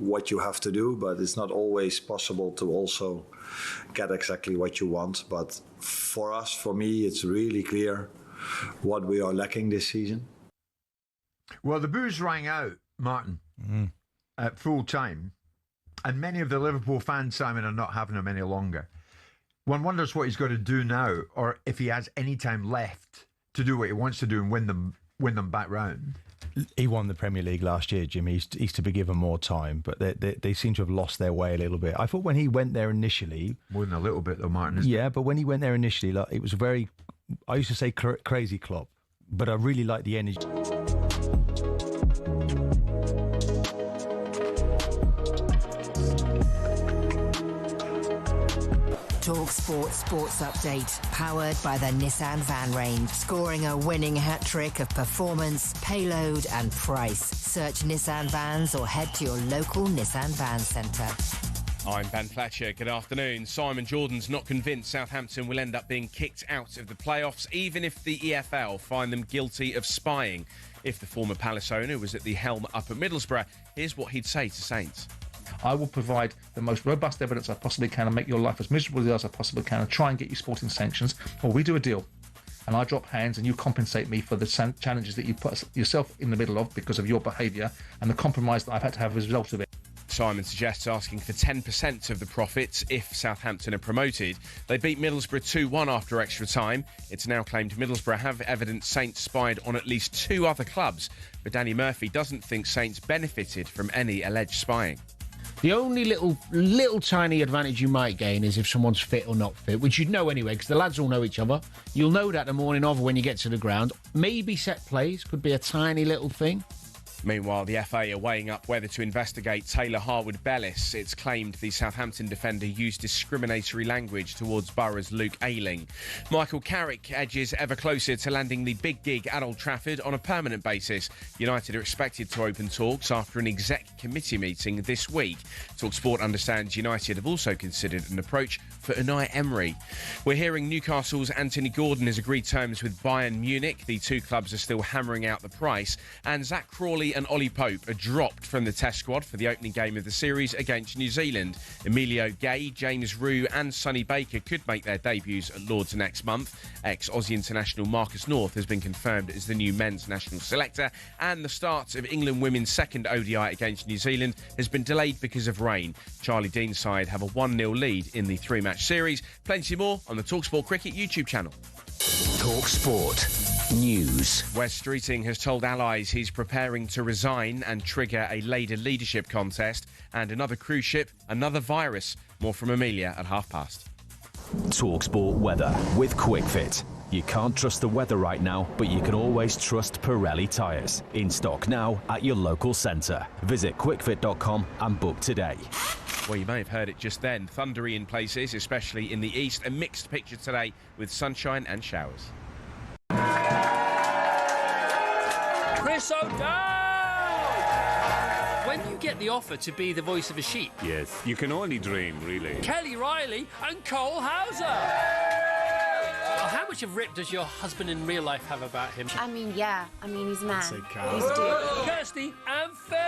what you have to do, but it's not always possible to also get exactly what you want. But for us, for me, it's really clear what we are lacking this season. Well, the boos rang out, Martin, at full time, and many of the Liverpool fans, Simon, are not having them any longer. One wonders what he's going to do now, or if he has any time left to do what he wants to do and win them back round. He won the Premier League last year, Jimmy. He's to be given more time, but they seem to have lost their way a little bit. I thought when he went there initially... More than a little bit, though, Martin. Yeah, but when he went there initially, like, it was a very... I used to say crazy Klopp, but I really like the energy. talkSPORT Sports Update, powered by the Nissan van range. Scoring a winning hat-trick of performance, payload and price. Search Nissan Vans or head to your local Nissan Van Centre. I'm Ben Fletcher. Good afternoon. Simon Jordan's not convinced Southampton will end up being kicked out of the playoffs, even if the EFL find them guilty of spying. If the former Palace owner was at the helm up at Middlesbrough, here's what he'd say to Saints. I will provide the most robust evidence I possibly can and make your life as miserable as I possibly can and try and get you sporting sanctions, or we do a deal and I drop hands and you compensate me for the challenges that you put yourself in the middle of because of your behaviour and the compromise that I've had to have as a result of it. Simon suggests asking for 10% of the profits if Southampton are promoted. They beat Middlesbrough 2-1 after extra time. It's now claimed Middlesbrough have evidence Saints spied on at least 2 other clubs, but Danny Murphy doesn't think Saints benefited from any alleged spying. The only little tiny advantage you might gain is if someone's fit or not fit, which you'd know anyway, because the lads all know each other. You'll know that the morning of when you get to the ground. Maybe set plays could be a tiny little thing. Meanwhile, the FA are weighing up whether to investigate Taylor Harwood-Bellis. It's claimed the Southampton defender used discriminatory language towards Borough's Luke Ayling. Michael Carrick edges ever closer to landing the big gig at Old Trafford on a permanent basis. United are expected to open talks after an exec committee meeting this week. talkSPORT understands United have also considered an approach for Unai Emery. We're hearing Newcastle's Anthony Gordon has agreed terms with Bayern Munich. The two clubs are still hammering out the price. And Zach Crawley and Ollie Pope are dropped from the test squad for the opening game of the series against New Zealand. Emilio Gay, James Rue and Sonny Baker could make their debuts at Lords next month. Ex-Aussie international Marcus North has been confirmed as the new men's national selector, and the start of England women's second ODI against New Zealand has been delayed because of rain. Charlie Dean's side have a 1-0 lead in the 3-match series. Plenty more on the talkSPORT Cricket YouTube channel. talkSPORT News. Wes Streeting has told allies he's preparing to resign and trigger a Labour leadership contest. And another cruise ship, another virus. More from Amelia at past. talkSPORT weather with QuickFit. You can't trust the weather right now, but you can always trust Pirelli tyres. In stock now at your local centre. Visit quickfit.com and book today. Well, you may have heard it just then. Thundery in places, especially in the east. A mixed picture today with sunshine and showers. Chris O'Dowd! When you get the offer to be the voice of a sheep... Yes, you can only dream, really. Kelly Riley and Cole Hauser! Well, how much of Rip does your husband in real life have about him? I mean, yeah. I mean, he's a man. He's Kirsty and Phil!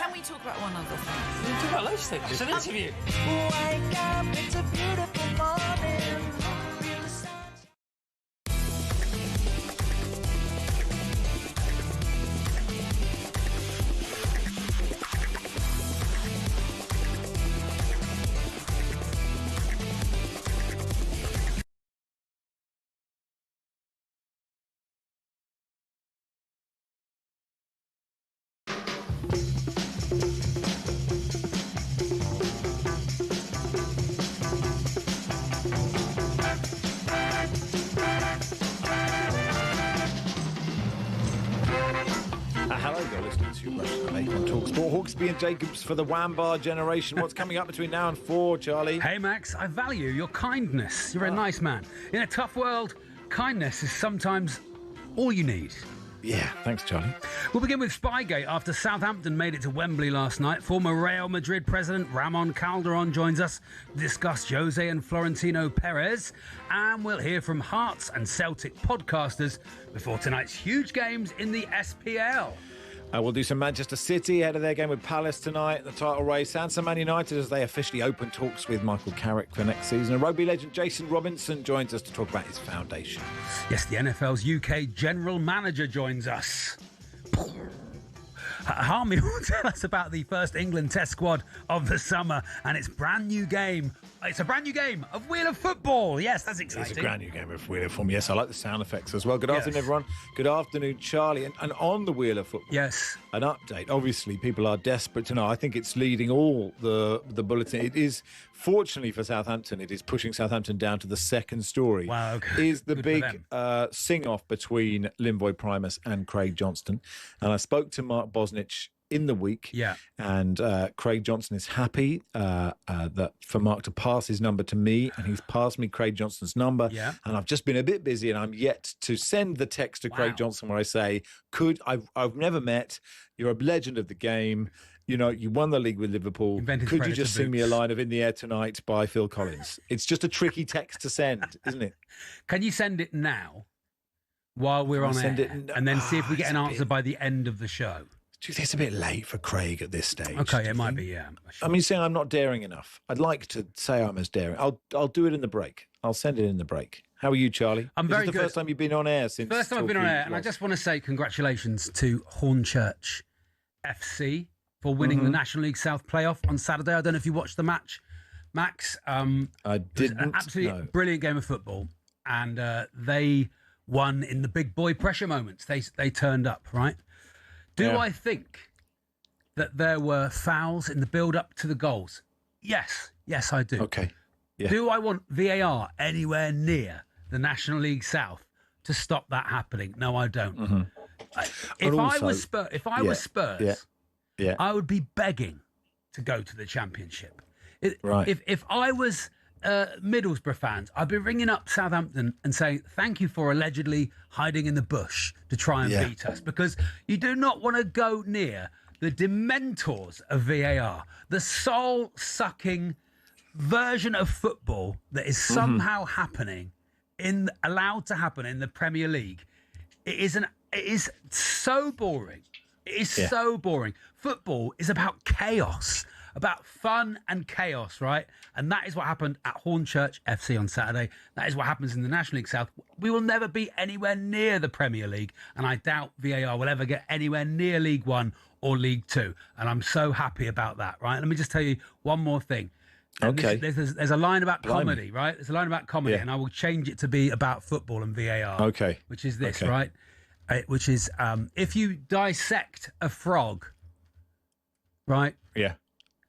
Can we talk about one other thing? We can talk about loads of things. It's an interview. Wake up, it's a beautiful morning. Hello, you're listening to Rushden on talkSPORT. Hawksby and Jacobs for the Wambar generation. What's coming up between now and 4, Charlie? Hey, Max, I value your kindness. You're a nice man. In a tough world, kindness is sometimes all you need. Yeah, thanks, Charlie. We'll begin with Spygate after Southampton made it to Wembley last night. Former Real Madrid president Ramon Calderon joins us to discuss Jose and Florentino Perez. And we'll hear from Hearts and Celtic podcasters before tonight's huge games in the SPL. We'll do some Manchester City ahead of their game with Palace tonight, the title race, and some Man United as they officially open talks with Michael Carrick for next season. And rugby legend Jason Robinson joins us to talk about his foundation. Yes, the NFL's UK General Manager joins us. Harmy will tell us about the first England Test squad of the summer and its brand new game. It's a brand new game of Wheel of Football. Yes, that's exciting. It's a brand new game of Wheel of Football. Yes, I like the sound effects as well. Good afternoon, everyone. Good afternoon, Charlie. And on the Wheel of Football, yes, an update. Obviously, people are desperate to know. I think it's leading all the bulletin. It is, fortunately for Southampton, it is pushing Southampton down to the second story. Wow, okay. Is the big sing-off between Linvoy Primus and Craig Johnston. And I spoke to Mark Bosnich in the week. Yeah. And Craig Johnson is happy that for Mark to pass his number to me, and he's passed me Craig Johnson's number. Yeah. And I've just been a bit busy, and I'm yet to send the text to Craig Johnson where I say, I've never met, you're a legend of the game. You know, you won the league with Liverpool. Could you just sing me a line of In the Air Tonight by Phil Collins? It's just a tricky text to send, isn't it? Can you send it now while we're on air? And then see if we get an answer by the end of the show. Do you think it's a bit late for Craig at this stage? Okay, it might be, yeah. I mean, saying I'm not daring enough. I'd like to say I'm as daring. I'll do it in the break. I'll send it in the break. How are you, Charlie? I'm very good. This is the first time you've been on air since... First time I've been on air, and I just want to say congratulations to Hornchurch FC for winning the National League South playoff on Saturday. I don't know if you watched the match, Max. I didn't. An absolutely brilliant game of football, and they won in the big boy pressure moments. They turned up, right? Do I think that there were fouls in the build-up to the goals? Yes, I do. Okay. Yeah. Do I want VAR anywhere near the National League South to stop that happening? No, I don't. Mm-hmm. If I was Spurs, yeah. I would be begging to go to the Championship. Right. If I was Middlesbrough fans, I'd be ringing up Southampton and saying thank you for allegedly hiding in the bush to try and beat us, because you do not want to go near the dementors of VAR, the soul-sucking version of football that is somehow allowed to happen in the Premier League. It is so boring. It is so boring. Football is about chaos, about fun and chaos, right? And that is what happened at Hornchurch FC on Saturday. That is what happens in the National League South. We will never be anywhere near the Premier League, and I doubt VAR will ever get anywhere near League One or League Two. And I'm so happy about that, right? Let me just tell you one more thing. And okay. There's a line about comedy, right? There's a line about comedy, and I will change it to be about football and VAR. Okay. Which is this, right? Which is if you dissect a frog, right? Yeah.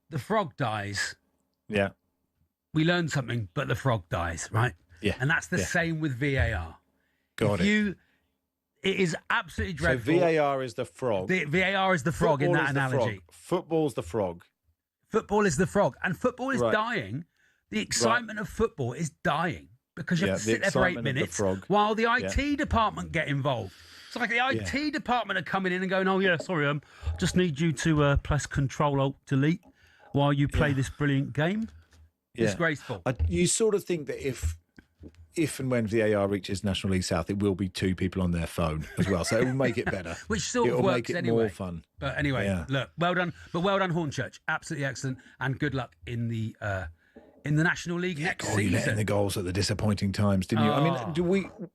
The frog dies. Yeah. We learn something, but the frog dies, right? Yeah. And that's the same with VAR. Got it. It is absolutely dreadful. So VAR is the frog. VAR is the frog in that analogy. Football's the frog. Football is the frog. And football is dying. The excitement of football is dying because you have to sit there for 8 minutes while the IT department get involved. It's like the IT department are coming in and going, oh, yeah, sorry, just need you to press Control-Alt-Delete while you play this brilliant game. Disgraceful. You sort of think that if and when VAR reaches National League South, it will be 2 people on their phone as well. So it will make it better. Which sort of works anyway. More fun. But anyway, look, well done. But well done, Hornchurch. Absolutely excellent. And good luck in the National League next season. You let in the goals at the disappointing times, didn't you? I mean,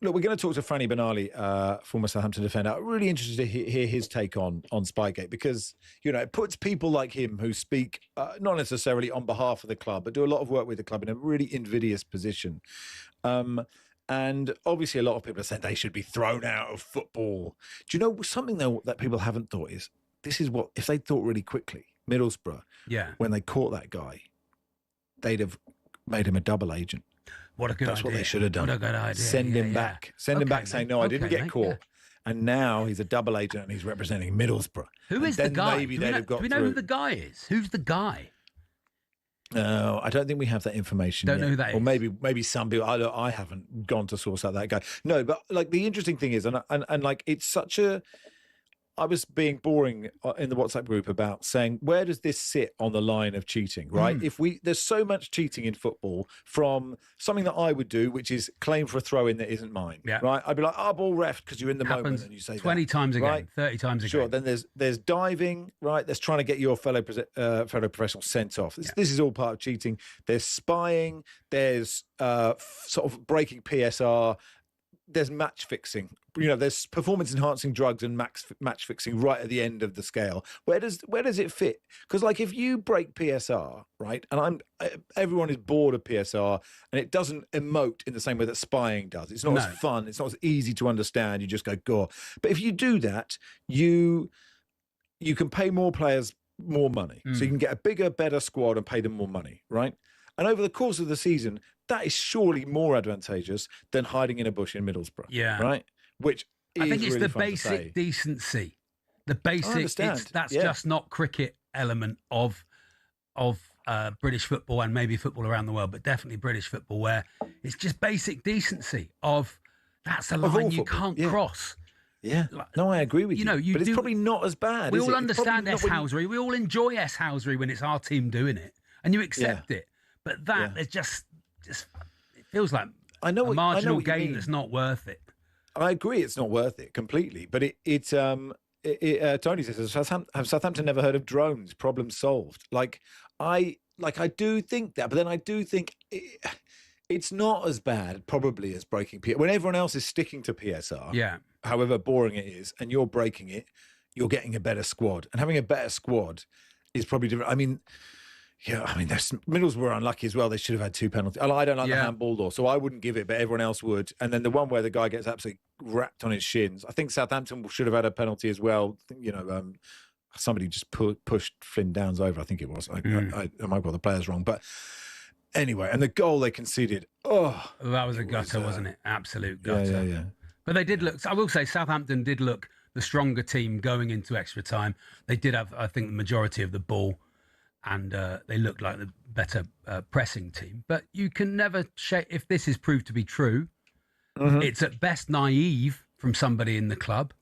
we're going to talk to Franny Benali, former Southampton defender. I'm really interested to hear his take on Spygate, because, it puts people like him who speak not necessarily on behalf of the club, but do a lot of work with the club in a really invidious position. And obviously a lot of people are saying they should be thrown out of football. Do you know something, though, that people haven't thought is, this is what, if they thought really quickly, Middlesbrough, when they caught that guy, they'd have made him a double agent. What a good idea. That's what they should have done. What a good idea. Send him back. Send him back saying, no, I didn't get caught. Yeah. And now he's a double agent and he's representing Middlesbrough. Who is the guy? Maybe they'd have got do we know who the guy is? Who's the guy? No, I don't think we have that information Don't yet. know who that is. Or maybe some people. I haven't gone to source out that guy. No, but like the interesting thing is, and like it's such a. I was being boring in the WhatsApp group about saying, where does this sit on the line of cheating, right? There's so much cheating in football from something that I would do, which is claim for a throw in that isn't mine, right? I'd be like, ball ref, because you're in the moment and you say 20 times a game, 30 times a game. Sure, then there's diving, right? There's trying to get your fellow professional sent off. This is all part of cheating. There's spying, there's sort of breaking PSR, there's match fixing. There's performance enhancing drugs and match fixing right at the end of the scale. Where does it fit? Because like if you break PSR, right, and everyone is bored of PSR, and it doesn't emote in the same way that spying does. It's not as fun. It's not as easy to understand. You just go gore. But if you do that, you can pay more players more money, so you can get a bigger, better squad and pay them more money, right? And over the course of the season, that is surely more advantageous than hiding in a bush in Middlesbrough. Yeah. Right? Which I think it's really the basic decency. The basic, that's Yeah. just not cricket element of British football and maybe football around the world, but definitely British football, where it's just basic decency of that's a line you can't cross. Yeah. No, I agree with you. But it's probably not as bad. We is all it? understand It's probably not S-Housery. We all enjoy S-Housery when it's our team doing it, and you accept it. But there's just it feels like a marginal gain that's not worth it. I agree, it's not worth it completely. But Tony says, have Southampton never heard of drones? Problem solved. I do think that, but then I do think it's not as bad probably as breaking PSR. When everyone else is sticking to PSR, however boring it is, and you're breaking it, you're getting a better squad, and having a better squad is probably different. I mean, Middlesbrough were unlucky as well. They should have had 2 penalties. I don't like the handball law, so I wouldn't give it, but everyone else would. And then the one where the guy gets absolutely wrapped on his shins. I think Southampton should have had a penalty as well. Somebody just pushed Flynn Downs over, I think it was. I might have got the players wrong. But anyway, and the goal they conceded, that was a gutter, wasn't it? Absolute gutter. Yeah. But they did look, I will say, Southampton did look the stronger team going into extra time. They did have, I think, the majority of the ball. And they looked like the better pressing team. But you can never if this is proved to be true, it's at best naive from somebody in the club,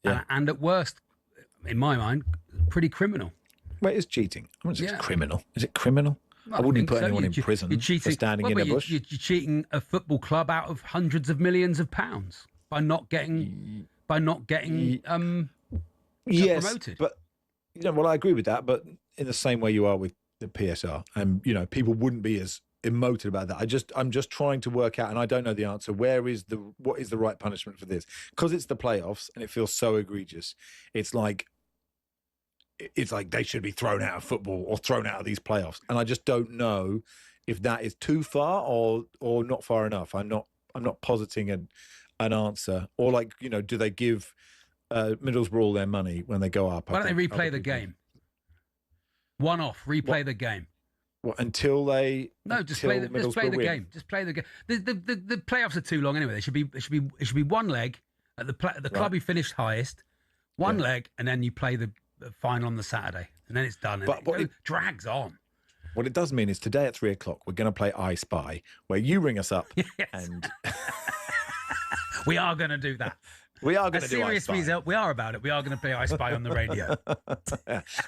and at worst, in my mind, pretty criminal. Well, it's cheating. I wouldn't say it's criminal. Is it criminal? I wouldn't put anyone in prison for standing in a bush. You're cheating a football club out of hundreds of millions of pounds by not getting promoted. But well, I agree with that. But in the same way you are with the PSR, and people wouldn't be as emoted about that. I'm just trying to work out, and I don't know the answer. What is the right punishment for this? Because it's the playoffs, and it feels so egregious. It's like they should be thrown out of football or thrown out of these playoffs, and I just don't know if that is too far or not far enough. I'm not positing an answer, or do they give Middlesbrough all their money when they go up? Why don't they replay the game? One off, replay the game. What, until they? No, just play the game. Just play the game. The playoffs are too long anyway. It should be one leg at the club who finished highest, one leg, and then you play the final on the Saturday, and then it's done. But it drags on. What it does mean is today at 3:00 we're going to play I Spy, where you ring us up and we are going to do that. We are going to do I Spy. We are about it. We are going to play I Spy on the radio.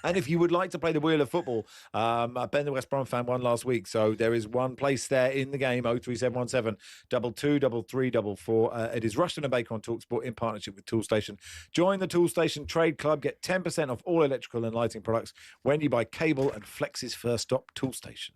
And if you would like to play the Wheel of Football, Ben the West Brom fan won last week, so there is one place there in the game, 03717 223344. It is Rushden and Baker on talkSPORT in partnership with Toolstation. Join the Toolstation Trade Club. Get 10% off all electrical and lighting products when you buy cable and Flex's first stop, Toolstation.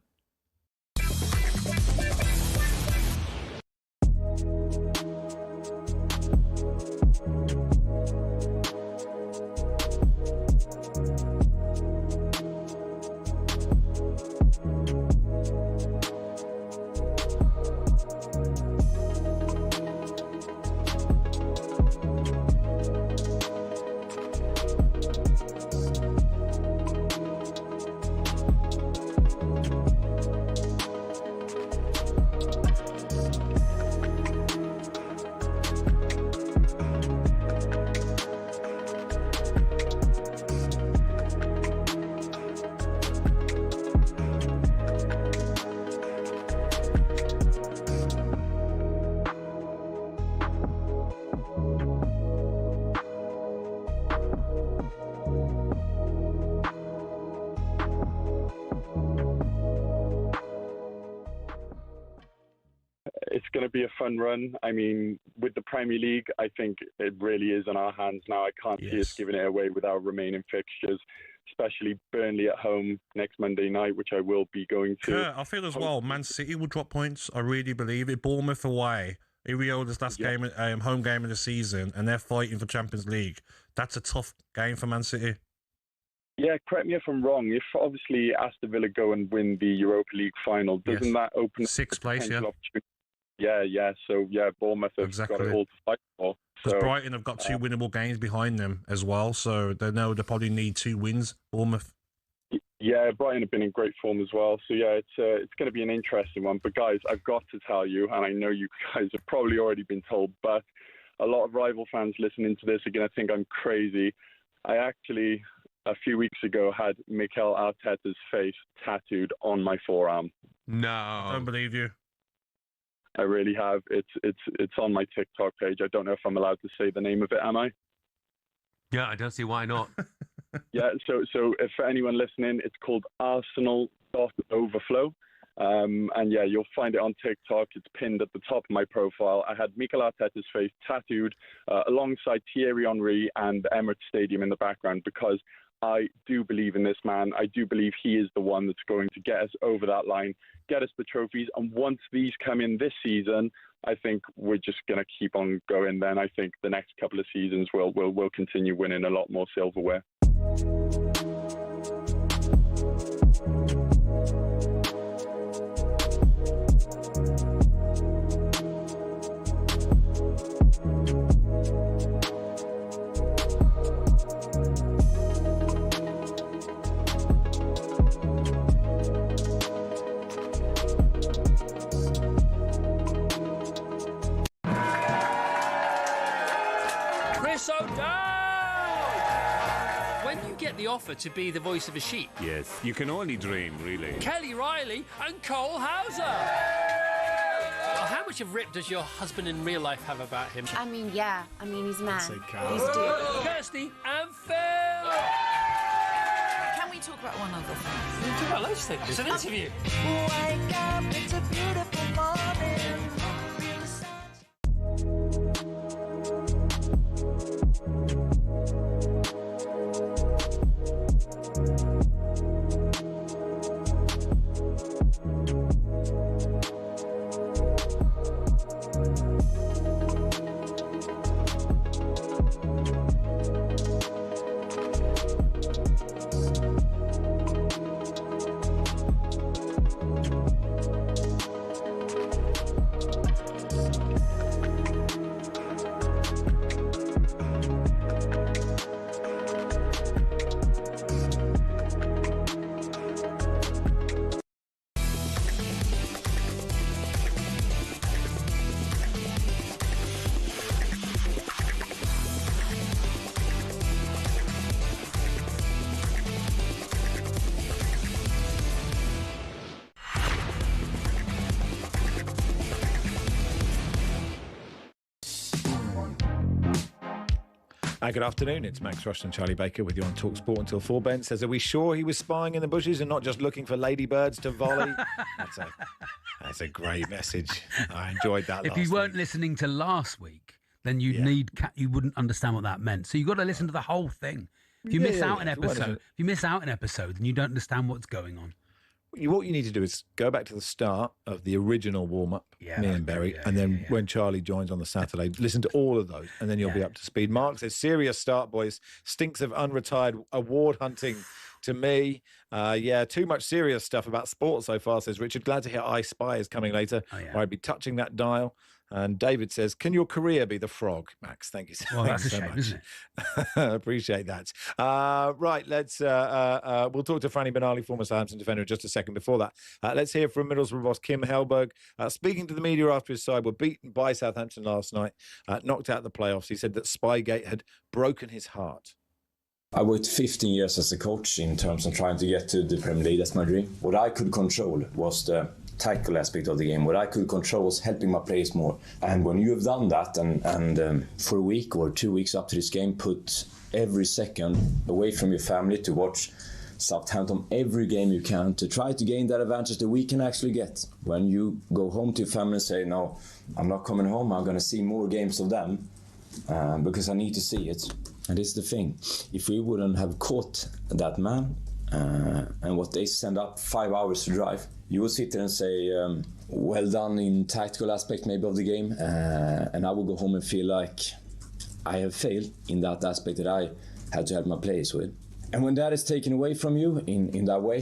going to be a fun run. I mean, with the Premier League, I think it really is in our hands now. I can't see us giving it away with our remaining fixtures, especially Burnley at home next Monday night, which I will be going to. Kurt, I feel as well, Man City will drop points. I really believe it. Bournemouth away. Irio's last game, home game of the season, and they're fighting for Champions League. That's a tough game for Man City. Yeah, correct me if I'm wrong. If obviously Aston Villa go and win the Europa League final, doesn't that open up sixth place? Yeah. Yeah. So Bournemouth have got it all to fight for. Because Brighton have got 2 winnable games behind them as well, so they know they probably need 2 wins. Bournemouth. Yeah, Brighton have been in great form as well. So yeah, it's going to be an interesting one. But guys, I've got to tell you, and I know you guys have probably already been told, but a lot of rival fans listening to this are going to think I'm crazy. I actually, a few weeks ago, had Mikel Arteta's face tattooed on my forearm. No, I don't believe you. I really have. It's on my TikTok page. I don't know if I'm allowed to say the name of it, am I? Yeah, I don't see why not. Yeah, so if for anyone listening, it's called Arsenal.overflow. And yeah, you'll find it on TikTok. It's pinned at the top of my profile. I had Mikel Arteta's face tattooed alongside Thierry Henry and Emirates Stadium in the background because I do believe in this man. I do believe he is the one that's going to get us over that line, get us the trophies. And once these come in this season, I think we're just going to keep on going. Then I think the next couple of seasons we'll continue winning a lot more silverware. Chris O'Dowd! When you get the offer to be the voice of a sheep, Yes, you can only dream, really. Kelly Riley and Cole Hauser. Well, how much of Rip does your husband in real life have about him? I mean, yeah. I mean, he's a man. He's Kirsty and Phil. Can we talk about one other thing? We can talk about loads of things. It's an interview. Wake up, it's a beautiful morning. Good afternoon, it's Max Rushden and Charlie Baker with you on talkSPORT until 4. Ben says, are we sure he was spying in the bushes and not just looking for ladybirds to volley? That's a great message. I enjoyed that If you weren't listening to last week, then you wouldn't understand what that meant. So you've got to listen to the whole thing. If you miss out an episode, then you don't understand what's going on. What you need to do is go back to the start of the original warm-up, me and Berry, and then when Charlie joins on the Saturday, listen to all of those, and then you'll be up to speed. Mark says, serious start, boys. Stinks of unretired award hunting to me. Too much serious stuff about sport so far, says Richard. Glad to hear I Spy is coming later. Or I'd be touching that dial. And David says, can your career be the frog, Max? Thank you so much. Isn't it? Appreciate that. Right, let's we'll talk to Franny Benali, former Southampton defender, in just a second. Before that, let's hear from Middlesbrough boss Kim Hellberg. Speaking to the media after his side were beaten by Southampton last night, knocked out the playoffs. He said that Spygate had broken his heart. I worked 15 years as a coach in terms of trying to get to the Premier League. That's my dream. What I could control was the tactical aspect of the game. What I could control was helping my players more. And when you have done that and for a week or 2 weeks up to this game, put every second away from your family to watch Southampton every game you can to try to gain that advantage that we can actually get. When you go home to your family and say, no, I'm not coming home, I'm going to see more games of them because I need to see it. And this is the thing, if we wouldn't have caught that man and what they send up 5 hours to drive, you would sit there and say, well done in tactical aspect maybe of the game, and I would go home and feel like I have failed in that aspect that I had to help my players with. And when that is taken away from you in that way,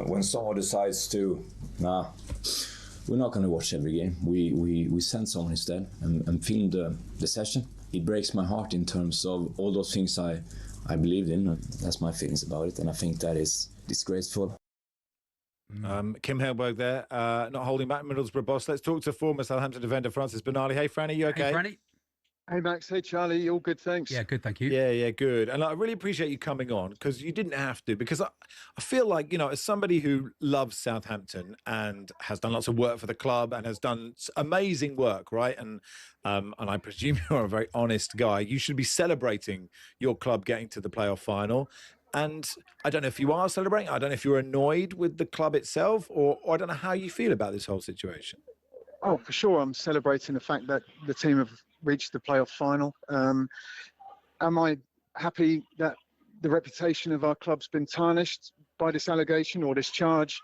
when someone decides to, we're not going to watch every game, we send someone instead and film the session, it breaks my heart in terms of all those things I believed in. That's my feelings about it, and I think that is disgraceful. Kim Helberg there, not holding back, Middlesbrough boss. Let's talk to former Southampton defender Francis Benali. Hey, Franny, you okay? Hey, Franny. Hey, Max. Hey, Charlie. All good, thanks. Yeah, good, thank you. Yeah, good. And I really appreciate you coming on, because you didn't have to, because I feel like, as somebody who loves Southampton and has done lots of work for the club and has done amazing work, right? And I presume you're a very honest guy. You should be celebrating your club getting to the playoff final. And I don't know if you are celebrating. I don't know if you're annoyed with the club itself, or I don't know how you feel about this whole situation. Oh, for sure. I'm celebrating the fact that the team have reached the playoff final. Am I happy that the reputation of our club's been tarnished by this allegation or this charge?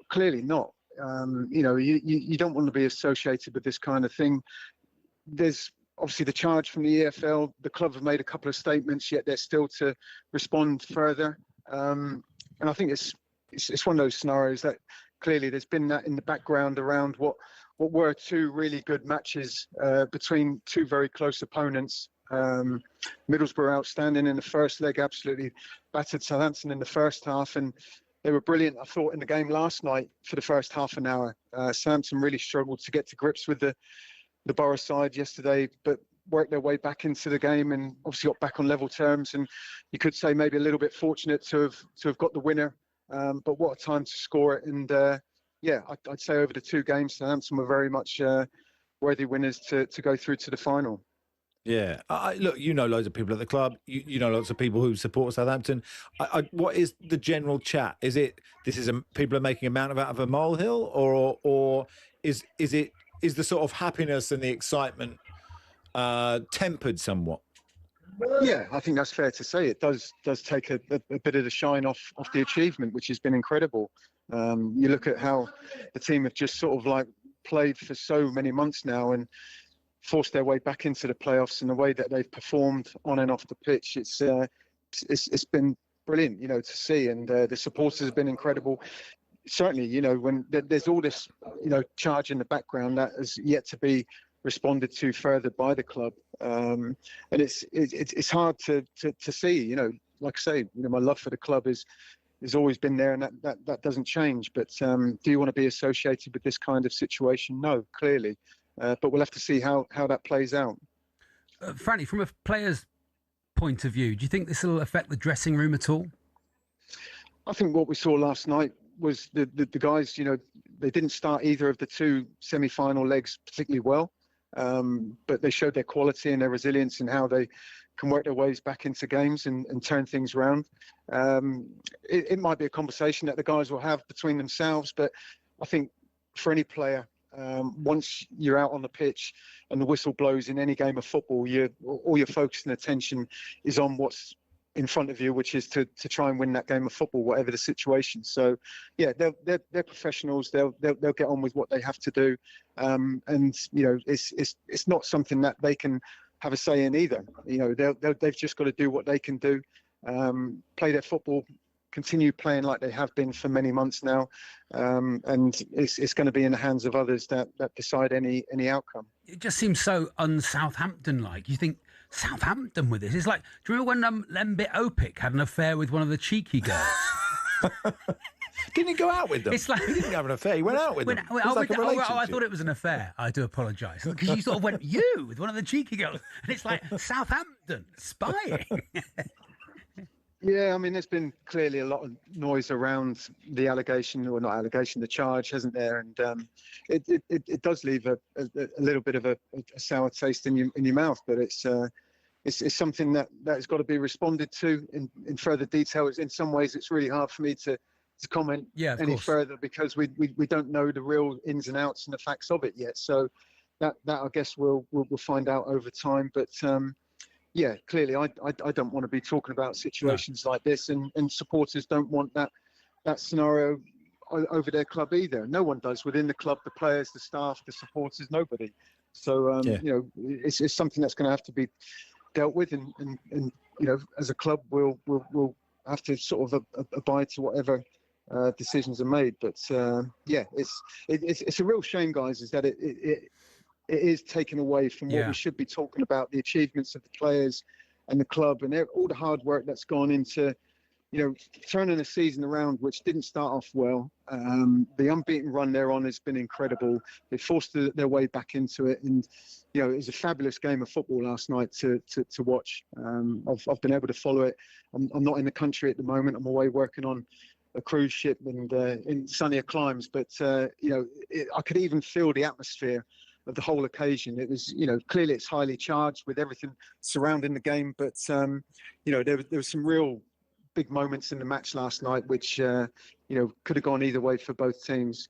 Clearly not. You don't want to be associated with this kind of thing. There's obviously the charge from the EFL. The club have made a couple of statements, yet they're still to respond further. And I think it's one of those scenarios that clearly there's been that in the background around what were two really good matches between two very close opponents. Middlesbrough outstanding in the first leg, absolutely battered Southampton in the first half, and they were brilliant, I thought, in the game last night for the first half an hour. Southampton really struggled to get to grips with the Borough side yesterday, but worked their way back into the game and obviously got back on level terms. And you could say maybe a little bit fortunate to have got the winner, but what a time to score it. And I'd say over the two games, Southampton were very much worthy winners to go through to the final. Yeah, look, loads of people at the club. You know lots of people who support Southampton. What is the general chat? Is it people are making a mountain out of a molehill, or is the sort of happiness and the excitement tempered somewhat? Yeah, I think that's fair to say. It does take a bit of the shine off the achievement, which has been incredible. You look at how the team have just sort of like played for so many months now and forced their way back into the playoffs, and the way that they've performed on and off the pitch. It's been brilliant, to see, and the supporters have been incredible. Certainly, when there's all this, charge in the background that has yet to be responded to further by the club, and it's hard to see. Like I say, my love for the club has always been there, and that doesn't change. But do you want to be associated with this kind of situation? No, clearly. But we'll have to see how that plays out. Franny, from a player's point of view, do you think this will affect the dressing room at all? I think what we saw last night was the guys, they didn't start either of the two semi-final legs particularly well, but they showed their quality and their resilience and how they can work their ways back into games and turn things around. It might be a conversation that the guys will have between themselves, but I think for any player, once you're out on the pitch and the whistle blows in any game of football, all your focus and attention is on what's in front of you, which is to try and win that game of football, whatever the situation. So, yeah, they're professionals. They'll get on with what they have to do, and it's not something that they can have a say in either. They've just got to do what they can do, play their football, continue playing like they have been for many months now, and it's going to be in the hands of others that decide any outcome. It just seems so un-Southampton-like. You think Southampton with this? It's like, do you remember when Lembit Opik had an affair with one of the cheeky girls? Didn't he go out with them? It's like, he didn't have an affair. He went out with them. It was like a relationship. I thought it was an affair. I do apologise. Because you sort of went, you, with one of the cheeky girls. And it's like, Southampton, spying. Yeah, I mean, there's been clearly a lot of noise around the allegation, or not allegation, the charge, hasn't there? And it does leave a little bit of a sour taste in your mouth. But it's it's something that has got to be responded to in further detail. In some ways, it's really hard for me to comment any further because we don't know the real ins and outs and the facts of it yet. So that I guess we'll find out over time. But yeah, clearly I don't want to be talking about situations like this, and supporters don't want that scenario over their club either. No one does within the club, the players, the staff, the supporters, nobody. So it's something that's going to have to be dealt with, and as a club we'll have to sort of abide to whatever decisions are made. But it's a real shame, guys, is that it is taken away from what we should be talking about, the achievements of the players and the club and all the hard work that's gone into turning a season around which didn't start off well. The unbeaten run they're on has been incredible. They forced their way back into it, and it was a fabulous game of football last night to watch. I've been able to follow it. I'm not in the country at the moment. I'm away working on a cruise ship and in sunnier climes, but I could even feel the atmosphere of the whole occasion. It was, clearly it's highly charged with everything surrounding the game, but there was some real big moments in the match last night, which could have gone either way for both teams.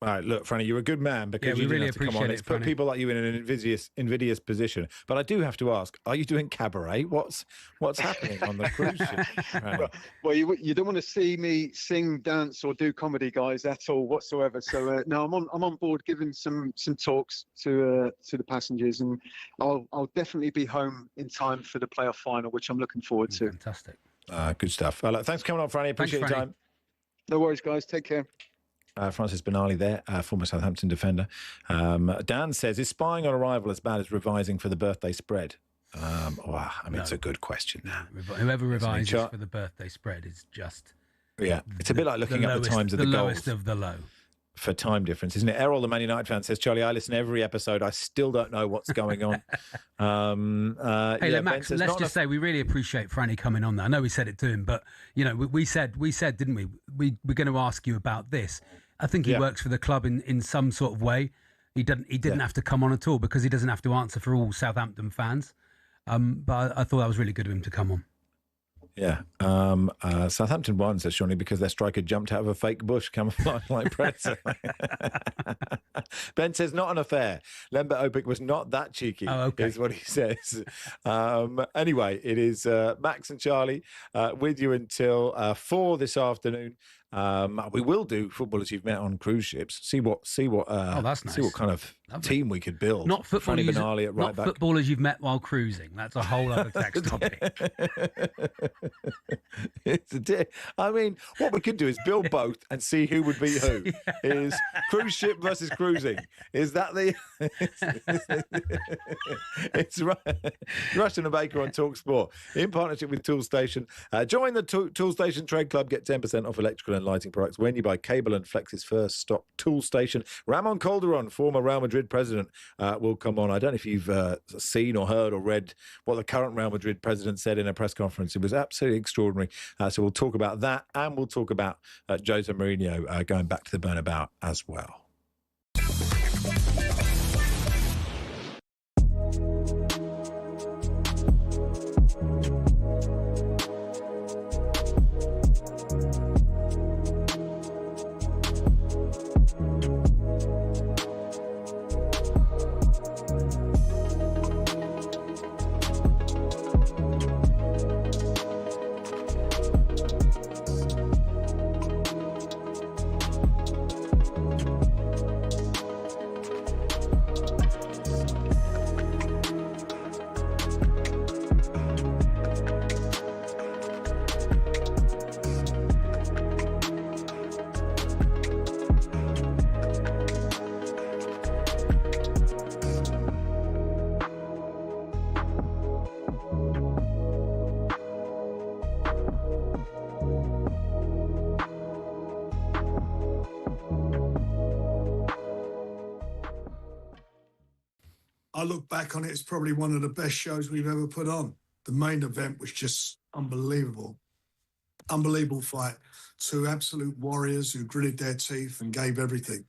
All right, look, Franny, you're a good man because you really have to come on. It's put people like you in an invidious position. But I do have to ask: are you doing cabaret? What's happening on the cruise ship? Well, you don't want to see me sing, dance, or do comedy, guys, at all whatsoever. So no, I'm on board giving some talks to the passengers, and I'll definitely be home in time for the playoff final, which I'm looking forward to. Fantastic. Good stuff. Thanks for coming on, Franny. Appreciate your time. No worries, guys. Take care. Francis Benali there, former Southampton defender. Dan says, is spying on a rival as bad as revising for the birthday spread? It's a good question. Whoever revises for the birthday spread is just... Yeah, it's a bit like looking up the times of the goals. The lowest of the low. For time difference, isn't it? Errol, the Man United fan, says, Charlie, I listen every episode. I still don't know what's going on. Max, let's just say we really appreciate Franny coming on there. I know we said it to him, but, we said, didn't we? We're going to ask you about this. I think he works for the club in some sort of way. He didn't have to come on at all because he doesn't have to answer for all Southampton fans. But I thought that was really good of him to come on. Yeah. Southampton won, says Shawnee, because their striker jumped out of a fake bush camouflaged like Predator. Ben says, not an affair. Lembert Opik was not that cheeky, is what he says. Anyway, it is Max and Charlie with you until 4 this afternoon. We will do footballers you've met on cruise ships. See what that's nice. See what kind of team we could build. Not footballers you've met while cruising. That's a whole other text topic. What we could do is build both and see who would beat who. Is cruise ship versus cruising? Is that the? It's Rushden and Baker on talkSPORT in partnership with Toolstation. Join the Toolstation Trade Club. Get 10% off electrical and lighting products when you buy cable and Flex's first stock Toolstation. Ramon Calderon, former Real Madrid president, will come on. I don't know if you've seen or heard or read what the current Real Madrid president said in a press conference. It was absolutely extraordinary. So we'll talk about that, and we'll talk about Jose Mourinho going back to the Bernabeu as well. I look back on it, it's probably one of the best shows we've ever put on. The main event was just unbelievable. Unbelievable fight. Two absolute warriors who gritted their teeth and gave everything.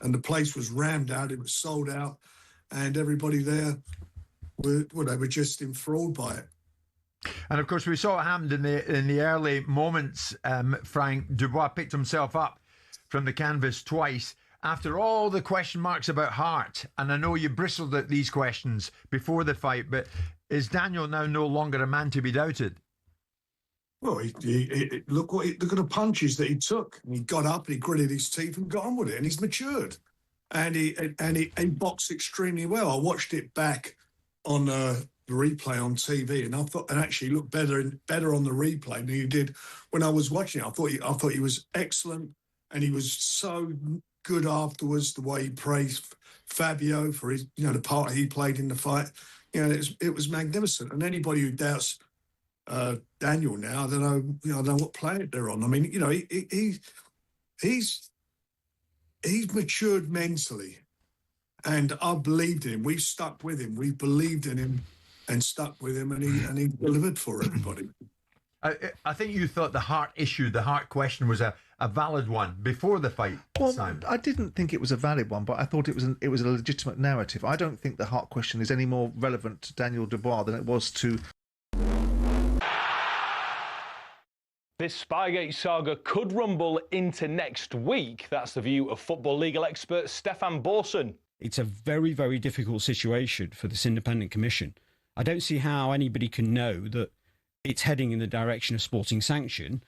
And the place was rammed out, it was sold out, and everybody there they were just enthralled by it. And of course, we saw it happened in the early moments. Frank Dubois picked himself up from the canvas twice after all the question marks about heart. And I know you bristled at these questions before the fight, but is Daniel now no longer a man to be doubted? Well, look at the punches that he took. And he got up and he gritted his teeth and got on with it. And he's matured, and he boxed extremely well. I watched it back on the replay on TV, and I thought it actually looked better on the replay than he did when I was watching it. I thought he was excellent, and he was so good afterwards. The way he praised Fabio for his, the part he played in the fight. It was magnificent. And anybody who doubts Daniel now, I don't know what planet they're on. I mean, he's matured mentally, and I believed in him. We've stuck with him. We believed in him and stuck with him, and he delivered for everybody. I think you thought the heart issue, the heart question, was a valid one before the fight. Well, Simon. I didn't think it was a valid one, but I thought it was a legitimate narrative. I don't think the heart question is any more relevant to Daniel Dubois than it was to. This Spygate saga could rumble into next week. That's the view of football legal expert Stefan Borson. It's a very, very difficult situation for this independent commission. I don't see how anybody can know that it's heading in the direction of sporting sanction,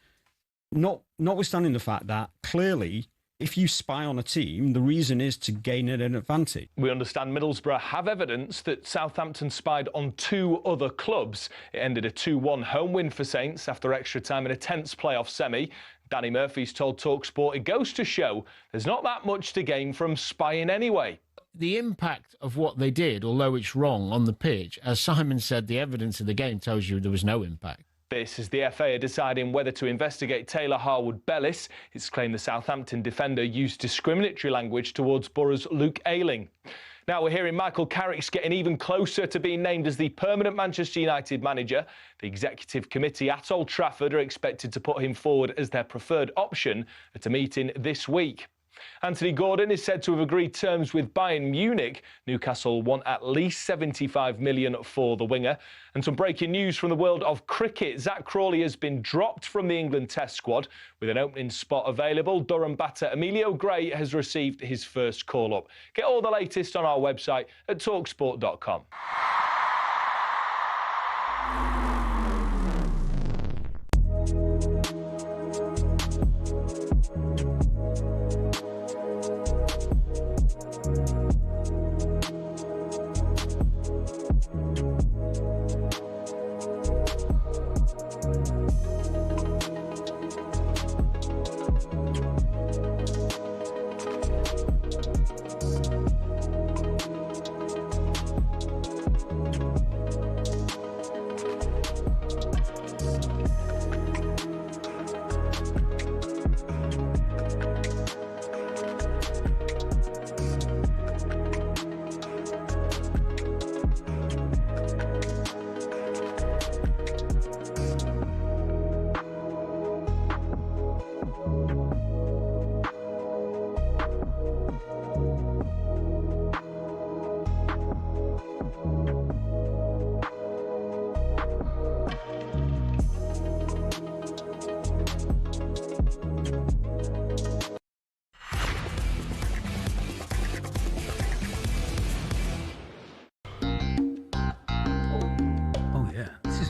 notwithstanding the fact that clearly, if you spy on a team, the reason is to gain an advantage. We understand Middlesbrough have evidence that Southampton spied on 2 other clubs. It ended a 2-1 home win for Saints after extra time in a tense playoff semi. Danny Murphy's told talkSPORT it goes to show there's not that much to gain from spying anyway. The impact of what they did, although it's wrong on the pitch, as Simon said, the evidence of the game tells you there was no impact. This is the FA are deciding whether to investigate Taylor Harwood-Bellis. It's claimed the Southampton defender used discriminatory language towards Borough's Luke Ayling. Now we're hearing Michael Carrick's getting even closer to being named as the permanent Manchester United manager. The executive committee at Old Trafford are expected to put him forward as their preferred option at a meeting this week. Anthony Gordon is said to have agreed terms with Bayern Munich. Newcastle want at least 75 million for the winger. And some breaking news from the world of cricket. Zach Crawley has been dropped from the England Test squad. With an opening spot available, Durham batter Emilio Gray has received his first call-up. Get all the latest on our website at talksport.com.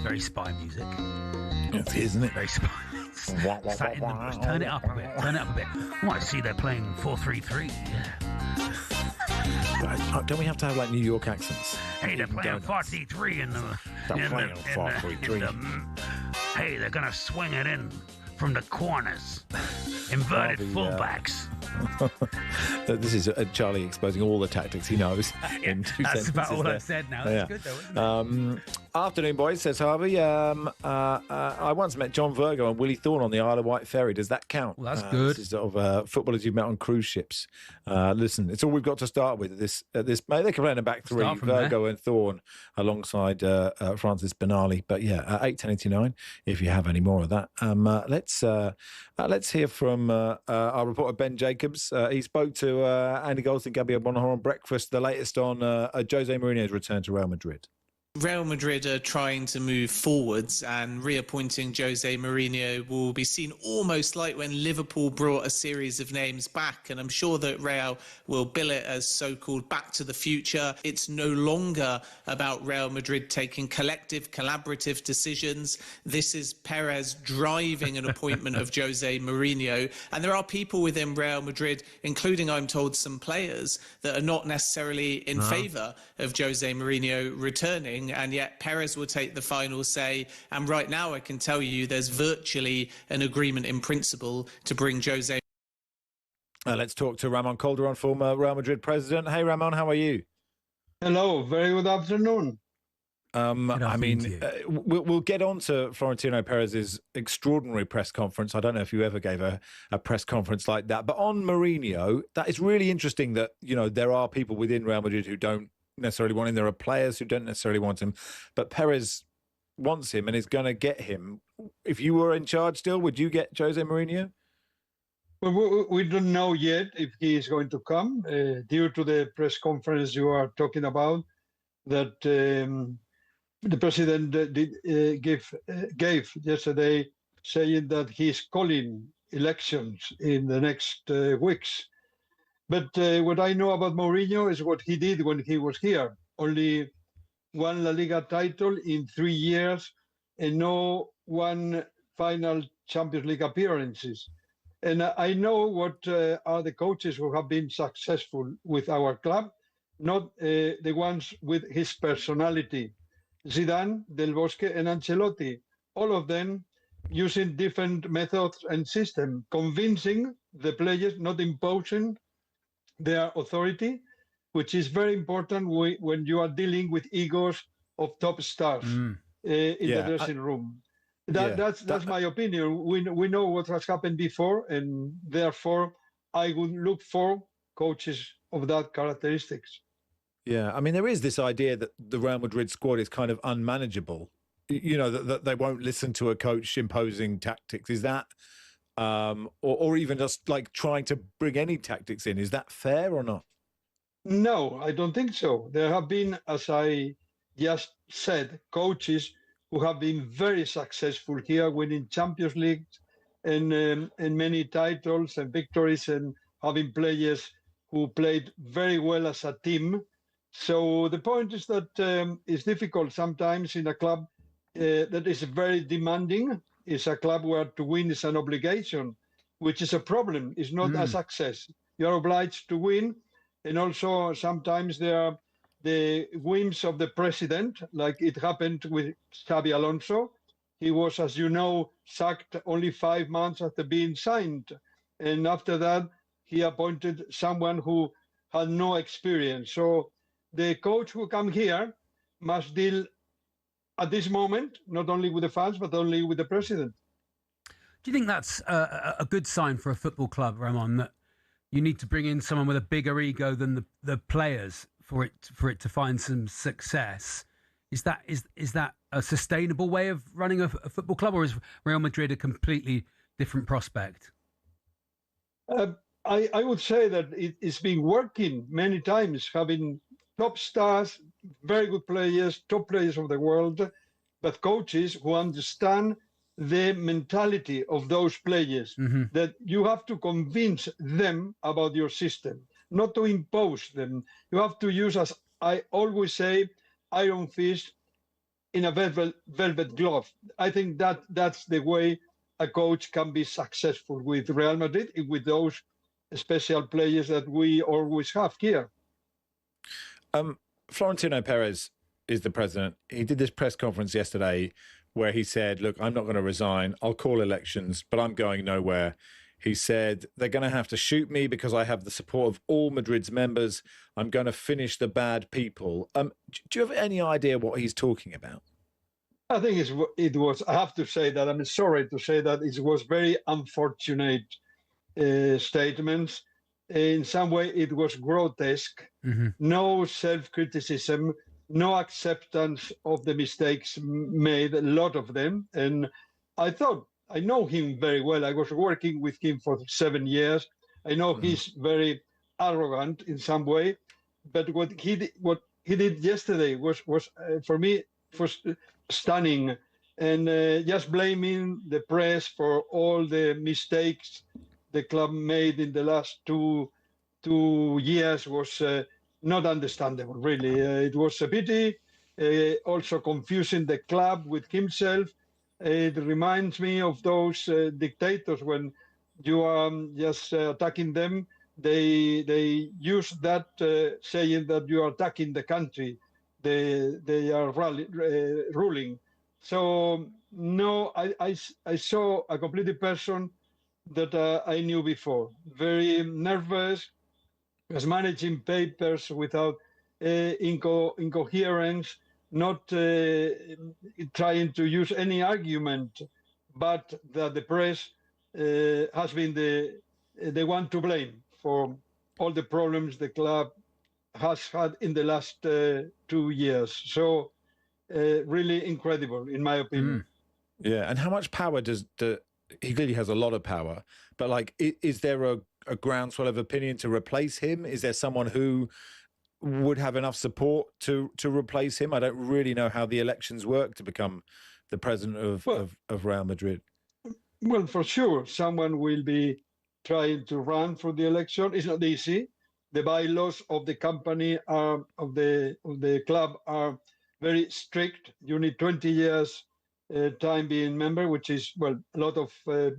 Very spy music. It is, isn't it? Very spy. Sat in the bush. Turn it up a bit. Turn it up a bit. Oh, I see they're playing 4-3-3. Yeah. Don't we have to have like New York accents? Hey, they're playing 4-3-3 in the. They're playing 4-3-3. Hey, they're gonna swing it in from the corners. Inverted fullbacks. This is Charlie exposing all the tactics he knows in 2 That's sentences. about all there. I've said now. That's good though, isn't it? Afternoon, boys, says Harvey. I once met John Virgo and Willie Thorne on the Isle of Wight ferry. Does that count? Well, that's good. This is sort of footballers you've met on cruise ships. Listen, it's all we've got to start with. This mate, they can play in a back three. Virgo and Thorne alongside Francis Benali. But yeah, 8:10:89. If you have any more of that, let's hear from our reporter Ben Jacobs. He spoke to Andy Goldstein, Gabby O'Bonahor on breakfast. The latest on Jose Mourinho's return to Real Madrid. Real Madrid are trying to move forwards, and reappointing Jose Mourinho will be seen almost like when Liverpool brought a series of names back, and I'm sure that Real will bill it as so-called back to the future. It's no longer about Real Madrid taking collective, collaborative decisions. This is Perez driving an appointment of Jose Mourinho, and there are people within Real Madrid, including, I'm told, some players, that are not necessarily in favour of Jose Mourinho returning, and yet Perez will take the final say. And right now I can tell you there's virtually an agreement in principle to bring Jose. Let's talk to Ramon Calderon, former Real Madrid president. Hey, Ramon, how are you? Hello, very good afternoon. We'll get on to Florentino Perez's extraordinary press conference. I don't know if you ever gave a press conference like that. But on Mourinho, that is really interesting that, there are people within Real Madrid who don't necessarily want him. There are players who don't necessarily want him. But Perez wants him and is going to get him. If you were in charge still, would you get Jose Mourinho? Well, we don't know yet if he is going to come due to the press conference you are talking about that the president gave yesterday, saying that he's calling elections in the next weeks. But what I know about Mourinho is what he did when he was here. Only one La Liga title in 3 years and no one final Champions League appearances. And I know what are the coaches who have been successful with our club, not the ones with his personality. Zidane, Del Bosque, and Ancelotti, all of them using different methods and systems, convincing the players, not imposing their authority, which is very important when you are dealing with egos of top stars in the dressing room. That's my opinion. We know what has happened before, and therefore I would look for coaches of that characteristics. Yeah, I mean, there is this idea that the Real Madrid squad is kind of unmanageable. That they won't listen to a coach imposing tactics. Is that, or even just like trying to bring any tactics in? Is that fair or not? No, I don't think so. There have been, as I just said, coaches who have been very successful here, winning Champions League and many titles and victories, and having players who played very well as a team. So the point is that it's difficult sometimes in a club that is very demanding. It's a club where to win is an obligation, which is a problem. It's not a success. You're obliged to win. And also sometimes there are the whims of the president, like it happened with Xabi Alonso. He was, as you know, sacked only 5 months after being signed. And after that, he appointed someone who had no experience. So the coach who come here must deal at this moment, not only with the fans, but only with the president. Do you think that's a good sign for a football club, Ramon, that you need to bring in someone with a bigger ego than the players for it to find some success? Is that a sustainable way of running a football club, or is Real Madrid a completely different prospect? I would say that it's been working many times, having top stars, very good players, top players of the world, but coaches who understand the mentality of those players, that you have to convince them about your system, not to impose them. You have to use, as I always say, iron fist in a velvet glove. I think that's the way a coach can be successful with Real Madrid, with those special players that we always have here. Florentino Perez is the president. He did this press conference yesterday where he said, look, I'm not going to resign. I'll call elections, but I'm going nowhere. He said, they're going to have to shoot me because I have the support of all Madrid's members. I'm going to finish the bad people. Do you have any idea what he's talking about? I think it was, I have to say that, I'm sorry to say that it was very unfortunate statements. In some way, it was grotesque. No self-criticism, no acceptance of the mistakes made, a lot of them. And I thought, I know him very well. I was working with him for 7 years. I know he's very arrogant in some way, but what he did yesterday was for me was stunning, and just blaming the press for all the mistakes the club made in the last two years was not understandable. Really, it was a pity. Also confusing the club with himself. It reminds me of those dictators when you are just attacking them. They use that saying that you are attacking the country. They are ruling. So no, I saw a completely person that I knew before. Very nervous, was managing papers without incoherence, not trying to use any argument, but that the press has been the one to blame for all the problems the club has had in the last 2 years. So really incredible, in my opinion. Yeah, and how much power he clearly has a lot of power, but like, is there a groundswell of opinion to replace him? Is there someone who would have enough support to replace him? I don't really know how the elections work to become the president of Real Madrid. Well, for sure, someone will be trying to run for the election. It's not easy. The bylaws of the company of the club are very strict. You need 20 years time being member, which is, well, a lot of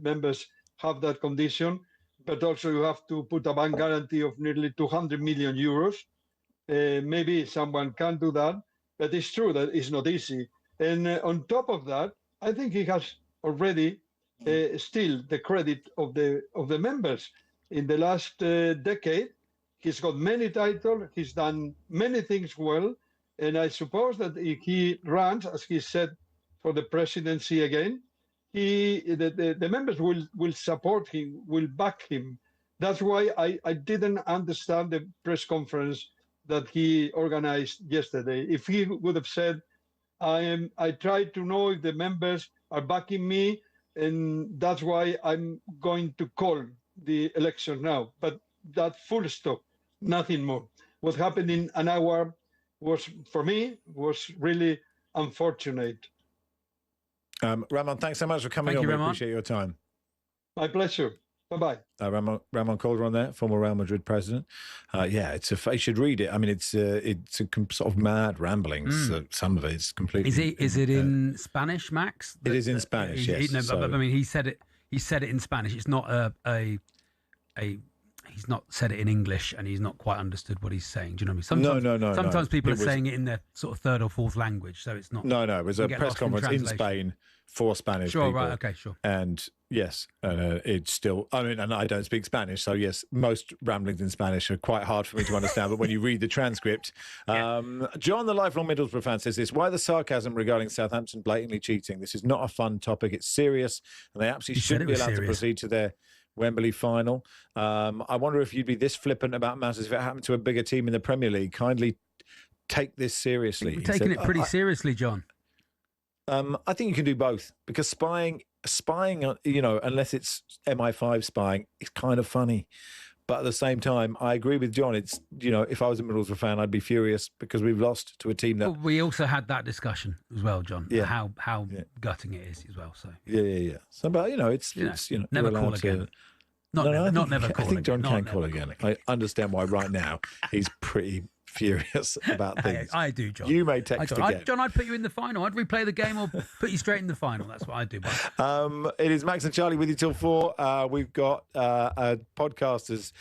members have that condition. But also you have to put a bank guarantee of nearly 200 million euros. Maybe someone can do that, but it's true that it's not easy. And on top of that, I think he has already still the credit of the members. In the last decade, he's got many titles, he's done many things well, and I suppose that if he runs, as he said, for the presidency again, the members will support him, will back him. That's why I didn't understand the press conference that he organized yesterday. If he would have said, I tried to know if the members are backing me, and that's why I'm going to call the election now. But that full stop, nothing more. What happened in an hour was, for me, was really unfortunate. Ramon, thanks so much for coming on. We appreciate your time. My pleasure. Bye-bye. Ramon Calderon there, former Real Madrid president. Yeah, you should read it. I mean, it's a sort of mad ramblings. Some of it is completely. Is it in Spanish, Max? It is in Spanish. Yes. But I mean, he said it in Spanish. It's not he's not said it in English, and he's not quite understood what he's saying. Do you know what I mean? Sometimes, Sometimes people are saying it in their sort of third or fourth language, so it's not. No, it was a press conference in Spain for Spanish people. Right, okay, sure. And yes, it's still, I mean, and I don't speak Spanish, so yes, most ramblings in Spanish are quite hard for me to understand, but when you read the transcript. John, the lifelong Middlesbrough fan, says this: why the sarcasm regarding Southampton blatantly cheating? This is not a fun topic, it's serious, and they absolutely shouldn't be allowed to proceed to their Wembley final. I wonder if you'd be this flippant about matters if it happened to a bigger team in the Premier League. Kindly take this seriously. We're taking it pretty seriously, John. I think you can do both, because spying, unless it's MI5 spying, it's kind of funny. But at the same time, I agree with John. It's, if I was a Middlesbrough fan, I'd be furious because we've lost to a team that. Well, we also had that discussion as well, John. Yeah. How gutting it is as well. So. Yeah. So, but it's never call again. I think John can call again. I understand why right now he's pretty furious about things. I do, John. You may text again. John, I'd put you in the final. I'd replay the game or put you straight in the final. That's what I'd do. It is Max and Charlie with you till 4. We've got podcasters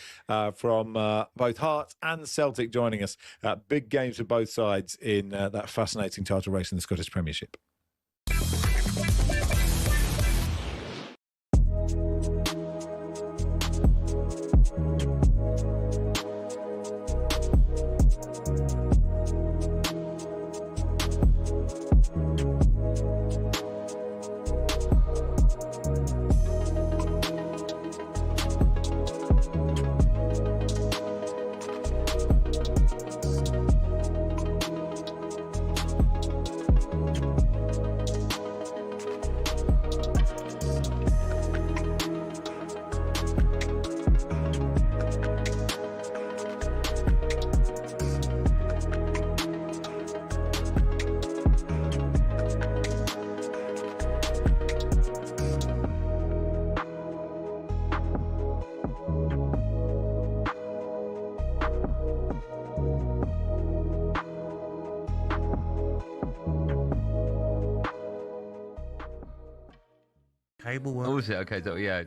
from both Hearts and Celtic joining us. Big games for both sides in that fascinating title race in the Scottish Premiership. cable work. Oh, is it? Okay, so, yeah.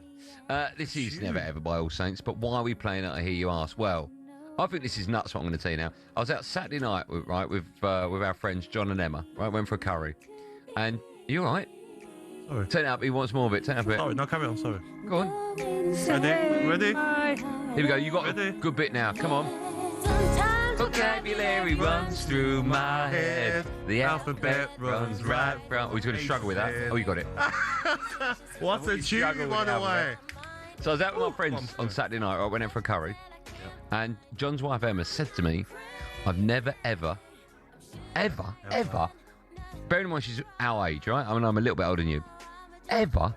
This is Never Ever by All Saints, but why are we playing it, I hear you ask? Well, I think this is nuts, what I'm going to tell you now. I was out Saturday night, with our friends John and Emma, right? Went for a curry. And, are you all right? Sorry. Turn it up, he wants more of it. Turn it up a bit. Sorry, no, carry on, sorry. Go on. Ready? Here we go, you got a good bit now. Come on. Vocabulary runs through my head. The alphabet runs right from... Oh, he's going to struggle with that. Oh, you got it. What a tune, by the way. So I was out with my friends on Saturday night. I went out for a curry. And John's wife, Emma, said to me, I've never, ever, bearing in mind she's our age, right? I mean, I'm a little bit older than you. Ever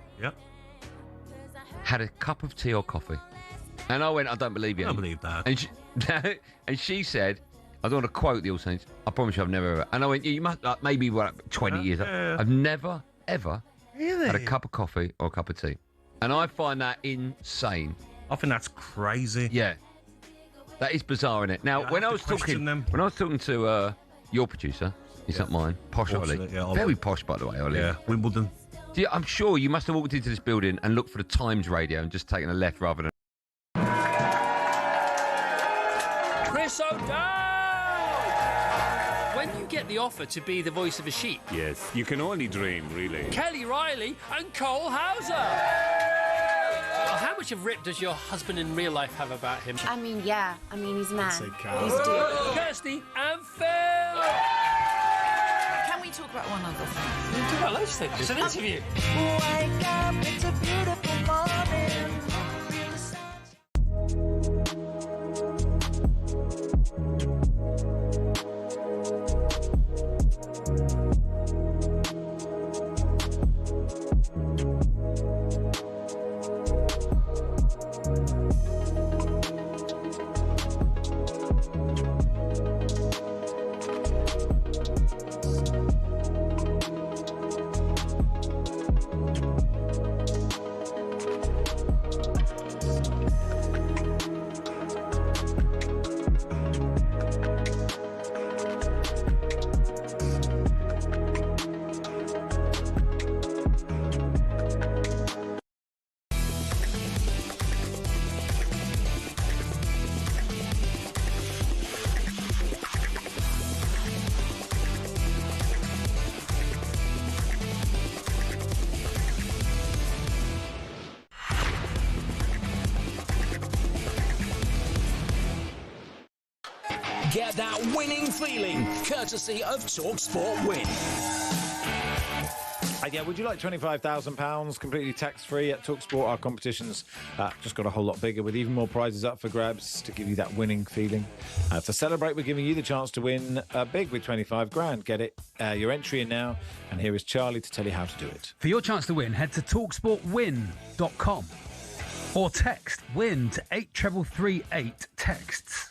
had a cup of tea or coffee. And I went, I don't believe you. I don't believe that. And she said, I don't want to quote the All Saints, I promise you I've never ever. And I went, you must, like, maybe 20 years. Yeah. I've never, ever really had a cup of coffee or a cup of tea. And I find that insane. I think that's crazy. Yeah. That is bizarre, isn't it? Now, when I was talking to your producer, he's not mine, Posh Ollie. Yeah, very posh, by the way, Ollie. Yeah, Wimbledon. Yeah, I'm sure you must have walked into this building and looked for the Times radio and just taken a left rather than... Chris O'Dowd! When you get the offer to be the voice of a sheep... Yes, you can only dream, really. Kelly Riley and Cole Hauser! Well, how much of Rip does your husband in real life have about him? I mean, yeah. I mean, he's a man. He's a dude. Kirsty and Phil! Can we talk about one other thing? We can talk about loads of things. It's an interview. Wake up, it's a beautiful morning. Get that winning feeling, courtesy of talkSPORT Win. Yeah, would you like £25,000 completely tax-free at talkSPORT? Our competition's just got a whole lot bigger with even more prizes up for grabs to give you that winning feeling. To celebrate, we're giving you the chance to win big with 25 grand. Get it, your entry in now, and here is Charlie to tell you how to do it. For your chance to win, head to talksportwin.com or text WIN to 83338 texts.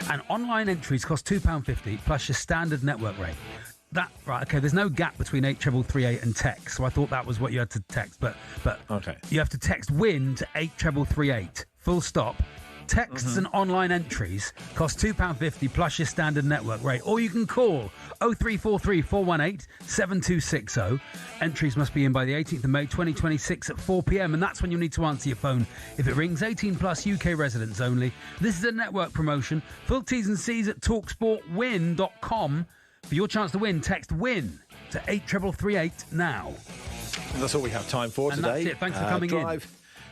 And online entries cost £2.50 plus your standard network rate. There's no gap between 83338 and text, so I thought that was what you had to text, but okay. You have to text WIN to 83338, full stop. Texts and online entries cost £2.50 plus your standard network rate, or you can call 0343 418 7260. Entries must be in by the 18th of May 2026 at 4 p.m, and that's when you'll need to answer your phone. If it rings, 18 plus UK residents only. This is a network promotion. Full T's and C's at talksportwin.com. For your chance to win, text WIN to 83338 now. And that's all we have time for and today. That's it. Thanks for coming in.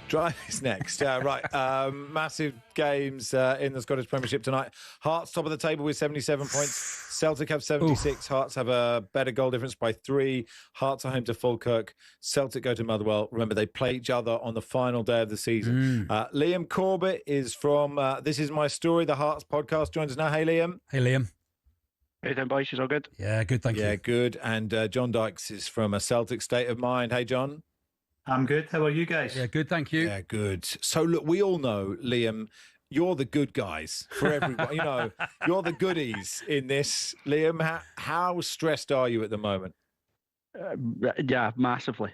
Drive is next. Right. Massive games in the Scottish Premiership tonight. Hearts top of the table with 77 points. Celtic have 76. Oof. Hearts have a better goal difference by 3. Hearts are home to Falkirk. Celtic go to Motherwell. Remember, they play each other on the final day of the season. Liam Corbett is from This Is My Story, the Hearts podcast. Joins us now. Hey, Liam. Hey, Liam. Hey, then, boys. Is all good? Yeah, good. Thank you. Yeah, good. And John Dykes is from A Celtic State of Mind. Hey, John. I'm good. How are you guys? Yeah, good, thank you. Yeah, good. So, look, we all know, Liam, you're the good guys for everyone. You're the goodies in this. Liam, how stressed are you at the moment? Yeah, massively.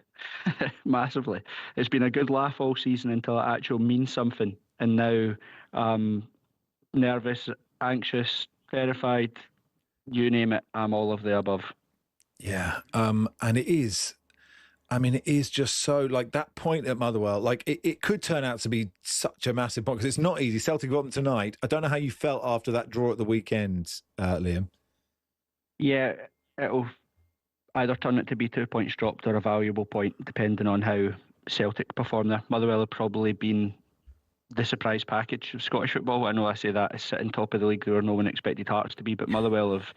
Massively. It's been a good laugh all season until it actually means something. And now nervous, anxious, terrified, you name it, I'm all of the above. Yeah, and it is. I mean, it is just so, like, that point at Motherwell, like, it could turn out to be such a massive point, because it's not easy. Celtic got them tonight. I don't know how you felt after that draw at the weekend, Liam. Yeah, it'll either turn it to be 2 points dropped or a valuable point, depending on how Celtic perform there. Motherwell have probably been the surprise package of Scottish football. I know I say that as sitting top of the league where no one expected Hearts to be, but Motherwell have,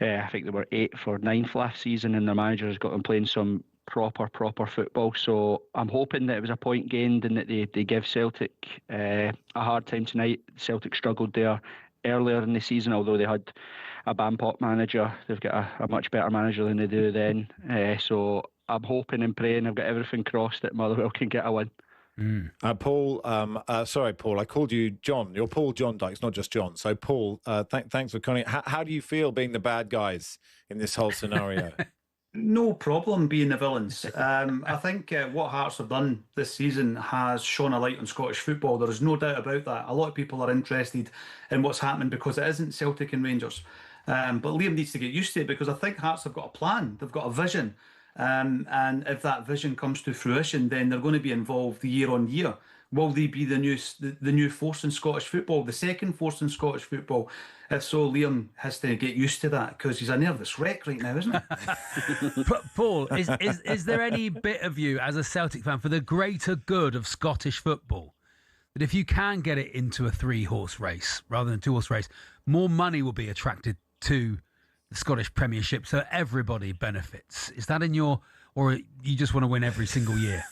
I think they were 8th or 9th last season, and their manager has got them playing some proper football. So I'm hoping that it was a point gained and that they give Celtic a hard time tonight. Celtic struggled there earlier in the season, although they had a Bampot manager. They've got a much better manager than they do then. So I'm hoping and praying, I've got everything crossed, that Motherwell can get a win. Paul, sorry, Paul, I called you John. You're Paul John Dykes, not just John. So, Paul, thanks for calling. How do you feel being the bad guys in this whole scenario? No problem being the villains. I think what Hearts have done this season has shone a light on Scottish football. There is no doubt about that. A lot of people are interested in what's happening because it isn't Celtic and Rangers. But Liam needs to get used to it, because I think Hearts have got a plan. They've got a vision. And if that vision comes to fruition, then they're going to be involved year on year. Will they be the new force in Scottish football, the second force in Scottish football? If so, Liam has to get used to that, because he's a nervous wreck right now, isn't he? Paul, is there any bit of you as a Celtic fan, for the greater good of Scottish football, that if you can get it into a 3-horse race rather than a 2-horse race, more money will be attracted to the Scottish Premiership, so everybody benefits? Is that in your, or you just want to win every single year?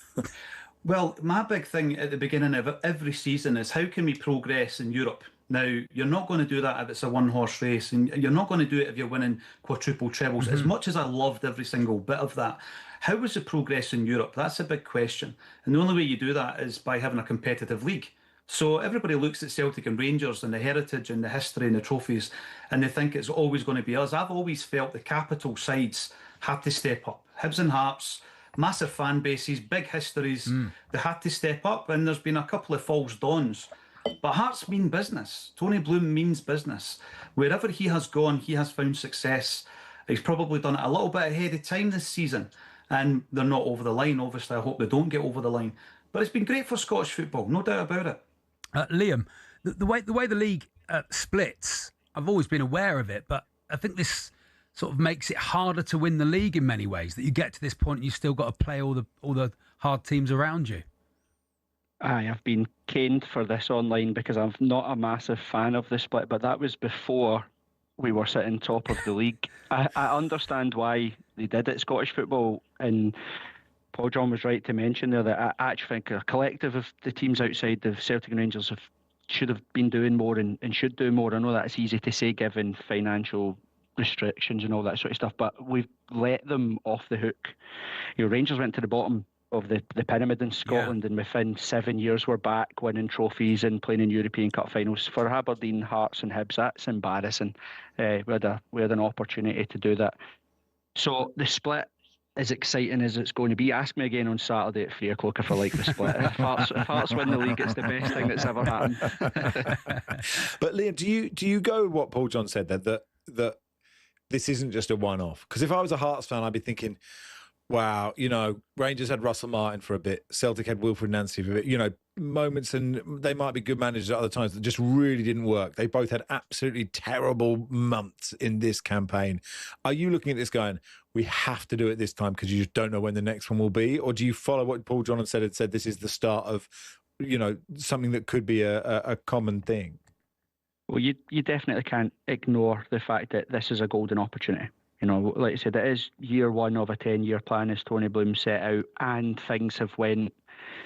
Well, my big thing at the beginning of every season is, how can we progress in Europe? Now, you're not going to do that if it's a 1-horse race, and you're not going to do it if you're winning quadruple trebles. As much as I loved every single bit of that, how was the progress in Europe? That's a big question. And the only way you do that is by having a competitive league. So everybody looks at Celtic and Rangers and the heritage and the history and the trophies, and they think it's always going to be us. I've always felt the capital sides had to step up. Hibs and Hearts, massive fan bases, big histories, they had to step up, and there's been a couple of false dawns. But Hearts mean business. Tony Bloom means business. Wherever he has gone, he has found success. He's probably done it a little bit ahead of time this season, and they're not over the line. Obviously, I hope they don't get over the line. But it's been great for Scottish football, no doubt about it. Liam, the way the league splits, I've always been aware of it, but I think this sort of makes it harder to win the league in many ways, that you get to this point and you've still got to play all the hard teams around you. I've been caned for this online because I'm not a massive fan of the split, but that was before we were sitting top of the league. I understand why they did it, Scottish football, and Paul John was right to mention there that I actually think a collective of the teams outside the Celtic and Rangers should have been doing more and should do more. I know that's easy to say given financial restrictions and all that sort of stuff, but we've let them off the hook. You know, Rangers went to the bottom of the pyramid in Scotland, and within 7 years we're back winning trophies and playing in European Cup finals. For Aberdeen, Hearts and Hibs, that's embarrassing. We had an opportunity to do that. So the split, as exciting as it's going to be, ask me again on Saturday at 3 o'clock if I like the split. If Hearts win the league, it's the best thing that's ever happened. But Liam, do you go with what Paul John said there, that this isn't just a one-off? Because if I was a Hearts fan, I'd be thinking, wow, you know, Rangers had Russell Martin for a bit, Celtic had Wilfred Nancy for a bit, you know, moments, and they might be good managers at other times that just really didn't work. They both had absolutely terrible months in this campaign. Are you looking at this going, we have to do it this time because you just don't know when the next one will be? Or do you follow what Paul John had said this is the start of, you know, something that could be a common thing? Well, you definitely can't ignore the fact that this is a golden opportunity. You know, like I said, it is year one of a 10-year plan as Tony Bloom set out, and things have went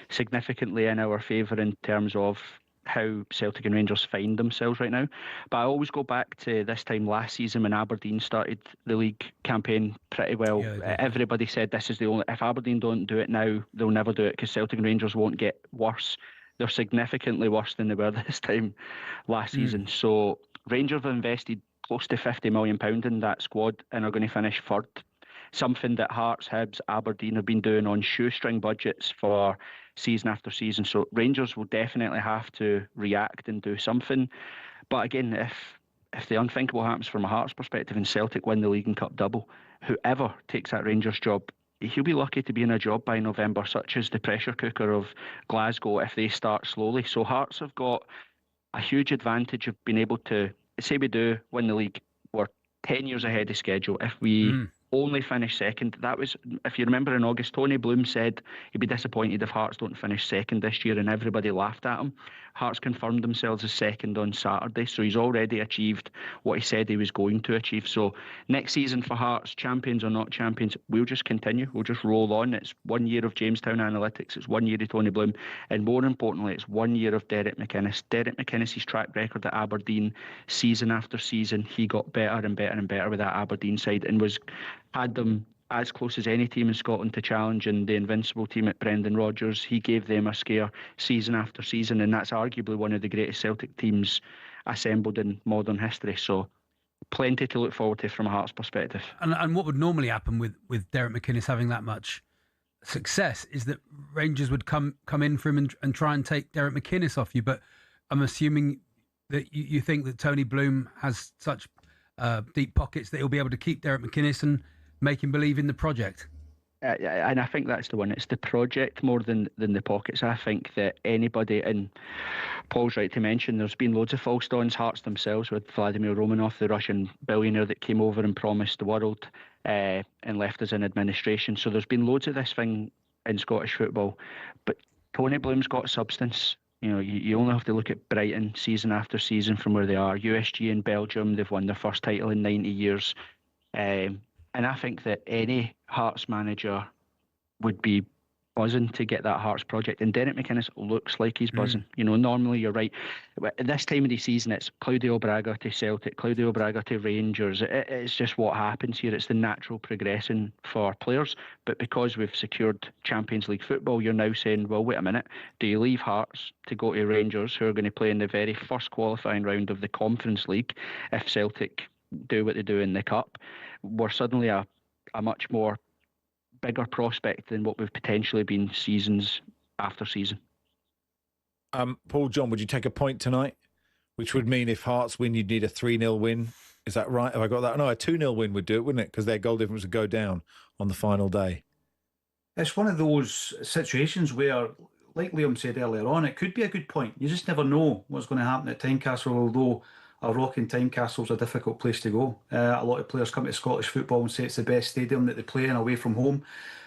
significantly in our favour in terms of how Celtic and Rangers find themselves right now. But I always go back to this time last season when Aberdeen started the league campaign pretty well. Everybody said this is the only, if Aberdeen don't do it now, they'll never do it because Celtic and Rangers won't get worse. They're significantly worse than they were this time last season. So Rangers have invested close to £50 million in that squad and are going to finish third. Something that Hearts, Hibs, Aberdeen have been doing on shoestring budgets for season after season. So Rangers will definitely have to react and do something. But again, if the unthinkable happens from a Hearts perspective and Celtic win the league and cup double, whoever takes that Rangers job he'll be lucky to be in a job by November, such as the pressure cooker of Glasgow if they start slowly. So Hearts have got a huge advantage of being able to, say we do win the league, we're 10 years ahead of schedule. If we only finish second, that was, if you remember in August, Tony Bloom said he'd be disappointed if Hearts don't finish second this year, and everybody laughed at him. Hearts confirmed themselves as second on Saturday, so he's already achieved what he said he was going to achieve. So next season for Hearts, champions or not champions, we'll just continue. We'll just roll on. It's 1 year of Jamestown Analytics, it's 1 year of Tony Bloom, and more importantly, it's 1 year of Derek McInnes. Derek McInnes' track record at Aberdeen, season after season, he got better and better and better with that Aberdeen side, and had them as close as any team in Scotland to challenge, and the invincible team at Brendan Rodgers, he gave them a scare season after season, and that's arguably one of the greatest Celtic teams assembled in modern history. So plenty to look forward to from a Hearts perspective. And what would normally happen with Derek McInnes having that much success is that Rangers would come in for him and try and take Derek McInnes off you. But I'm assuming that you think that Tony Bloom has such deep pockets that he'll be able to keep Derek McInnes and make him believe in the project. And I think that's the one. It's the project more than the pockets. I think that anybody, and Paul's right to mention, there's been loads of false dawns. Hearts themselves with Vladimir Romanov, the Russian billionaire that came over and promised the world and left us in administration. So there's been loads of this thing in Scottish football. But Tony Bloom's got substance. You know, you only have to look at Brighton season after season from where they are. USG in Belgium, they've won their first title in 90 years. And I think that any Hearts manager would be buzzing to get that Hearts project. And Derek McInnes looks like he's buzzing. You know, normally you're right. At this time of the season, it's Claudio Braga to Celtic, Claudio Braga to Rangers. It's just what happens here. It's the natural progression for players. But because we've secured Champions League football, you're now saying, well, wait a minute. Do you leave Hearts to go to Rangers, who are going to play in the very first qualifying round of the Conference League, if Celtic do what they do in the Cup? We're suddenly a much more bigger prospect than what we've potentially been seasons after season. Paul, John, would you take a point tonight? Which would mean if Hearts win, you'd need a 3-0 win. Is that right? Have I got that? No, a 2-0 win would do it, wouldn't it? Because their goal difference would go down on the final day. It's one of those situations where, like Liam said earlier on, it could be a good point. You just never know what's going to happen at Tynecastle, although a rocking Tynecastle's a difficult place to go. A lot of players come to Scottish football and say it's the best stadium that they play in away from home.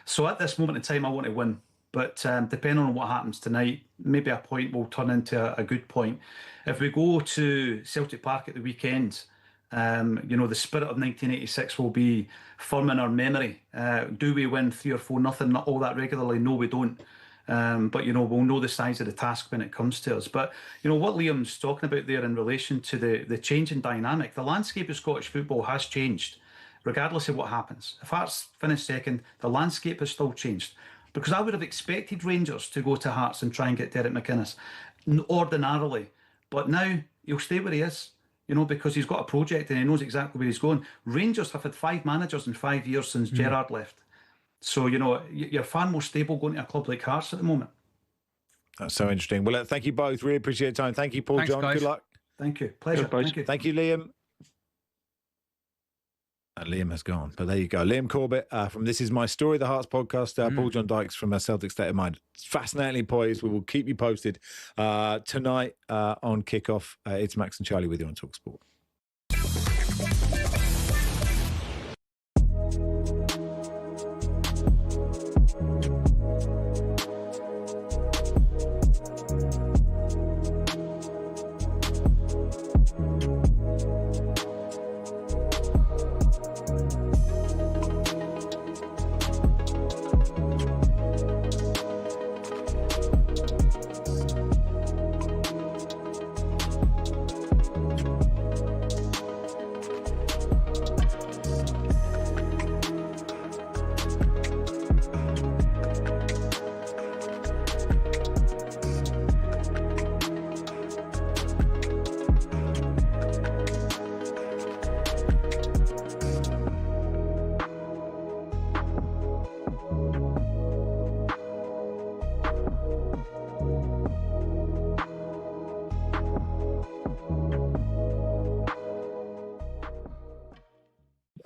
So at this moment in time, I want to win. But depending on what happens tonight, maybe a point will turn into a good point. If we go to Celtic Park at the weekend, you know, the spirit of 1986 will be firm in our memory. Do we win 3 or 4-0? Not all that regularly. No, we don't. But, you know, we'll know the size of the task when it comes to us. But, you know, what Liam's talking about there in relation to the change in dynamic, the landscape of Scottish football has changed, regardless of what happens. If Hearts finish second, the landscape has still changed. Because I would have expected Rangers to go to Hearts and try and get Derek McInnes, ordinarily. But now he'll stay where he is, you know, because he's got a project and he knows exactly where he's going. Rangers have had 5 managers in 5 years since Gerrard left. So, you know, you're far more stable going to a club like Hearts at the moment. That's so interesting. Well, thank you both. Really appreciate your time. Thank you, Paul. Thanks, John. guys. Good luck. Thank you. Pleasure. Thank you. Thank you, Liam. Liam has gone, but there you go. Liam Corbett from This Is My Story, the Hearts podcast. Paul John Dykes from Celtic State of Mind. Fascinatingly poised. We will keep you posted tonight on Kickoff. It's Max and Charlie with you on talkSPORT.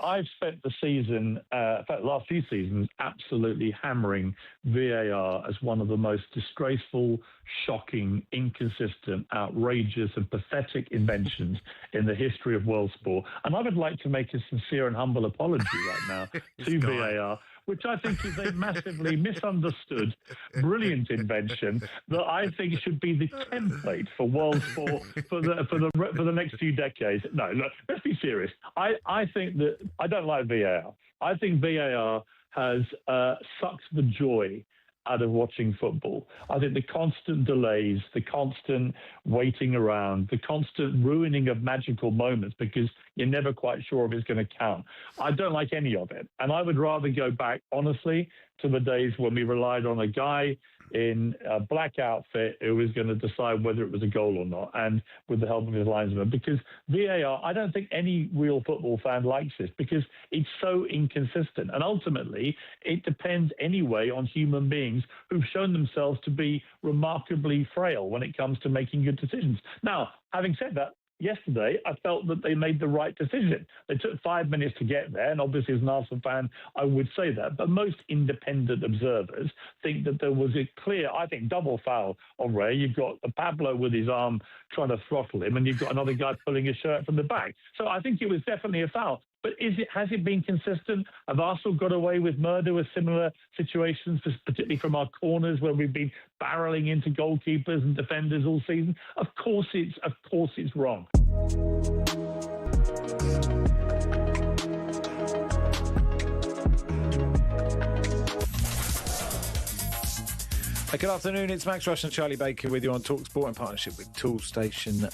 I've spent the season, in fact, the last few seasons, absolutely hammering VAR as one of the most disgraceful, shocking, inconsistent, outrageous and pathetic inventions in the history of world sport. And I would like to make a sincere and humble apology right now to VAR, which I think is a massively misunderstood, brilliant invention that I think should be the template for world sport for the next few decades. No, look, let's be serious. I think that I don't like VAR. I think VAR has sucked the joy out of watching football. I think the constant delays, the constant waiting around, the constant ruining of magical moments because you're never quite sure if it's going to count. I don't like any of it. And I would rather go back, honestly, to the days when we relied on a guy in a black outfit who was going to decide whether it was a goal or not, and with the help of his linesman. Because VAR, I don't think any real football fan likes this because it's so inconsistent. And ultimately, it depends anyway on human beings who've shown themselves to be remarkably frail when it comes to making good decisions. Now, having said that, yesterday, I felt that they made the right decision. They took 5 minutes to get there, and obviously as an Arsenal fan, I would say that. But most independent observers think that there was a clear, I think, double foul on Ray. You've got Pablo with his arm trying to throttle him, and you've got another guy pulling his shirt from the back. So I think it was definitely a foul. But has it been consistent? Have Arsenal got away with murder with similar situations, particularly from our corners where we've been barreling into goalkeepers and defenders all season? Of course it's wrong. Good afternoon, it's Max Rush and Charlie Baker with you on talkSPORT in partnership with Toolstation.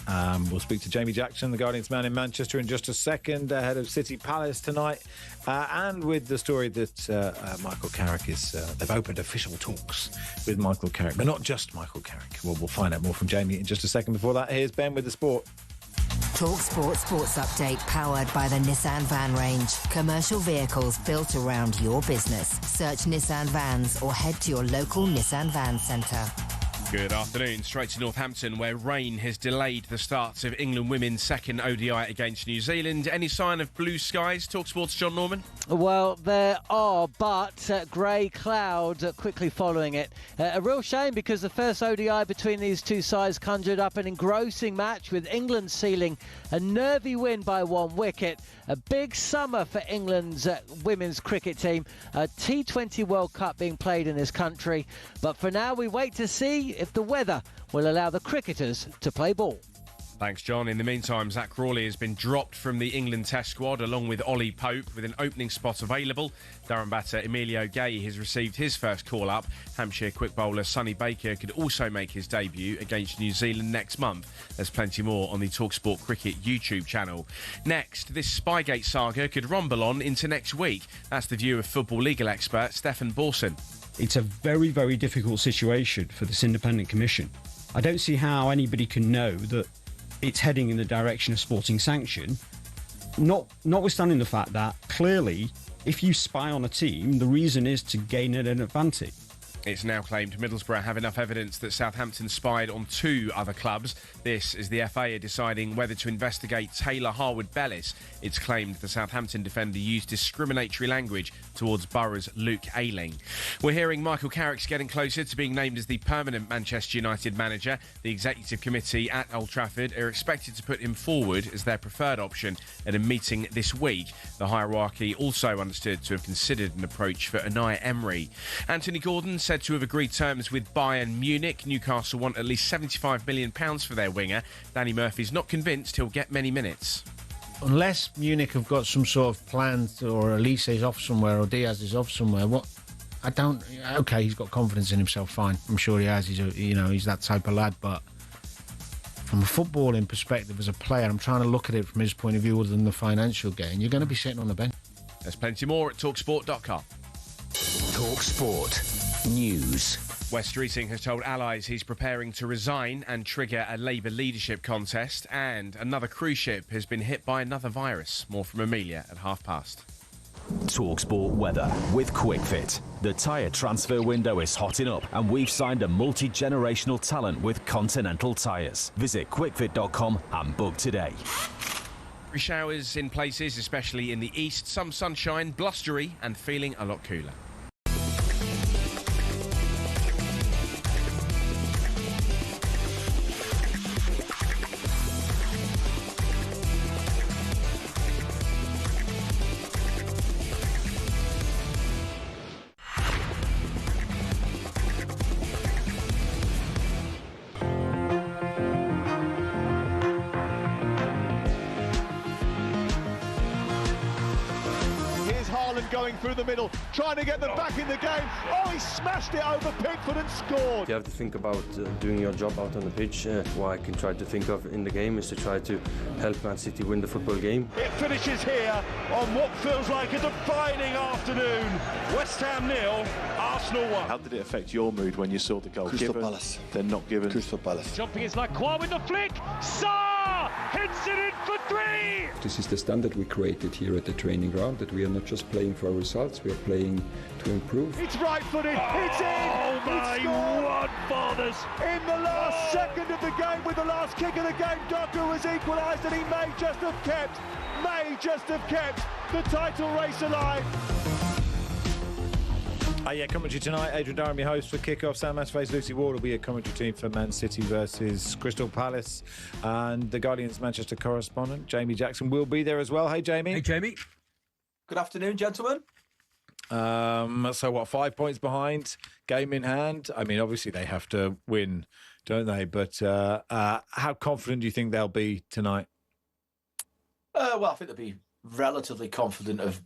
We'll speak to Jamie Jackson, the Guardian's man in Manchester, in just a second, ahead of City Palace tonight. And with the story that Michael Carrick is... they've opened official talks with Michael Carrick, but not just Michael Carrick. Well, we'll find out more from Jamie in just a second. Before that, here's Ben with the sport. talkSPORT Sports Update, powered by the Nissan Van range. Commercial vehicles built around your business. Search Nissan Vans or head to your local Nissan Van centre. Good afternoon. Straight to Northampton, where rain has delayed the starts of England women's second ODI against New Zealand. Any sign of blue skies? talkSPORT's John Norman. Well, there are, but grey cloud quickly following it. A real shame because the first ODI between these two sides conjured up an engrossing match, with England sealing a nervy win by 1 wicket. A big summer for England's women's cricket team. A T20 World Cup being played in this country. But for now, we wait to see if the weather will allow the cricketers to play ball. Thanks, John. In the meantime, Zach Crawley has been dropped from the England Test squad along with Ollie Pope, with an opening spot available. Durham batter Emilio Gay has received his first call-up. Hampshire quick bowler Sonny Baker could also make his debut against New Zealand next month. There's plenty more on the talkSPORT Cricket YouTube channel. Next, this Spygate saga could rumble on into next week. That's the view of football legal expert Stefan Borson. It's a very, very difficult situation for this independent commission. I don't see how anybody can know that it's heading in the direction of sporting sanction, notwithstanding the fact that clearly, if you spy on a team, the reason is to gain an advantage. It's now claimed Middlesbrough have enough evidence that Southampton spied on 2 other clubs. This is the FA deciding whether to investigate Taylor Harwood-Bellis. It's claimed the Southampton defender used discriminatory language towards Borough's Luke Ayling. We're hearing Michael Carrick's getting closer to being named as the permanent Manchester United manager. The executive committee at Old Trafford are expected to put him forward as their preferred option at a meeting this week. The hierarchy also understood to have considered an approach for Unai Emery. Anthony Gordon said to have agreed terms with Bayern Munich. Newcastle want at least £75 million for their winger. Danny Murphy's not convinced he'll get many minutes. Unless Munich have got some sort of plan, or Elise is off somewhere, or Diaz is off somewhere. Okay, he's got confidence in himself, fine. I'm sure he has. He's that type of lad. But from a footballing perspective, as a player, I'm trying to look at it from his point of view other than the financial gain. You're going to be sitting on the bench. There's plenty more at talksport.com. talkSPORT News. Wes Streeting has told allies he's preparing to resign and trigger a Labour leadership contest. And another cruise ship has been hit by another virus. More from Amelia at past. talkSPORT weather with QuickFit. The tyre transfer window is hotting up, and we've signed a multi-generational talent with Continental Tyres. Visit quickfit.com and book today. Showers in places, especially in the east. Some sunshine, blustery and feeling a lot cooler. Going through the middle, trying to get them back in the game. Oh, he smashed it over Pickford and scored. You have to think about doing your job out on the pitch. What I can try to think of in the game is to try to help Man City win the football game. It finishes here on what feels like a defining afternoon. West Ham 0, Arsenal 1. How did it affect your mood when you saw the goal? Crystal Palace. They're not given. Crystal Palace. Jumping is like Kwa with the flick. Sa hits it in for 3. This is the standard we created here at the training ground, that we are not just playing for our results, we are playing to improve. It's right-footed, it's in! Oh my word, fathers! In the last second of the game, with the last kick of the game, Doku has equalised and he may just have kept the title race alive. Commentary tonight. Adrian Durham, your host for Kickoff. Sam Matterface, Lucy Ward will be a commentary team for Man City versus Crystal Palace. And the Guardian's Manchester correspondent, Jamie Jackson, will be there as well. Hey, Jamie. Hey, Jamie. Good afternoon, gentlemen. So, 5 points behind, game in hand? I mean, obviously they have to win, don't they? But how confident do you think they'll be tonight? Well, I think they'll be relatively confident of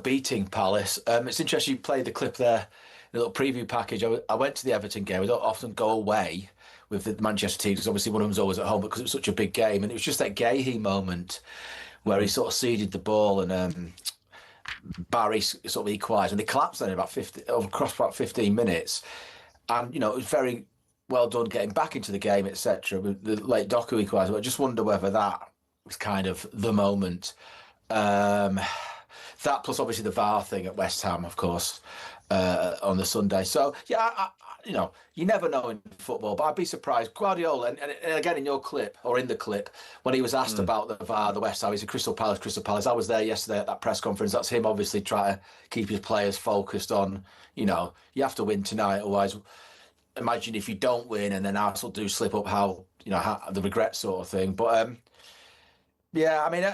beating Palace. It's interesting you played the clip there, the little preview package. I went to the Everton game. We don't often go away with the Manchester team because obviously one of them's always at home because it was such a big game. And it was just that Gahey moment where he sort of ceded the ball and Barry sort of equalised. And they collapsed then across about 15 minutes. And, it was very well done getting back into the game, etc. With the late Doku equalised. But I just wonder whether that was kind of the moment. That plus obviously the VAR thing at West Ham, of course, on the Sunday. So, yeah, you never know in football, but I'd be surprised. Guardiola, and again in your clip, or in the clip, when he was asked about the VAR, the West Ham, he said Crystal Palace. I was there yesterday at that press conference. That's him obviously trying to keep his players focused on, you have to win tonight, otherwise imagine if you don't win and then Arsenal do slip up, how the regret sort of thing. But, yeah, I mean...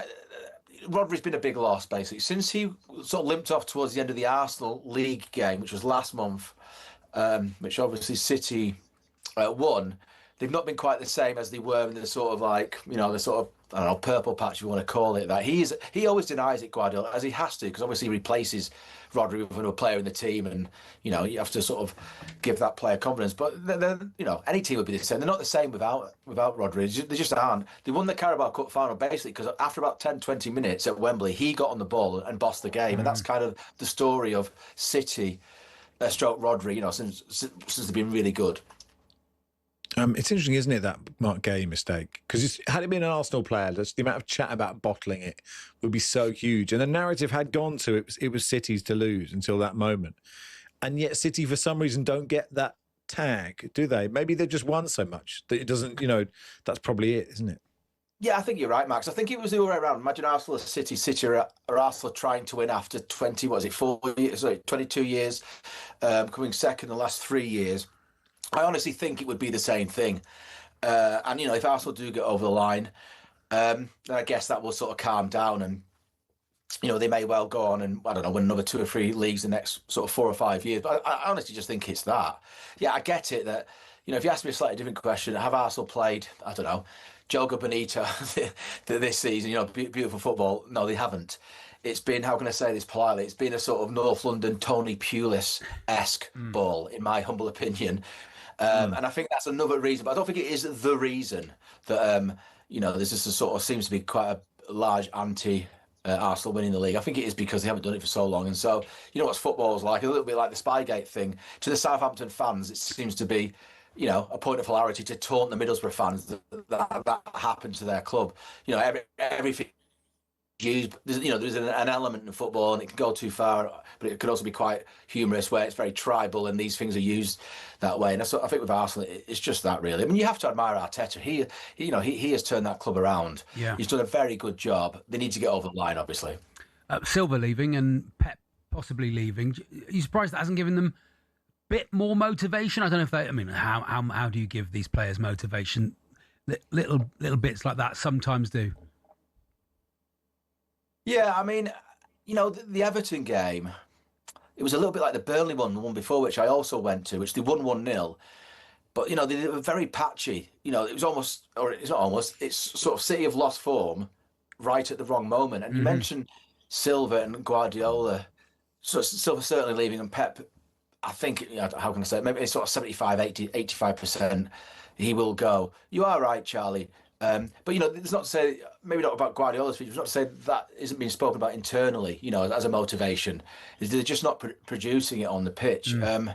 Rodri's been a big loss, basically. Since he sort of limped off towards the end of the Arsenal League game, which was last month, which obviously City won, they've not been quite the same as they were in the sort of the sort of, I don't know, purple patch, if you want to call it that. He always denies it, Guardiola, as he has to, because obviously he replaces Rodri with another player in the team, and, you have to sort of give that player confidence. But, any team would be the same. They're not the same without Rodri. They just aren't. They won the Carabao Cup final, basically, because after about 10, 20 minutes at Wembley, he got on the ball and bossed the game. And that's kind of the story of City, stroke Rodri, since they've been really good. It's interesting, isn't it, that Mark Gay mistake? Because had it been an Arsenal player, the amount of chat about bottling it would be so huge. And the narrative had gone to it was City's to lose until that moment. And yet City, for some reason, don't get that tag, do they? Maybe they've just won so much that it doesn't, that's probably it, isn't it? Yeah, I think you're right, Max. I think it was the other way around. Imagine Arsenal or City or Arsenal trying to win after 22 years, coming second the last 3 years. I honestly think it would be the same thing. And, if Arsenal do get over the line, then I guess that will sort of calm down and, they may well go on and, I don't know, win another 2 or 3 leagues the next sort of 4 or 5 years. But I honestly just think it's that. Yeah, I get it that, if you ask me a slightly different question, have Arsenal played, I don't know, Joga Bonito this season, beautiful football? No, they haven't. It's been, how can I say this politely, it's been a sort of North London Tony Pulis-esque ball, in my humble opinion. And I think that's another reason, but I don't think it is the reason that, there's just a sort of seems to be quite a large Arsenal winning the league. I think it is because they haven't done it for so long. And so, what football's like, a little bit like the Spygate thing. To the Southampton fans, it seems to be, a point of hilarity to taunt the Middlesbrough fans that happened to their club. Everything used. There's an element in football, and it can go too far, but it can also be quite humorous, where it's very tribal, and these things are used that way. And I think with Arsenal, it's just that, really. I mean, you have to admire Arteta. He has turned that club around. Yeah. He's done a very good job. They need to get over the line, obviously. Silva leaving and Pep possibly leaving. Are you surprised that hasn't given them a bit more motivation? I don't know if they. I mean, how do you give these players motivation? Little bits like that sometimes do. Yeah, I mean, the Everton game, it was a little bit like the Burnley one, the one before, which I also went to, which they won 1-0. But, they were very patchy. It was almost, or it's not almost, it's sort of City have lost form right at the wrong moment. And you mentioned Silva and Guardiola. So Silva certainly leaving, and Pep, I think, how can I say it? Maybe it's sort of 75, 80, 85% he will go. You are right, Charlie. But, it's not to say, maybe not about Guardiola's features, not to say that isn't being spoken about internally, as a motivation. They're just not producing it on the pitch. And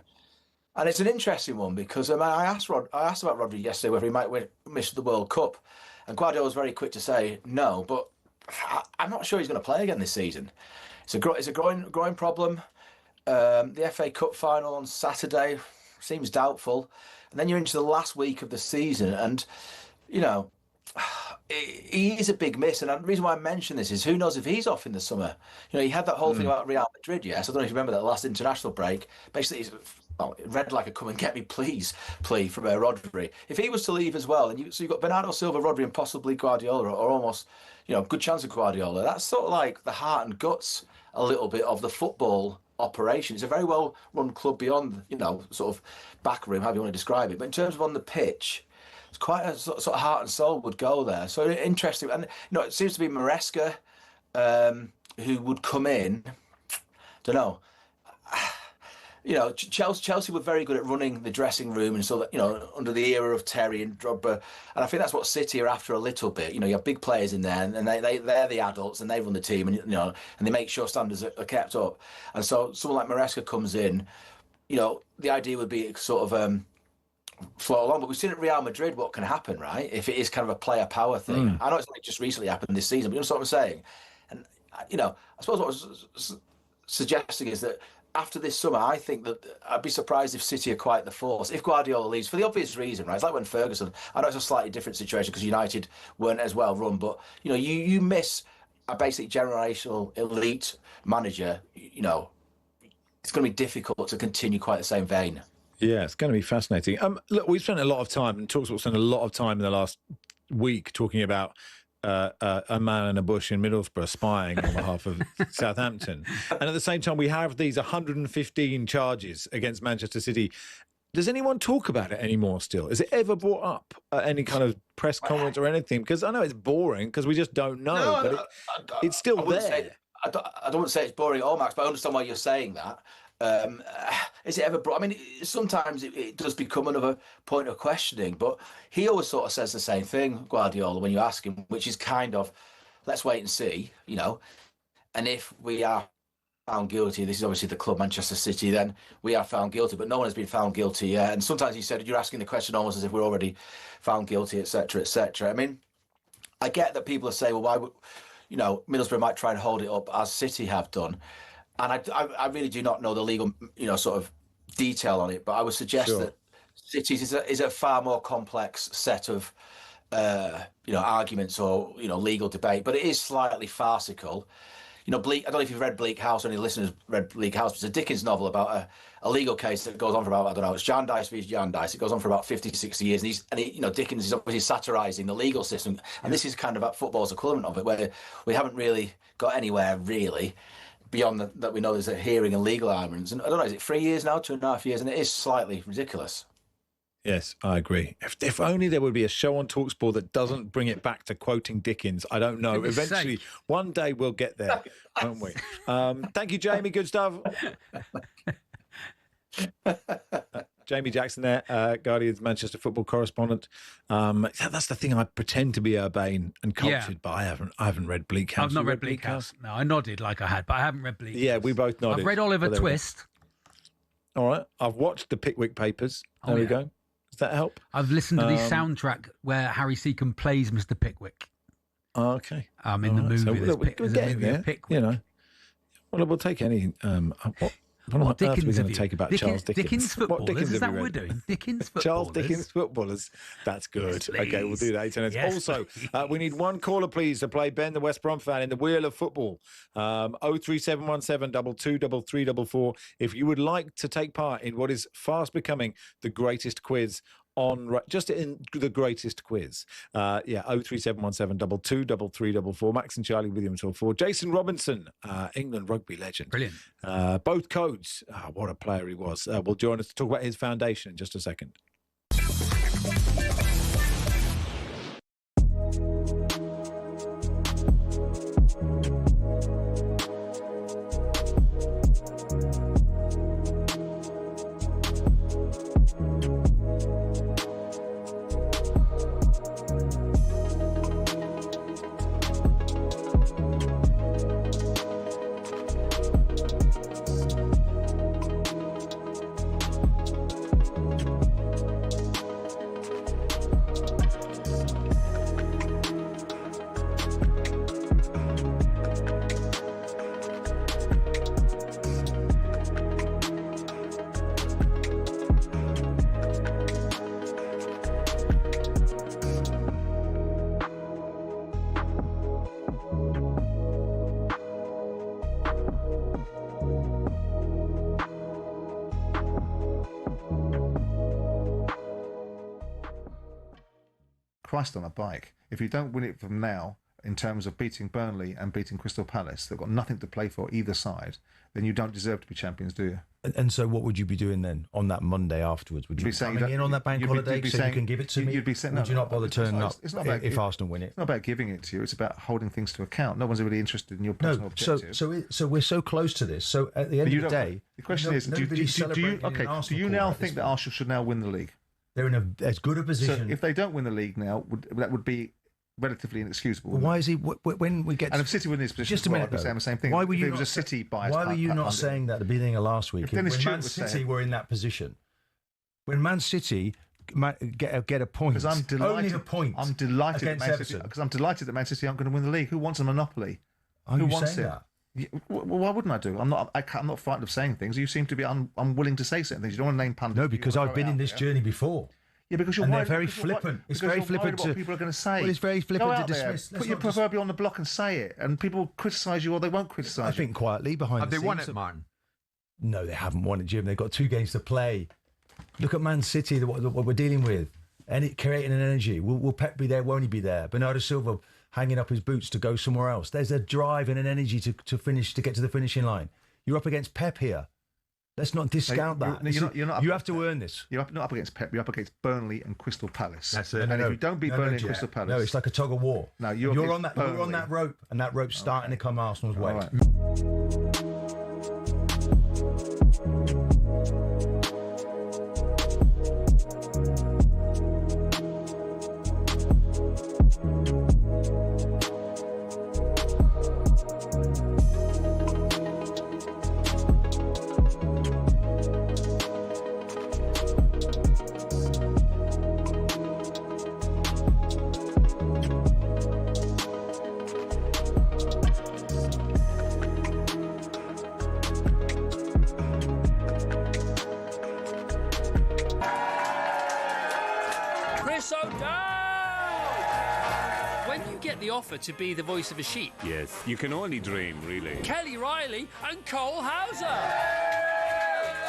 it's an interesting one because I asked about Rodri yesterday whether he might miss the World Cup. And Guardiola was very quick to say no, but I'm not sure he's going to play again this season. It's a growing problem. The FA Cup final on Saturday seems doubtful. And then you're into the last week of the season and, he is a big miss, and the reason why I mention this is who knows if he's off in the summer. He had that whole thing about Real Madrid, yes. I don't know if you remember that last international break. Basically, it read like a "come and get me, please" plea from Rodri. If he was to leave as well, and you've got Bernardo Silva, Rodri, and possibly Guardiola, or almost, good chance of Guardiola. That's sort of like the heart and guts a little bit of the football operation. It's a very well-run club beyond, sort of back room, however you want to describe it. But in terms of on the pitch, it's quite a sort of heart and soul would go there. So interesting. And, it seems to be Maresca who would come in. Don't know. Chelsea were very good at running the dressing room, and so that, under the era of Terry and Drogba, and I think that's what City are after a little bit. You have big players in there, and they're the adults, and they run the team, and and they make sure standards are kept up. And so someone like Maresca comes in. The idea would be sort of float along, but we've seen at Real Madrid what can happen, right? If it is kind of a player power thing. I know it's only just recently happened this season, but you know what I'm saying? And I suppose what I was suggesting is that after this summer, I think that I'd be surprised if City are quite the force. If Guardiola leaves, for the obvious reason, right? It's like when Ferguson, I know it's a slightly different situation because United weren't as well run, but, you miss a basic generational elite manager, it's going to be difficult to continue quite the same vein. Yeah, it's going to be fascinating. Look, we've spent a lot of time, and talkSPORT spent a lot of time in the last week talking about a man in a bush in Middlesbrough spying on behalf of Southampton. And at the same time, we have these 115 charges against Manchester City. Does anyone talk about it anymore still? Is it ever brought up at any kind of press conference or anything? Because I know it's boring because we just don't know, but it's still there. I don't want to say it's boring at all, Max, but I understand why you're saying that. Is it ever brought? I mean, sometimes it does become another point of questioning, but he always sort of says the same thing, Guardiola, when you ask him, which is kind of, let's wait and see, and if we are found guilty, this is obviously the club Manchester City, then we are found guilty, but no one has been found guilty yet. And sometimes he said, you're asking the question almost as if we're already found guilty, etc., etc. I mean, I get that people are saying, well, why would, Middlesbrough might try and hold it up as City have done. And I really do not know the legal, sort of detail on it, but I would suggest that City's is a far more complex set of, arguments or, legal debate, but it is slightly farcical. Bleak, I don't know if you've read Bleak House, or any listeners read Bleak House, but it's a Dickens novel about a legal case that goes on for about, I don't know, it's Jarndyce v. Jarndyce. It goes on for about 50, 60 years. And Dickens is obviously satirising the legal system. And this is kind of football's equivalent of it, where we haven't really got anywhere, really, beyond that we know there's a hearing and legal arguments. And I don't know, is it 3 years now, 2.5 years? And it is slightly ridiculous. Yes, I agree. If only there would be a show on talkSPORT that doesn't bring it back to quoting Dickens. I don't know. Eventually, one day we'll get there, won't we? Thank you, Jamie. Good stuff. Jamie Jackson there, Guardian's Manchester football correspondent. That's the thing. I pretend to be urbane and cultured, but I haven't read Bleak House. I've not read Bleak House. No, I nodded like I had, but I haven't read Bleak House. Yeah, we both nodded. I've read Oliver Twist. All right. I've watched the Pickwick Papers. There we go. Does that help? I've listened to the soundtrack where Harry Seacombe plays Mr. Pickwick. Oh, okay. In the movie. So, there's look, Pick- we're there's a getting movie of there. Pickwick. You know, well, we'll take any. What on earth are we going to take about Charles Dickens? Dickens footballers, What Dickens is have that we what we're read? doing? Dickens footballers. Charles Dickens footballers. That's good. Yes, Okay, we'll do that. Yes, also, we need one caller, please, to play Ben, the West Brom fan, in the Wheel of Football. 03717 223344. If you would like to take part in what is fast becoming the greatest quiz just in the greatest quiz. 03717 223344. Max and Charlie with you until 4. Jason Robinson, England rugby legend. Brilliant. Both codes. What a player he was. Will join us to talk about his foundation in just a second. Christ on a bike. If you don't win it from now, in terms of beating Burnley and beating Crystal Palace, they've got nothing to play for either side, then you don't deserve to be champions, do you? And so what would you be doing then on that Monday afterwards? Would you be coming in on that bank holiday so you can give it to me? You'd be saying, would you not bother turning up if Arsenal win it? It's not about giving it to you. It's about holding things to account. No one's really interested in your personal objectives. So we're so close to this. So at the end of the day, the question is, do you now think that Arsenal should now win the league? They're in as good a position. So if they don't win the league now, that would be relatively inexcusable. Well, why is he when we get? And if City win this position, just a minute, I'd be saying the same thing. Why were you it was a City bias? Why were you not saying that at the beginning of last week? When Man City were in that position, when Man City get a point, because I'm delighted. Only a point. I'm delighted that Man City, because I'm delighted that Man City aren't going to win the league. Who wants a monopoly? Who wants saying it? That? Well, why wouldn't I do? I'm not frightened of saying things. You seem to be unwilling to say certain things. You don't want to name pundits. No, because I've been in this journey before. Yeah, because you're and worried. They're very flippant. It's very flippant to what people are going to say. Well, it's very flippant to dismiss. Put your proverbial on the block and say it, and people will criticise you or they won't criticise you. I think quietly behind the scenes. Have they won it, Martin? No, they haven't won it, Jim. They've got 2 games to play. Look at Man City, what we're dealing with, and creating an energy. Will Pep be there? Won't he be there? Bernardo Silva hanging up his boots to go somewhere else. There's a drive and an energy to get to the finishing line. You're up against Pep here. Let's not discount that. You have to earn this. You're not up against Pep. You're up against Burnley and Crystal Palace. That's it. And if you don't beat Burnley and Crystal Palace, no, it's like a tug of war. No, you're on that. Burnley. You're on that rope, and that rope's starting to come Arsenal's way. Right. To be the voice of a sheep. Yes, you can only dream, really. Kelly Riley and Cole Hauser.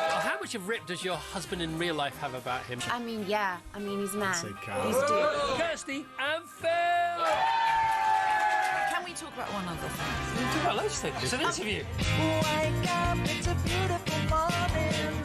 Well, how much of Rip does your husband in real life have about him? I mean, yeah. I mean, he's a man. He's a dude. Kirsty and Phil. Can we talk about one other thing? Talk about loads of things. It's an interview. Wake up, it's a beautiful morning.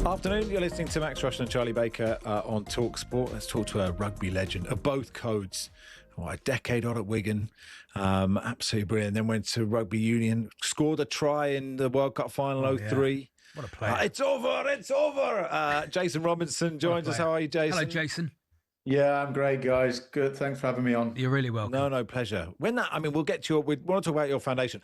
Afternoon, you're listening to Max Rushden and Charlie Baker on talkSPORT. Let's talk to a rugby legend of both codes. A decade on at Wigan, absolutely brilliant. Then went to rugby union, scored a try in the World Cup final 03. What a player. It's over. Jason Robinson joins us. How are you, Jason? Hello, Jason. Yeah, I'm great, guys. Good. Thanks for having me on. You're really welcome. No, pleasure. We'll get to we want to talk about your foundation.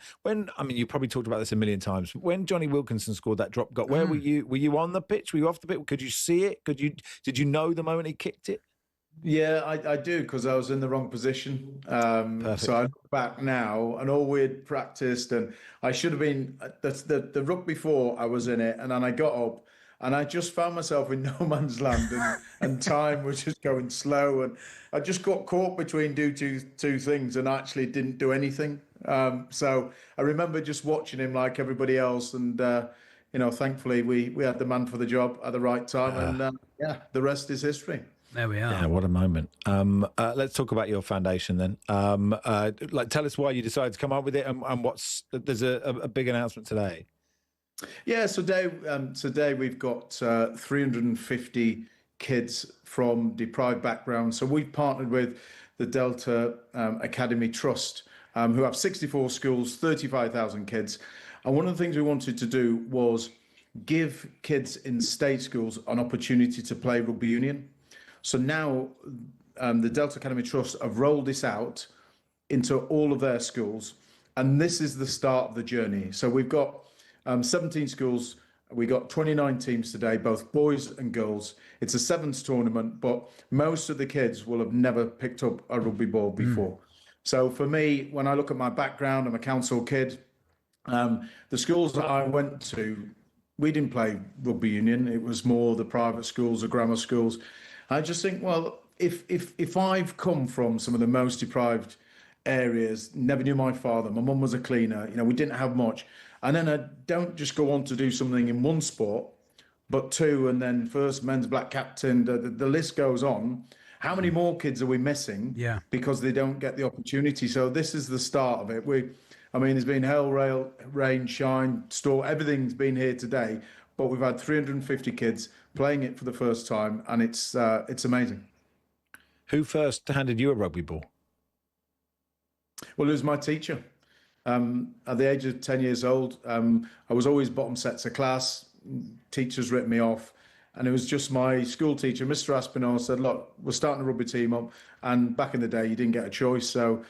You probably talked about this a million times. When Johnny Wilkinson scored that drop goal, where were you? Were you on the pitch? Were you off the pitch? Could you see it? Did you know the moment he kicked it? Yeah, I do, because I was in the wrong position. So I look back now, and all we'd practiced, and I should have been the ruck before I was in it, and then I got up, and I just found myself in no man's land, and time was just going slow, and I just got caught between two things, and actually didn't do anything. So I remember just watching him like everybody else, and thankfully we had the man for the job at the right time, and the rest is history. There we are. Yeah, what a moment. Let's talk about your foundation then. Tell us why you decided to come up with it, and there's a big announcement today. Yeah, so today we've got 350 kids from deprived backgrounds. So we've partnered with the Delta Academy Trust, who have 64 schools, 35,000 kids. And one of the things we wanted to do was give kids in state schools an opportunity to play rugby union. So now the Delta Academy Trust have rolled this out into all of their schools, and this is the start of the journey. So we've got 17 schools. We got 29 teams today, both boys and girls. It's a sevens tournament, but most of the kids will have never picked up a rugby ball before. So for me, when I look at my background, I'm a council kid. The schools that I went to, we didn't play rugby union. It was more the private schools, the grammar schools. I just think, well, if I've come from some of the most deprived areas, never knew my father, my mum was a cleaner, we didn't have much. And then I don't just go on to do something in one sport, but two, and then first men's black captain, the list goes on. How many more kids are we missing? Yeah. Because they don't get the opportunity. So this is the start of it. There's been hell, rain, shine, storm, everything's been here today. But we've had 350 kids playing it for the first time, and it's amazing. Who first handed you a rugby ball? Well, it was my teacher. At the age of 10 years old, I was always bottom sets of class. Teachers ripped me off. And it was just my school teacher, Mr. Aspinall, said, look, we're starting a rugby team up. And back in the day, you didn't get a choice. So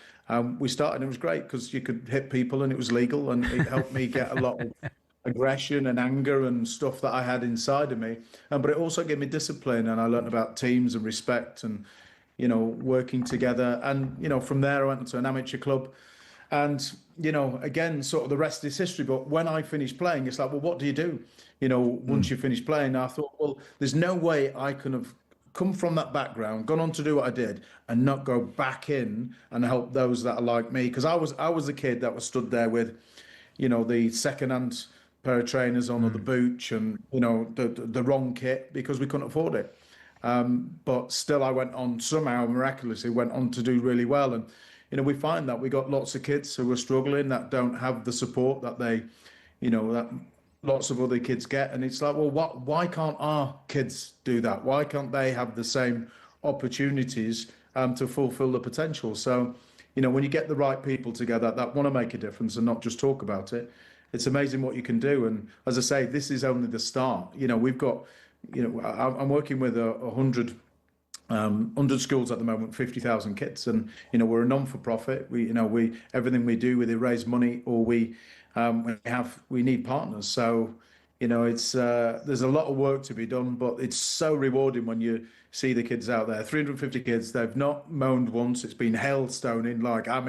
we started, and it was great because you could hit people and it was legal, and it helped me get a lot of aggression and anger and stuff that I had inside of me. But it also gave me discipline, and I learned about teams and respect and, working together. And, from there I went to an amateur club, and, again, sort of the rest is history. But when I finished playing, it's like, well, what do you do? Once you finish playing, I thought, well, there's no way I can have come from that background, gone on to do what I did, and not go back in and help those that are like me. Because I was a kid that was stood there with, the second-hand pair of trainers on, or the booch, and the wrong kit, because we couldn't afford it. But still, I went on, somehow miraculously went on to do really well. And we find that we got lots of kids who are struggling, that don't have the support that they, that lots of other kids get. And it's like, well, why can't our kids do that? Why can't they have the same opportunities to fulfill the potential? So, when you get the right people together that want to make a difference and not just talk about it, it's amazing what you can do. And as I say, this is only the start. We've got, I'm working with 100 schools at the moment, 50,000 kids, and we're a non-for-profit. We everything we do, we raise money, or we need partners. So it's there's a lot of work to be done, but it's so rewarding when you see the kids out there. 350 kids, they've not moaned once. It's been hailstoning.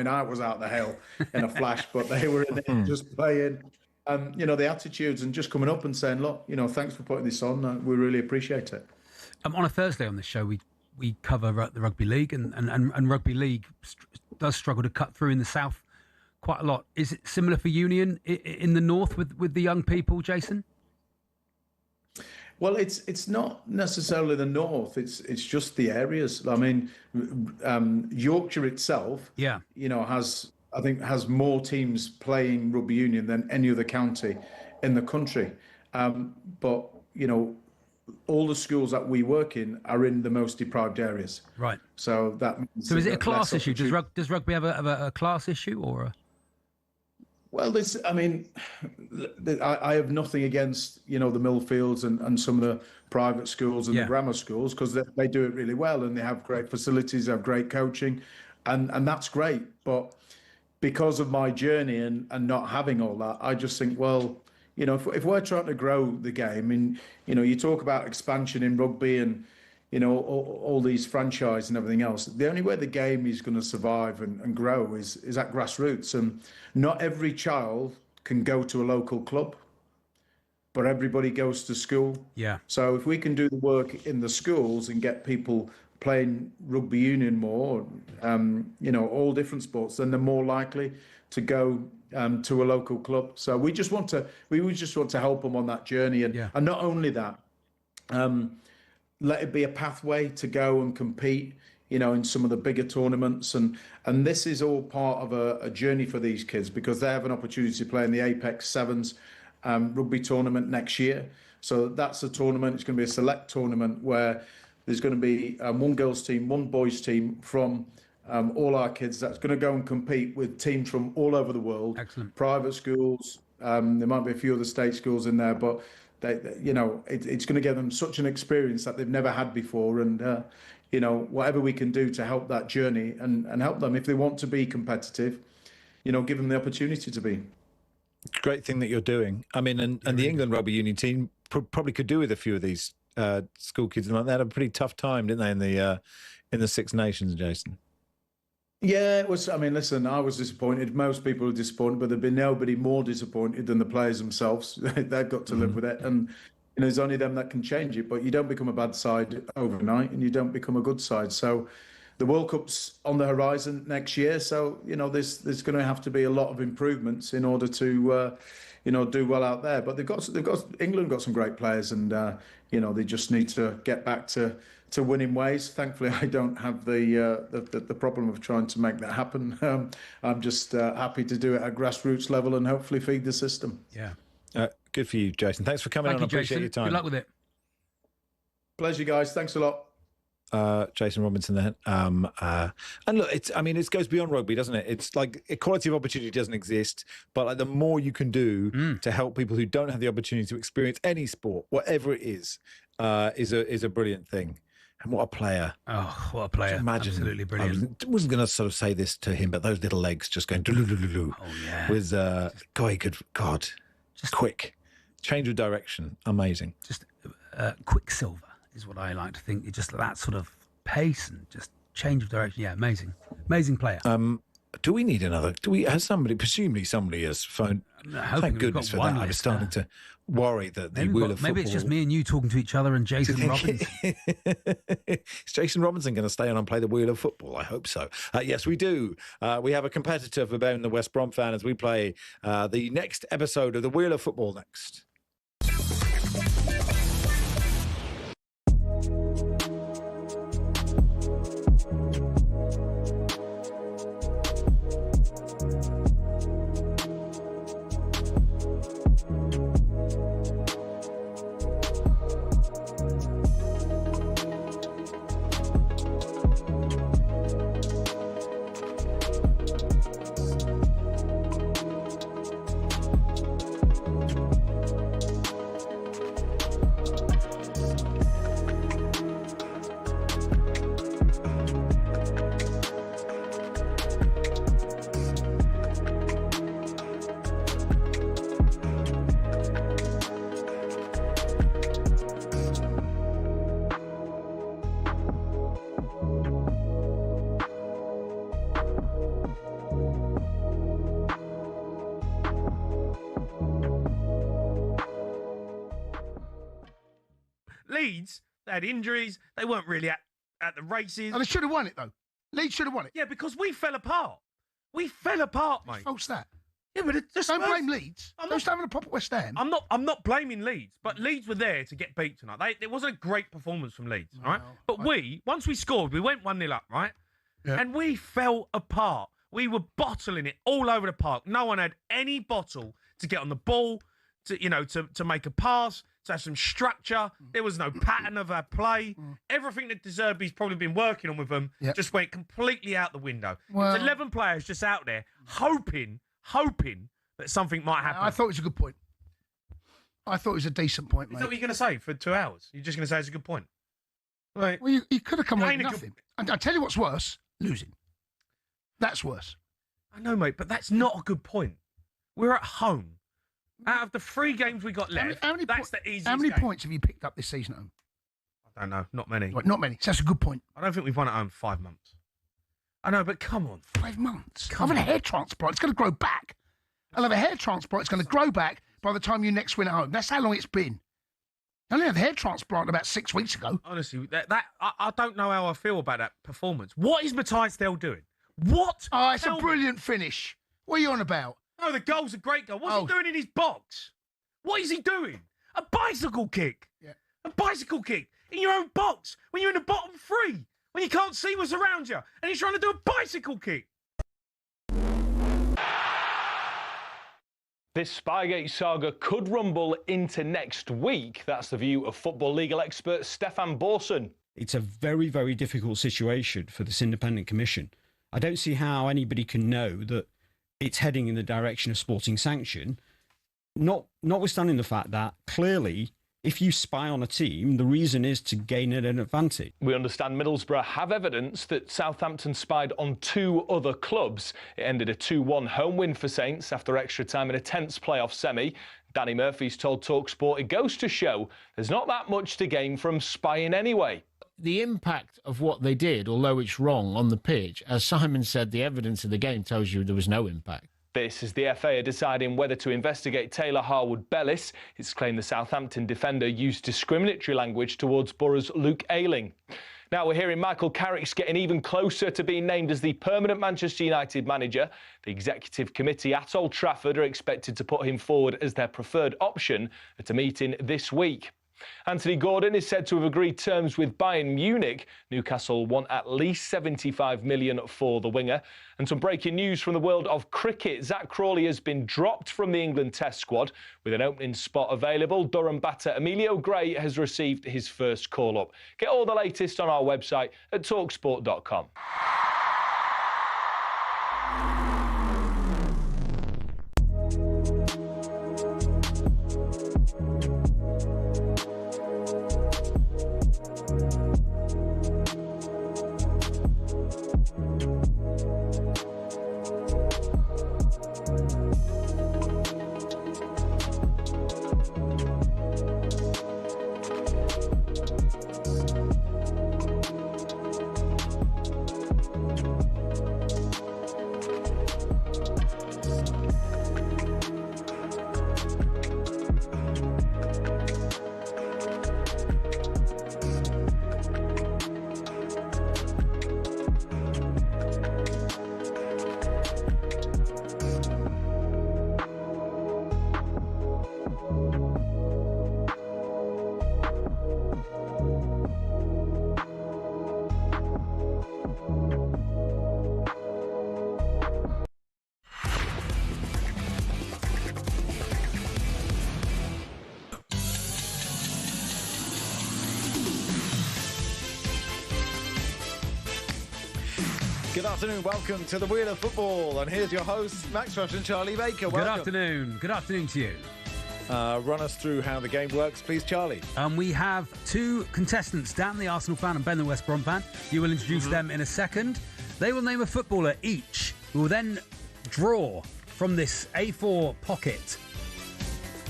I was out the hell in a flash, but they were in there just playing. The attitudes, and just coming up and saying, look, thanks for putting this on. We really appreciate it. On a Thursday on this show, we cover the rugby league, and rugby league does struggle to cut through in the south quite a lot. Is it similar for Union in the north with the young people, Jason? Well, it's not necessarily the north. It's just the areas. I mean, Yorkshire itself, has more teams playing rugby union than any other county in the country. But all the schools that we work in are in the most deprived areas. Right. So that means So is it a class less issue? Does rugby have a class issue or a... Well, I have nothing against, the Millfields and some of the private schools and the grammar schools, because they do it really well and they have great facilities, they have great coaching, and that's great. But because of my journey and not having all that, I just think, well, if we're trying to grow the game, and you talk about expansion in rugby and all these franchise and everything else, the only way the game is going to survive and grow is at grassroots. And not every child can go to a local club, but everybody goes to school. Yeah. So if we can do the work in the schools and get people playing rugby union more, all different sports, then they're more likely to go to a local club. So we just want to help them on that journey, and not only that, let it be a pathway to go and compete, in some of the bigger tournaments, and this is all part of a journey for these kids, because they have an opportunity to play in the Apex Sevens rugby tournament next year. So that's a tournament. It's going to be a select tournament where there's going to be one girls team, one boys team from all our kids that's going to go and compete with teams from all over the world. Excellent. Private schools. There might be a few other state schools in there, but it's going to give them such an experience that they've never had before. And whatever we can do to help that journey and help them, if they want to be competitive, give them the opportunity to be. Great thing that you're doing. I mean, and the England rugby union team probably could do with a few of these school kids. They had a pretty tough time, didn't they, in the Six Nations, Jason? Yeah, it was. I mean, listen, I was disappointed. Most people are disappointed, but there'd been nobody more disappointed than the players themselves. They've got to live with it, and there's only them that can change it. But you don't become a bad side overnight, and you don't become a good side. So, the World Cup's on the horizon next year. So, there's going to have to be a lot of improvements in order to, do well out there. But England got some great players, and they just need to get back to winning ways. Thankfully, I don't have the problem of trying to make that happen. I'm just happy to do it at grassroots level and hopefully feed the system. Yeah. Good for you, Jason. Thanks for coming on. I appreciate your time. Good luck with it. Pleasure, guys. Thanks a lot. Jason Robinson there. And look, it goes beyond rugby, doesn't it? It's like equality of opportunity doesn't exist, but like the more you can do to help people who don't have the opportunity to experience any sport, whatever it is a brilliant thing. And what a player. Oh, what a player. Imagine. Absolutely brilliant. I wasn't going to sort of say this to him, but those little legs just going doo-doo-doo-doo-doo. Oh, yeah. With, just quick. Change of direction. Amazing. Just quicksilver is what I like to think. It's just that sort of pace and just change of direction. Yeah, amazing. Amazing player. Do we need another? Presumably somebody has phoned. Thank goodness for that. I was starting to worry that the wheel of football... Maybe it's just me and you talking to each other and Jason Robinson. Is Jason Robinson going to stay on and play the wheel of football? I hope so. Yes, we do. We have a competitor for Ben, the West Brom fan, as we play the next episode of the Wheel of Football next. Leeds, they had injuries. They weren't really at the races. And they should have won it, though. Leeds should have won it. Yeah, because we fell apart. We fell apart, mate. What's that? Yeah, but don't blame Leeds. They're just having a pop at West Ham. I'm not blaming Leeds, but Leeds were there to get beat tonight. It wasn't a great performance from Leeds, right? But once we scored, we went 1-0 up, right? Yeah. And we fell apart. We were bottling it all over the park. No one had any bottle to get on the ball, to make a pass, to have some structure. There was no pattern of our play. Everything that De Zerbi's probably been working on with them just went completely out the window. Well- There's 11 players just out there hoping that something might happen. I thought it was a good point. I thought it was a decent point, mate. Is that what you're going to say for 2 hours? You're just going to say it's a good point? Right. Well, you could have come away ain't with a good- nothing. And I tell you what's worse, losing. That's worse. I know, mate, but that's not a good point. We're at home. Out of the 3 games we got left, that's the easiest How many game. points have you picked up this season at home? I don't know. Not many. Right, not many. So that's a good point. I don't think we've won at home for 5 months. I know, but come on. 5 months? I've had a hair transplant. It's going to grow back. I'll have a hair transplant. It's going to grow back by the time you next win at home. That's how long it's been. I only had a hair transplant about 6 weeks ago. Honestly, I don't know how I feel about that performance. What is Matthias Dell doing? What? Oh, it's a brilliant finish. What are you on about? No, the goal's a great goal. What's he doing in his box? What is he doing? A bicycle kick. Yeah. A bicycle kick in your own box when you're in the bottom 3, when you can't see what's around you, and he's trying to do a bicycle kick. This Spygate saga could rumble into next week. That's the view of football legal expert Stefan Borson. It's a very, very difficult situation for this independent commission. I don't see how anybody can know that it's heading in the direction of sporting sanction, notwithstanding the fact that clearly, if you spy on a team, the reason is to gain an advantage. We understand Middlesbrough have evidence that Southampton spied on 2 other clubs. It ended a 2-1 home win for Saints after extra time in a tense playoff semi. Danny Murphy's told talkSPORT it goes to show there's not that much to gain from spying anyway. The impact of what they did, although it's wrong on the pitch, as Simon said, the evidence of the game tells you there was no impact. This is the FA are deciding whether to investigate Taylor Harwood-Bellis. It's claimed the Southampton defender used discriminatory language towards Borough's Luke Ayling. Now we're hearing Michael Carrick's getting even closer to being named as the permanent Manchester United manager. The executive committee at Old Trafford are expected to put him forward as their preferred option at a meeting this week. Anthony Gordon is said to have agreed terms with Bayern Munich. Newcastle want at least $75 million for the winger. And some breaking news from the world of cricket. Zach Crawley has been dropped from the England Test squad. With an opening spot available, Durham batter Emilio Gray has received his first call-up. Get all the latest on our website at talksport.com. Good afternoon, welcome to the Wheel of Football, and here's your hosts, Max Rush and Charlie Baker. Welcome. Good afternoon to you. Run us through how the game works, please, Charlie. We have 2 contestants, Dan the Arsenal fan and Ben the West Brom fan. You will introduce them in a second. They will name a footballer each. We will then draw from this A4 pocket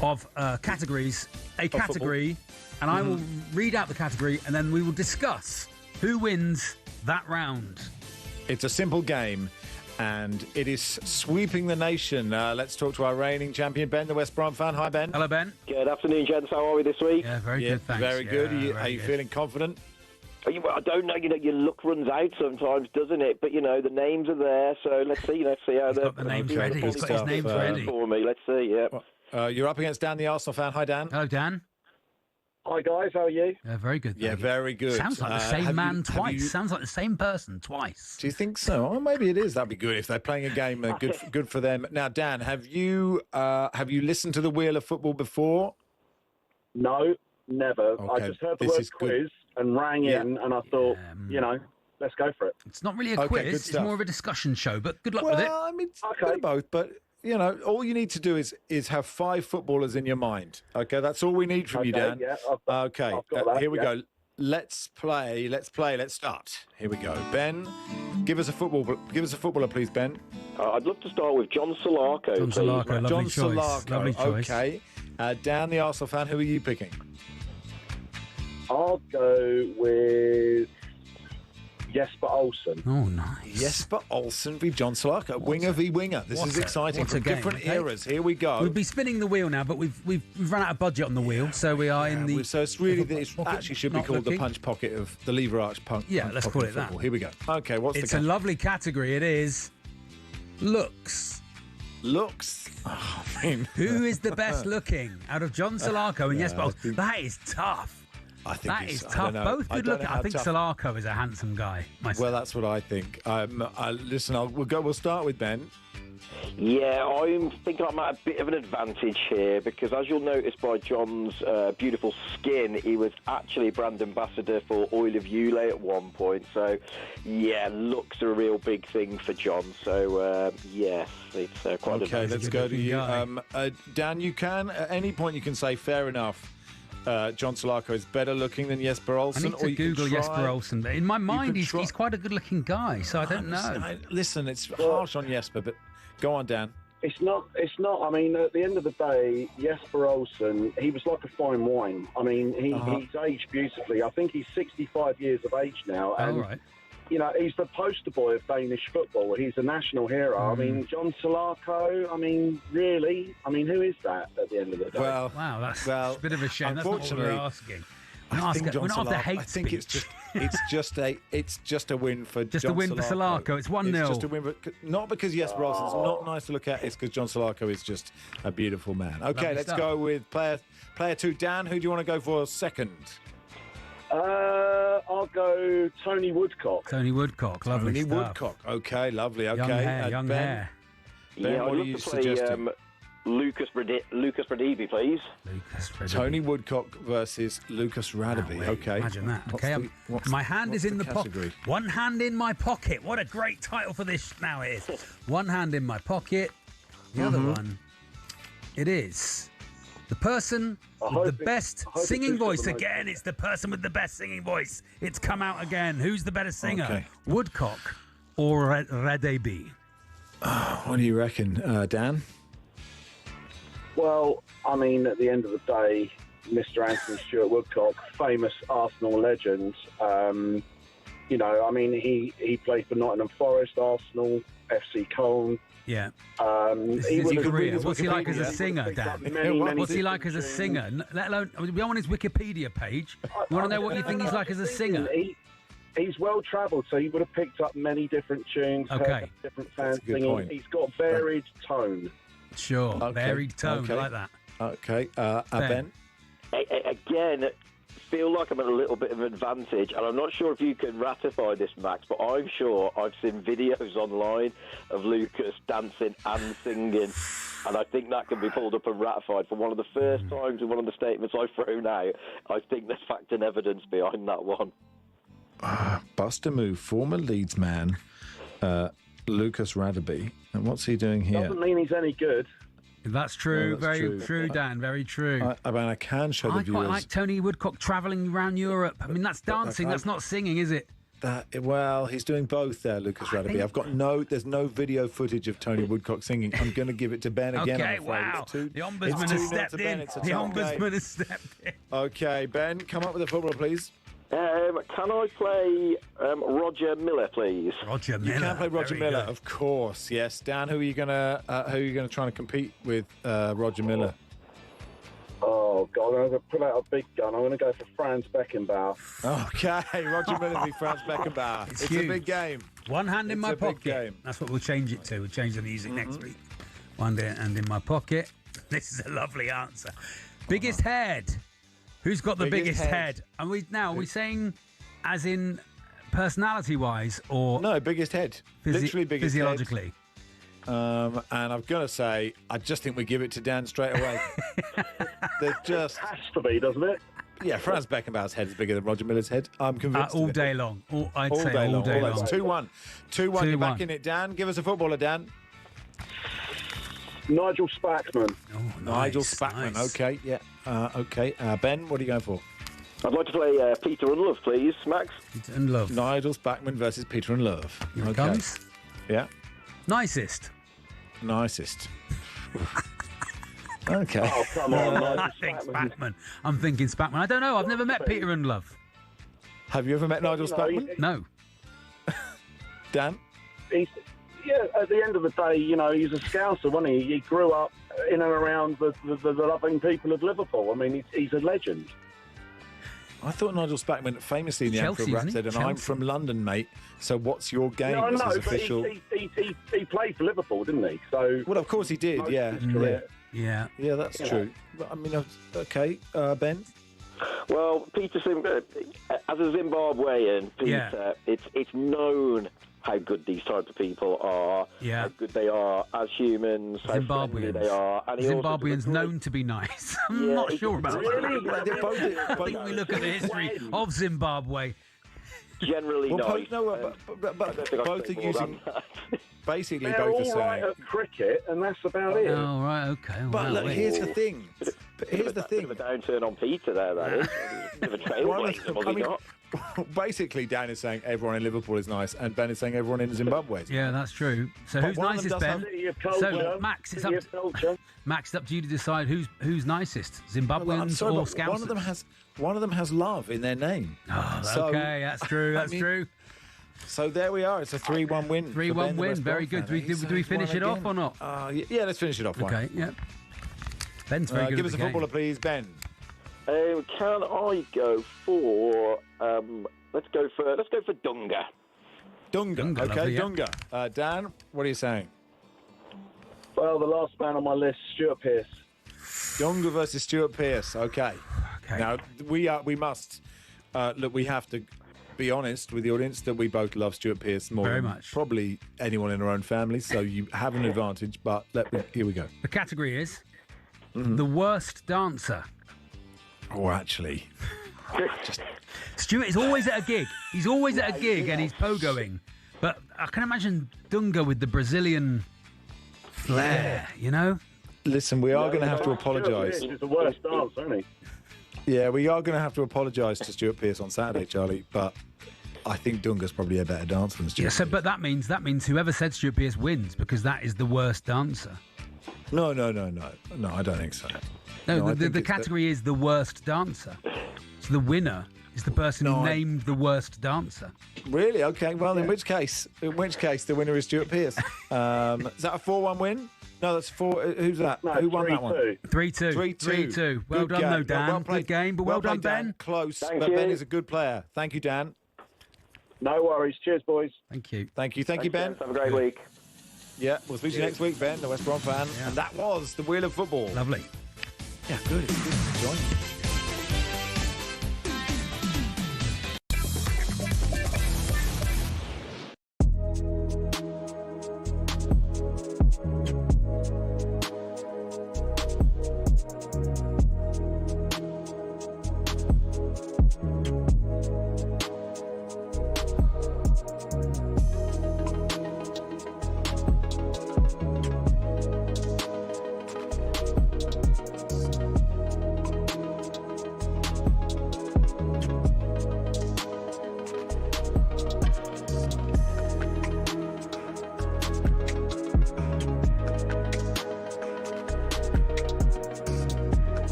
of categories a category, and I will read out the category, and then we will discuss who wins that round. It's a simple game, and it is sweeping the nation. Let's talk to our reigning champion, Ben, the West Brom fan. Hi, Ben. Hello, Ben. Good afternoon, gents. How are we this week? Yeah, very good, thanks. Very good. Are you feeling confident? I don't know. Your luck runs out sometimes, doesn't it? But, the names are there, so let's see how He's got the names ready. He's got his names ready. For me, let's see, yeah. You're up against Dan, the Arsenal fan. Hi, Dan. Hello, Dan. Hi guys, how are you? Very good. Yeah, very good. Sounds like the same man twice. Sounds like the same person twice. Do you think so? Well, maybe it is. That'd be good if they're playing a game. Good for them. Now, Dan, have you listened to the Wheel of Football before? No, never. Okay, I just heard the this word is good. quiz and rang in, and I thought, let's go for it. It's not really a Okay, quiz. good It's stuff. more of a discussion show. But good luck with it. I mean, it's a bit of both, but all you need to do is have 5 footballers in your mind. Okay, that's all we need from you, Dan. Yeah, I've got that, here we yeah. go. Let's play. Let's start. Here we go. Ben, give us a footballer, please, Ben. I'd love to start with John Solarco. John Solarco, lovely John choice. Solarco. Lovely choice. Okay. Dan, the Arsenal fan, who are you picking? I'll go with Jesper Olsen. Oh, nice. Jesper Olsen v John Solarco. Winger v winger. This is exciting. What a From game, different okay? eras. Here we go. We'll be spinning the wheel now, but we've run out of budget on the wheel, so we are in the. So it's really it actually should be not called looking. the punch pocket of the lever arch punch. Yeah, punch let's pocket call of it that. football. Here we go. Okay, what's It's the a lovely category. It is looks. Looks. Oh, I mean, Who is the best looking out of John Solarco and Jesper Olsen? That is tough. I think That it's- is I tough. don't know. Both I good don't looking. know I how think tough- Solarco is a handsome guy. Myself. Well, that's what I think. Listen, we'll start with Ben. Yeah, I think I'm at a bit of an advantage here because, as you'll notice by John's beautiful skin, he was actually a brand ambassador for Oil of Ule at one point. So, yeah, looks are a real big thing for John. So, yes, it's quite a Okay, let's go to you. Dan, you can, at any point, you can say, fair enough. John Solarco is better looking than Jesper I Olsen. need to Google Jesper Olsen, but in my mind, could he's quite a good-looking guy. So I don't know. Listen, it's harsh on Jesper, but go on, Dan. It's not. I mean, at the end of the day, Jesper Olsen, he was like a fine wine. I mean, he's aged beautifully. I think he's 65 years of age now. And, right. He's the poster boy of Danish football. He's a national hero. I mean, John Solarco, I mean, really? I mean, who is that at the end of the day? Well, wow, that's a bit of a shame. That's not what we're asking. I think We're not after hate I think it's just a win for Just John a win for Solarco. It's 1-0. It's just a win, not because Jesper Olsen's not nice to look at. It's because John Solarco is just a beautiful man. Okay, Lovely let's stuff. go with player 2. Dan, who do you want to go for second? I'll go Tony Woodcock. Tony Woodcock, lovely Tony stuff. Woodcock. Okay, lovely. Okay, Young hair, young Ben, hair. Ben, Yeah, what I'd are love you to play suggesting? Lucas Bradibi, please. Tony Woodcock versus Lucas Radaby. Okay. Imagine that. What's Okay, the- my hand is in the category? pocket. One hand in my pocket. What a great title for this now it is. One hand in my pocket. The other one, it is the person with the best singing voice. Again, it's the person with the best singing voice. It's come out again. Who's the better singer? Okay. Woodcock or Radaby? What do you reckon, Dan? Well, I mean, at the end of the day, Mr. Anthony Stewart Woodcock, famous Arsenal legend. I mean, he played for Nottingham Forest, Arsenal, FC Cologne. Yeah. This is his career. What's he like as a singer, Dan? Many What's he like as a singer? Let alone, we are on his Wikipedia page. We want to know what you think he's like as a singer. He's well travelled, so he would have picked up many different tunes, heard Okay. different fans a good singing. point. He's got varied tone. Sure, Okay, varied tone, okay. like that. Okay, Ben. Again, feel like I'm at a little bit of an advantage, and I'm not sure if you can ratify this, Max, but I'm sure I've seen videos online of Lucas dancing and singing, and I think that can be pulled up and ratified. For one of the first times in one of the statements I've thrown out, I think there's fact and evidence behind that one. Buster move, former Leeds man, Lucas Radaby. And what's he doing here? Doesn't mean he's any good. That's true. Well, that's very true. true, Dan. Very true. I mean, I can show the I viewers. quite like Tony Woodcock travelling around Europe. I mean, that's dancing. That's not singing, is it? Well, he's doing both there, Lucas Radaby. There's no video footage of Tony Woodcock singing. I'm going to give it to Ben again. Okay, I'm afraid. wow. It's two- The it's ombudsman 2-0 has to stepped Ben. in. It's a The tough game. ombudsman has stepped in. Okay, Ben, come up with a footballer, please. Can I play Roger Miller, please? Roger You can play Roger Miller, of course. Yes, Dan. Who are you gonna try and compete with? Roger Miller. Oh, God, I'm going to pull out a big gun. I'm going to go for Franz Beckenbauer. Okay, Roger Miller v Franz Beckenbauer. It's huge. a big game. One hand in It's my a big pocket. game. That's what we'll change it to. We'll change the music next week. One hand in my pocket. This is a lovely answer. Biggest head. Who's got the biggest head? Are we saying as in personality-wise or no biggest head? Literally biggest physiologically. Head. And I'm gonna say, I just think we give it to Dan straight away. They're just has to be, doesn't it? Yeah, Franz Beckenbauer's head is bigger than Roger Miller's head. I'm convinced. All day long. I'd say all day long. long. 2-1. 2-1. You're back in it, Dan. Give us a footballer, Dan. Nigel Spackman. Oh, Nigel Spackman. Nice. Okay, yeah. Okay. Ben, what are you going for? I'd like to play Peter Unlove, please, Max. Peter Unlove. Nigel Spackman versus Peter Unlove. Here it comes. Yeah. Nicest. Okay. Oh, come on, I think Spackman. I'm thinking Spackman. I don't know. I've never met Peter Unlove. Have you ever met Nigel Spackman? No. Dan? At the end of the day, he's a Scouser, wasn't he? He grew up in and around the loving people of Liverpool. I mean, he's a legend. I thought Nigel Spackman famously in the Chelsea, Anfield rap isn't he? said, and I'm from London, mate, so what's your game? No, I This know, is but official. he played for Liverpool, didn't he? So Well, of course he did, yeah. Yeah. Yeah, that's true. But, I mean, okay, Ben? Well, Peter, as a Zimbabwean, Peter, it's known how good these types of people are, how good they are as humans, how friendly they are. And Zimbabweans known to be nice. I'm not sure about that. I think we look at the history of Zimbabwe. Generally nice. But both are using... Basically, they're both are all saying... right at cricket, and that's about it. Oh, right, okay. But look, here's the thing. Here's the thing. Bit of a downturn on Peter there, that is. Bit of a trailblazer, was he not? Basically, Dan is saying everyone in Liverpool is nice, and Ben is saying everyone in Zimbabwe is nice. Yeah, that's true. So who's nicest, Ben? So Max, it's up to you to decide who's nicest, Zimbabweans or Scousers. One of them has love in their name. Oh, okay, that's true. That's true. So there we are. It's a 3-1 win. 3-1 win. Very good. Do we finish it off or not? Yeah, let's finish it off. Okay. Yeah. Ben's very good. Give us a footballer, please, Ben. Can I go for? Let's go for Dunga. Dunga. Okay, lovely, yeah. Dunga. Dan, what are you saying? Well, the last man on my list, Stuart Pearce. Dunga versus Stuart Pearce. Okay. Now we must look. We have to be honest with the audience that we both love Stuart Pearce more Very than much. probably anyone in our own family. So you have an advantage. But here we go. The category is the worst dancer. Oh, actually, Stuart is always at a gig. He's always at a gig and he's pogoing. But I can imagine Dunga with the Brazilian flair, Listen, we are going to have to apologise. He's the worst dancer, isn't he? Yeah, we are going to have to apologise to Stuart Pearce on Saturday, Charlie. But I think Dunga's probably a better dancer than Stuart. Yeah, but that means whoever said Stuart Pearce wins because that is the worst dancer. No, I don't think so. No, the category is the worst dancer. So the winner is the person who named the worst dancer. Really? Okay. Well, in which case, the winner is Stuart Pearce. Is that a 4-1 win? No, that's 4. Who's that? No, Who won that one? 3-2. 3-2. Well Good done, game. though, Dan. Well played. Good game, but well done, played, Dan. Ben. Close, Thank but you. Ben is a good player. Thank you, Dan. No worries. Cheers, boys. Thank you. Thank you, Ben. Have a great week. Yeah, we'll speak to you next week, Ben, the West Brom fan. Yeah. And that was the Wheel of Football. Lovely. Yeah, good. It's good to join you.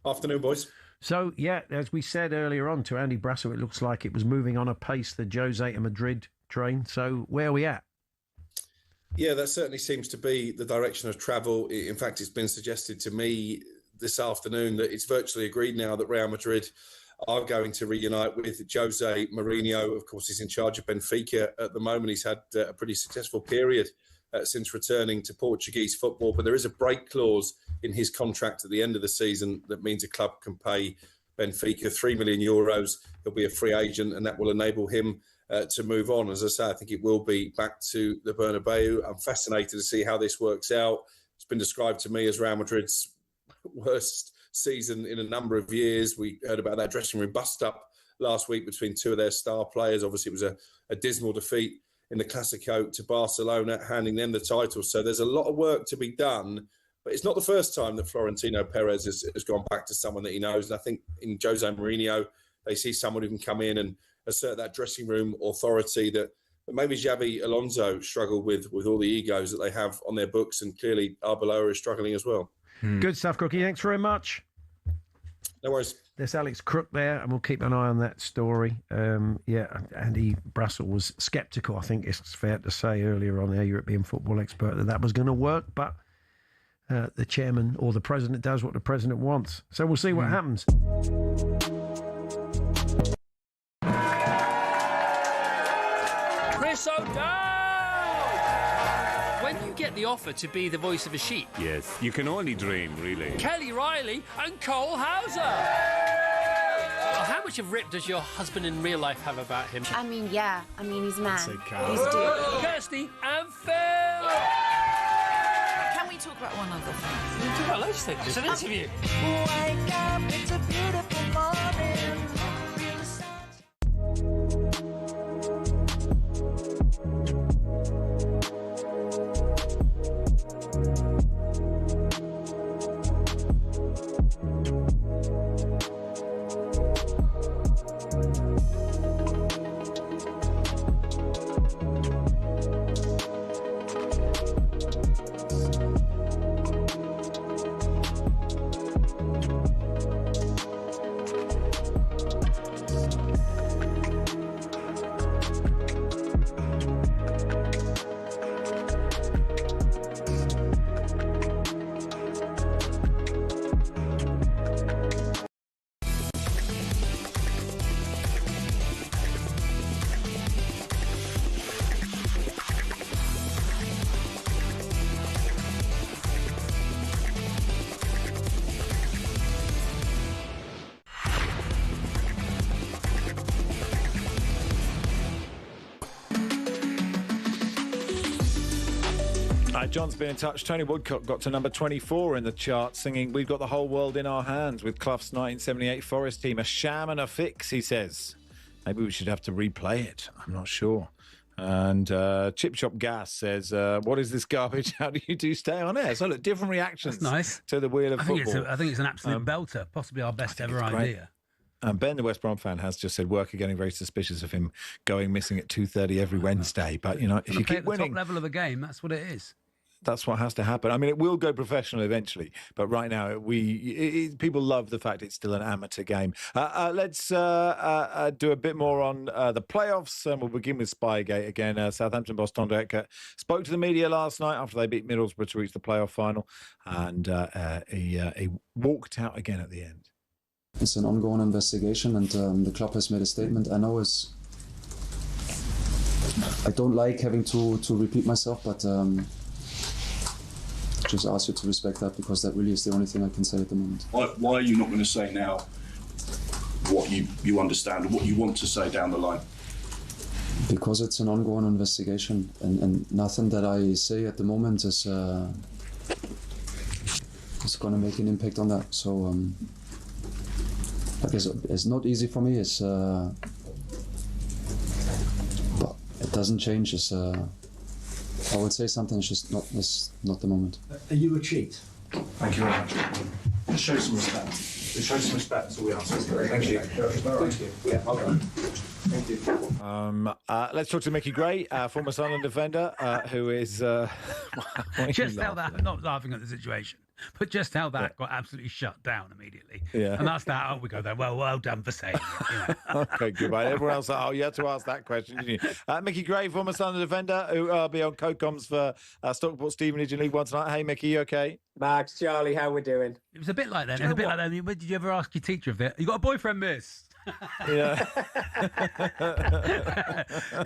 Afternoon, boys. So, yeah, as we said earlier on to Andy Brasso, it looks like it was moving on apace, the Jose to Madrid train. So, where are we at? Yeah, that certainly seems to be the direction of travel. In fact, it's been suggested to me this afternoon that it's virtually agreed now that Real Madrid are going to reunite with Jose Mourinho. Of course, he's in charge of Benfica at the moment. He's had a pretty successful period since returning to Portuguese football, but there is a break clause in his contract at the end of the season that means a club can pay Benfica €3 million. He'll be a free agent, and that will enable him to move on. As I say, I think it will be back to the Bernabeu. I'm fascinated to see how this works out. It's been described to me as Real Madrid's worst season in a number of years. We heard about that dressing room bust-up last week between two of their star players. Obviously, it was a dismal defeat in the Clásico to Barcelona, handing them the title. So there's a lot of work to be done. But it's not the first time that Florentino Perez has gone back to someone that he knows. And I think in Jose Mourinho, they see someone who can come in and assert that dressing room authority that maybe Xabi Alonso struggled with all the egos that they have on their books. And clearly Arbeloa is struggling as well. Good stuff, Crookie. Thanks very much. No worries. There's Alex Crook there, and we'll keep an eye on that story. Andy Brassel was sceptical, I think it's fair to say, earlier on, our European football expert, that was going to work, but the chairman or the president does what the president wants. So we'll see what happens. Chris O'Dowd! When you get the offer to be the voice of a sheep... Yes, you can only dream, really. Kelly Riley and Cole Hauser! Well, how much of Rip does your husband in real life have about him? I mean, yeah. I mean, he's a man. He's a dude. Kirsty and Phil! Can we talk about one other thing? We can talk about loads of things. It's an interview. Wake up, it's a beautiful morning. John's been in touch. Tony Woodcock got to number 24 in the chart, singing "We've Got the Whole World in Our Hands" with Clough's 1978 Forest team. A sham and a fix, he says. Maybe we should have to replay it. I'm not sure. And Chip Chop Gas says, what is this garbage? How do you do stay on air? So look, different reactions. That's nice. To the wheel of football. I think it's an absolute belter. Possibly our best ever idea. Ben, the West Brom fan, has just said work are getting very suspicious of him going missing at 2:30 every Wednesday. But, you know, if you keep winning... top level of a game, that's what it is. That's what has to happen. I mean, it will go professional eventually, but right now people love the fact it's still an amateur game. Let's do a bit more on the playoffs. We'll begin with Spygate again. Southampton boss Tom Decker spoke to the media last night after they beat Middlesbrough to reach the playoff final, and he walked out again at the end. It's an ongoing investigation, and the club has made a statement. I know I don't like having to repeat myself, but just ask you to respect that, because that really is the only thing I can say at the moment. Why are you not going to say now what you understand or what you want to say down the line? Because it's an ongoing investigation, and nothing that I say at the moment is going to make an impact on that. So I guess it's not easy for me. But it doesn't change. I would say something, it's just not the moment. Are you a cheat? Thank you very much. Just show some respect. Just show some respect, that's all we ask. Thank you. Thank you. Yeah, well done. Thank you. Let's talk to Mickey Gray, former Sunderland defender, who is... Just tell that I'm not laughing at the situation. But just how that got absolutely shut down immediately. Yeah. And that's that. Oh, we go there. Well done for saying it. You know? Okay, goodbye. Everyone else, you had to ask that question, didn't you? Mickey Gray, former Sunderland defender, who will be on co-coms for Stockport Stevenage in League One tonight. Hey, Mickey, you okay? Max, Charlie, how we doing? It was a bit like that. It was a bit like that. Did you ever ask your teacher if you got a boyfriend, miss? Yeah.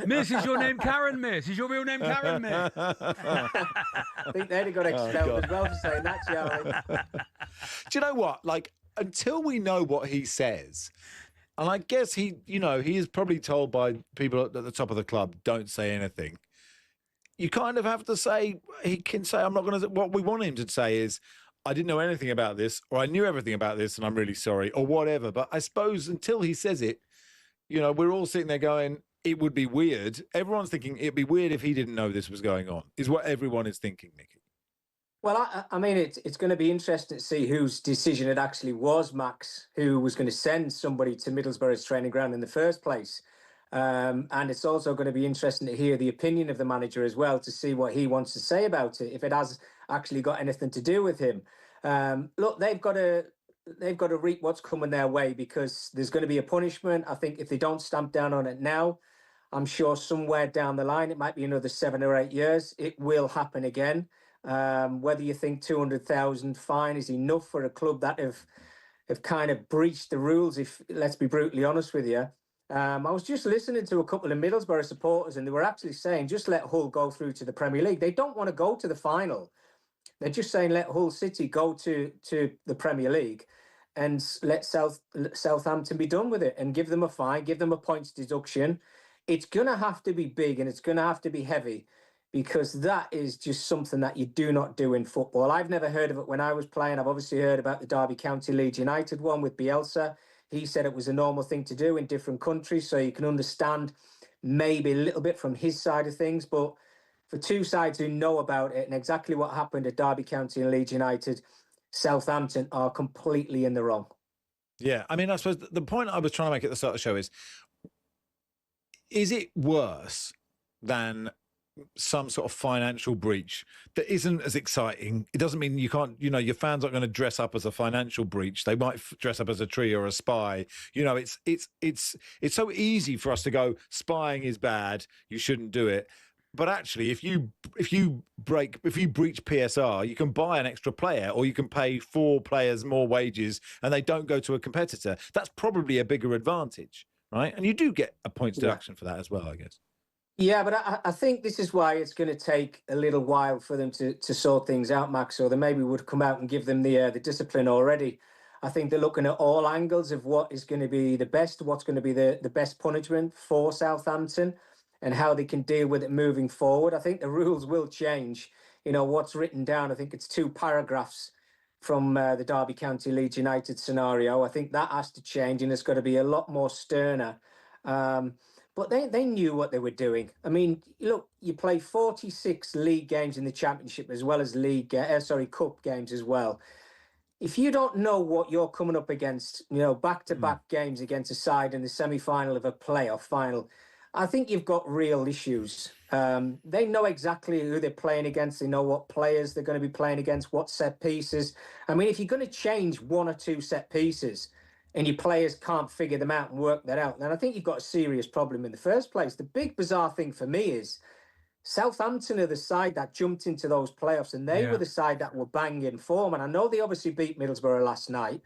Miss, is your name Karen, miss? Is your real name Karen, miss? I think they'd have got expelled as well for saying that, Charlie. Do you know what? Like, until we know what he says, and I guess he is probably told by people at the top of the club, don't say anything. You kind of have to say, he can say, I'm not going to, what we want him to say is, I didn't know anything about this, or I knew everything about this and I'm really sorry, or whatever. But I suppose until he says it, we're all sitting there going, it would be weird. Everyone's thinking it'd be weird if he didn't know this was going on, is what everyone is thinking, Mickey. Well, I mean, it's going to be interesting to see whose decision it actually was, Max, who was going to send somebody to Middlesbrough's training ground in the first place. And it's also going to be interesting to hear the opinion of the manager as well, to see what he wants to say about it, if it has actually got anything to do with him. Look, they've got to reap what's coming their way, because there's going to be a punishment. I think if they don't stamp down on it now, I'm sure somewhere down the line, it might be another 7 or 8 years, it will happen again. Whether you think 200,000 fine is enough for a club that have kind of breached the rules, if let's be brutally honest with you. I was just listening to a couple of Middlesbrough supporters, and they were actually saying, just let Hull go through to the Premier League. They don't want to go to the final. They're just saying, let Hull City go to the Premier League and let Southampton be done with it, and give them a fine, give them a points deduction. It's going to have to be big, and it's going to have to be heavy, because that is just something that you do not do in football. I've never heard of it when I was playing. I've obviously heard about the Derby County Leeds United one with Bielsa. He said it was a normal thing to do in different countries, so you can understand maybe a little bit from his side of things. But for two sides who know about it and exactly what happened at Derby County and Leeds United, Southampton are completely in the wrong. Yeah, I mean, I suppose the point I was trying to make at the start of the show is it worse than some sort of financial breach that isn't as exciting? It doesn't mean you can't, your fans aren't going to dress up as a financial breach. They might dress up as a tree or a spy. It's so easy for us to go, spying is bad, you shouldn't do it. But actually, if you breach PSR, you can buy an extra player, or you can pay 4 players more wages and they don't go to a competitor. That's probably a bigger advantage, right? And you do get a points deduction for that as well, I guess. Yeah, but I think this is why it's going to take a little while for them to sort things out, Max, or they maybe would come out and give them the discipline already. I think they're looking at all angles of what is going to be the best, what's going to be the best punishment for Southampton, and how they can deal with it moving forward. I think the rules will change. What's written down, I think it's 2 paragraphs from the Derby County Leeds United scenario. I think that has to change, and it's got to be a lot more sterner. But they knew what they were doing. I mean, look, you play 46 league games in the Championship as well as cup games as well. If you don't know what you're coming up against, back-to-back games against a side in the semi-final of a playoff final, I think you've got real issues. They know exactly who they're playing against. They know what players they're going to be playing against, what set pieces. I mean, if you're going to change 1 or 2 set pieces, and your players can't figure them out and work that out, then I think you've got a serious problem in the first place. The big bizarre thing for me is Southampton are the side that jumped into those playoffs, and they were the side that were banging form. And I know they obviously beat Middlesbrough last night,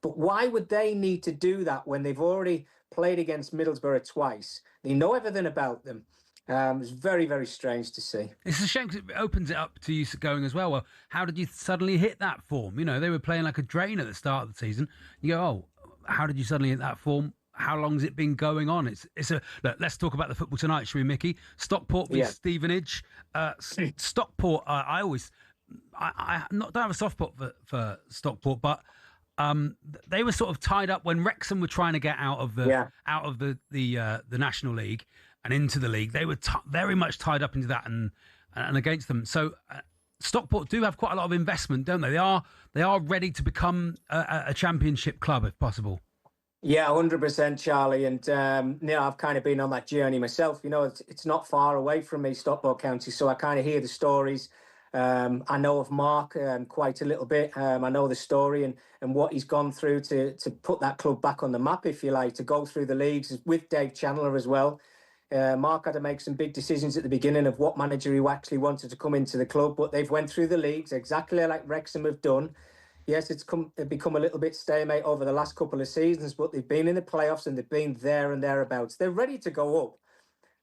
but why would they need to do that when they've already played against Middlesbrough twice? They know everything about them. It's very, very strange to see. It's a shame because it opens it up to you going as well. Well, how did you suddenly hit that form? They were playing like a drain at the start of the season. You go, oh, how did you suddenly hit that form? How long has it been going on? Look, let's talk about the football tonight, shall we, Mickey? Stockport v Stevenage. Stockport. I don't have a soft spot for Stockport, but they were sort of tied up when Wrexham were trying to get out of the National League and into the league. They were very much tied up into that and against them. So. Stockport do have quite a lot of investment, don't they? They are ready to become a championship club if possible. Yeah, 100%, Charlie. And I've kind of been on that journey myself. It's not far away from me, Stockport County, so I kind of hear the stories. I know of Mark quite a little bit. I know the story and what he's gone through to put that club back on the map, if you like, to go through the leagues with Dave Chandler as well. Mark had to make some big decisions at the beginning of what manager he actually wanted to come into the club, but they've went through the leagues exactly like Wrexham have done. Yes, it's become a little bit stalemate over the last couple of seasons, but they've been in the playoffs and they've been there and thereabouts. They're ready to go up.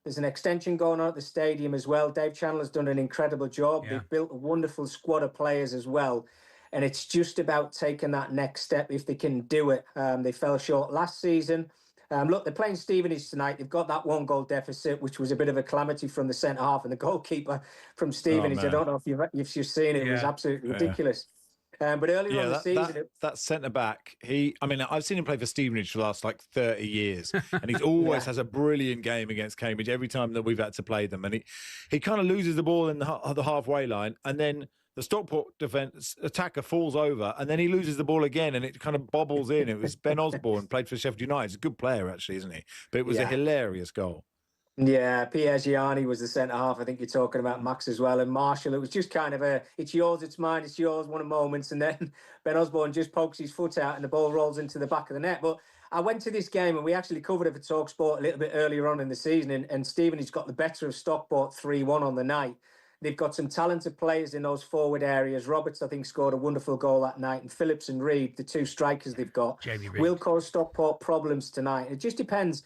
There's an extension going on at the stadium as well. Dave Chandler's done an incredible job. Yeah. They've built a wonderful squad of players as well. And it's just about taking that next step if they can do it. They fell short last season. Look, they're playing Stevenage tonight. They've got that 1-goal deficit, which was a bit of a calamity from the centre-half and the goalkeeper from Stevenage. I don't know if you've seen it. It was absolutely ridiculous. But earlier on the season... That centre-back, I've seen him play for Stevenage for the last, 30 years, and he always has a brilliant game against Cambridge every time that we've had to play them. And he kind of loses the ball in the halfway line, and then the Stockport defence attacker falls over, and then he loses the ball again, and it kind of bobbles in. It was Ben Osborne, played for Sheffield United. He's a good player, actually, isn't he? But it was a hilarious goal. Yeah, Pierre Gianni was the centre-half. I think you're talking about Max as well. And Marshall, it was just kind of it's yours, it's mine, it's yours, one of moments. And then Ben Osborne just pokes his foot out and the ball rolls into the back of the net. But I went to this game and we actually covered it for talkSPORT a little bit earlier on in the season. And Stevenage got the better of Stockport 3-1 on the night. They've got some talented players in those forward areas. Roberts, I think, scored a wonderful goal that night. And Phillips and Reid, the two strikers they've got, will cause Stockport problems tonight. It just depends.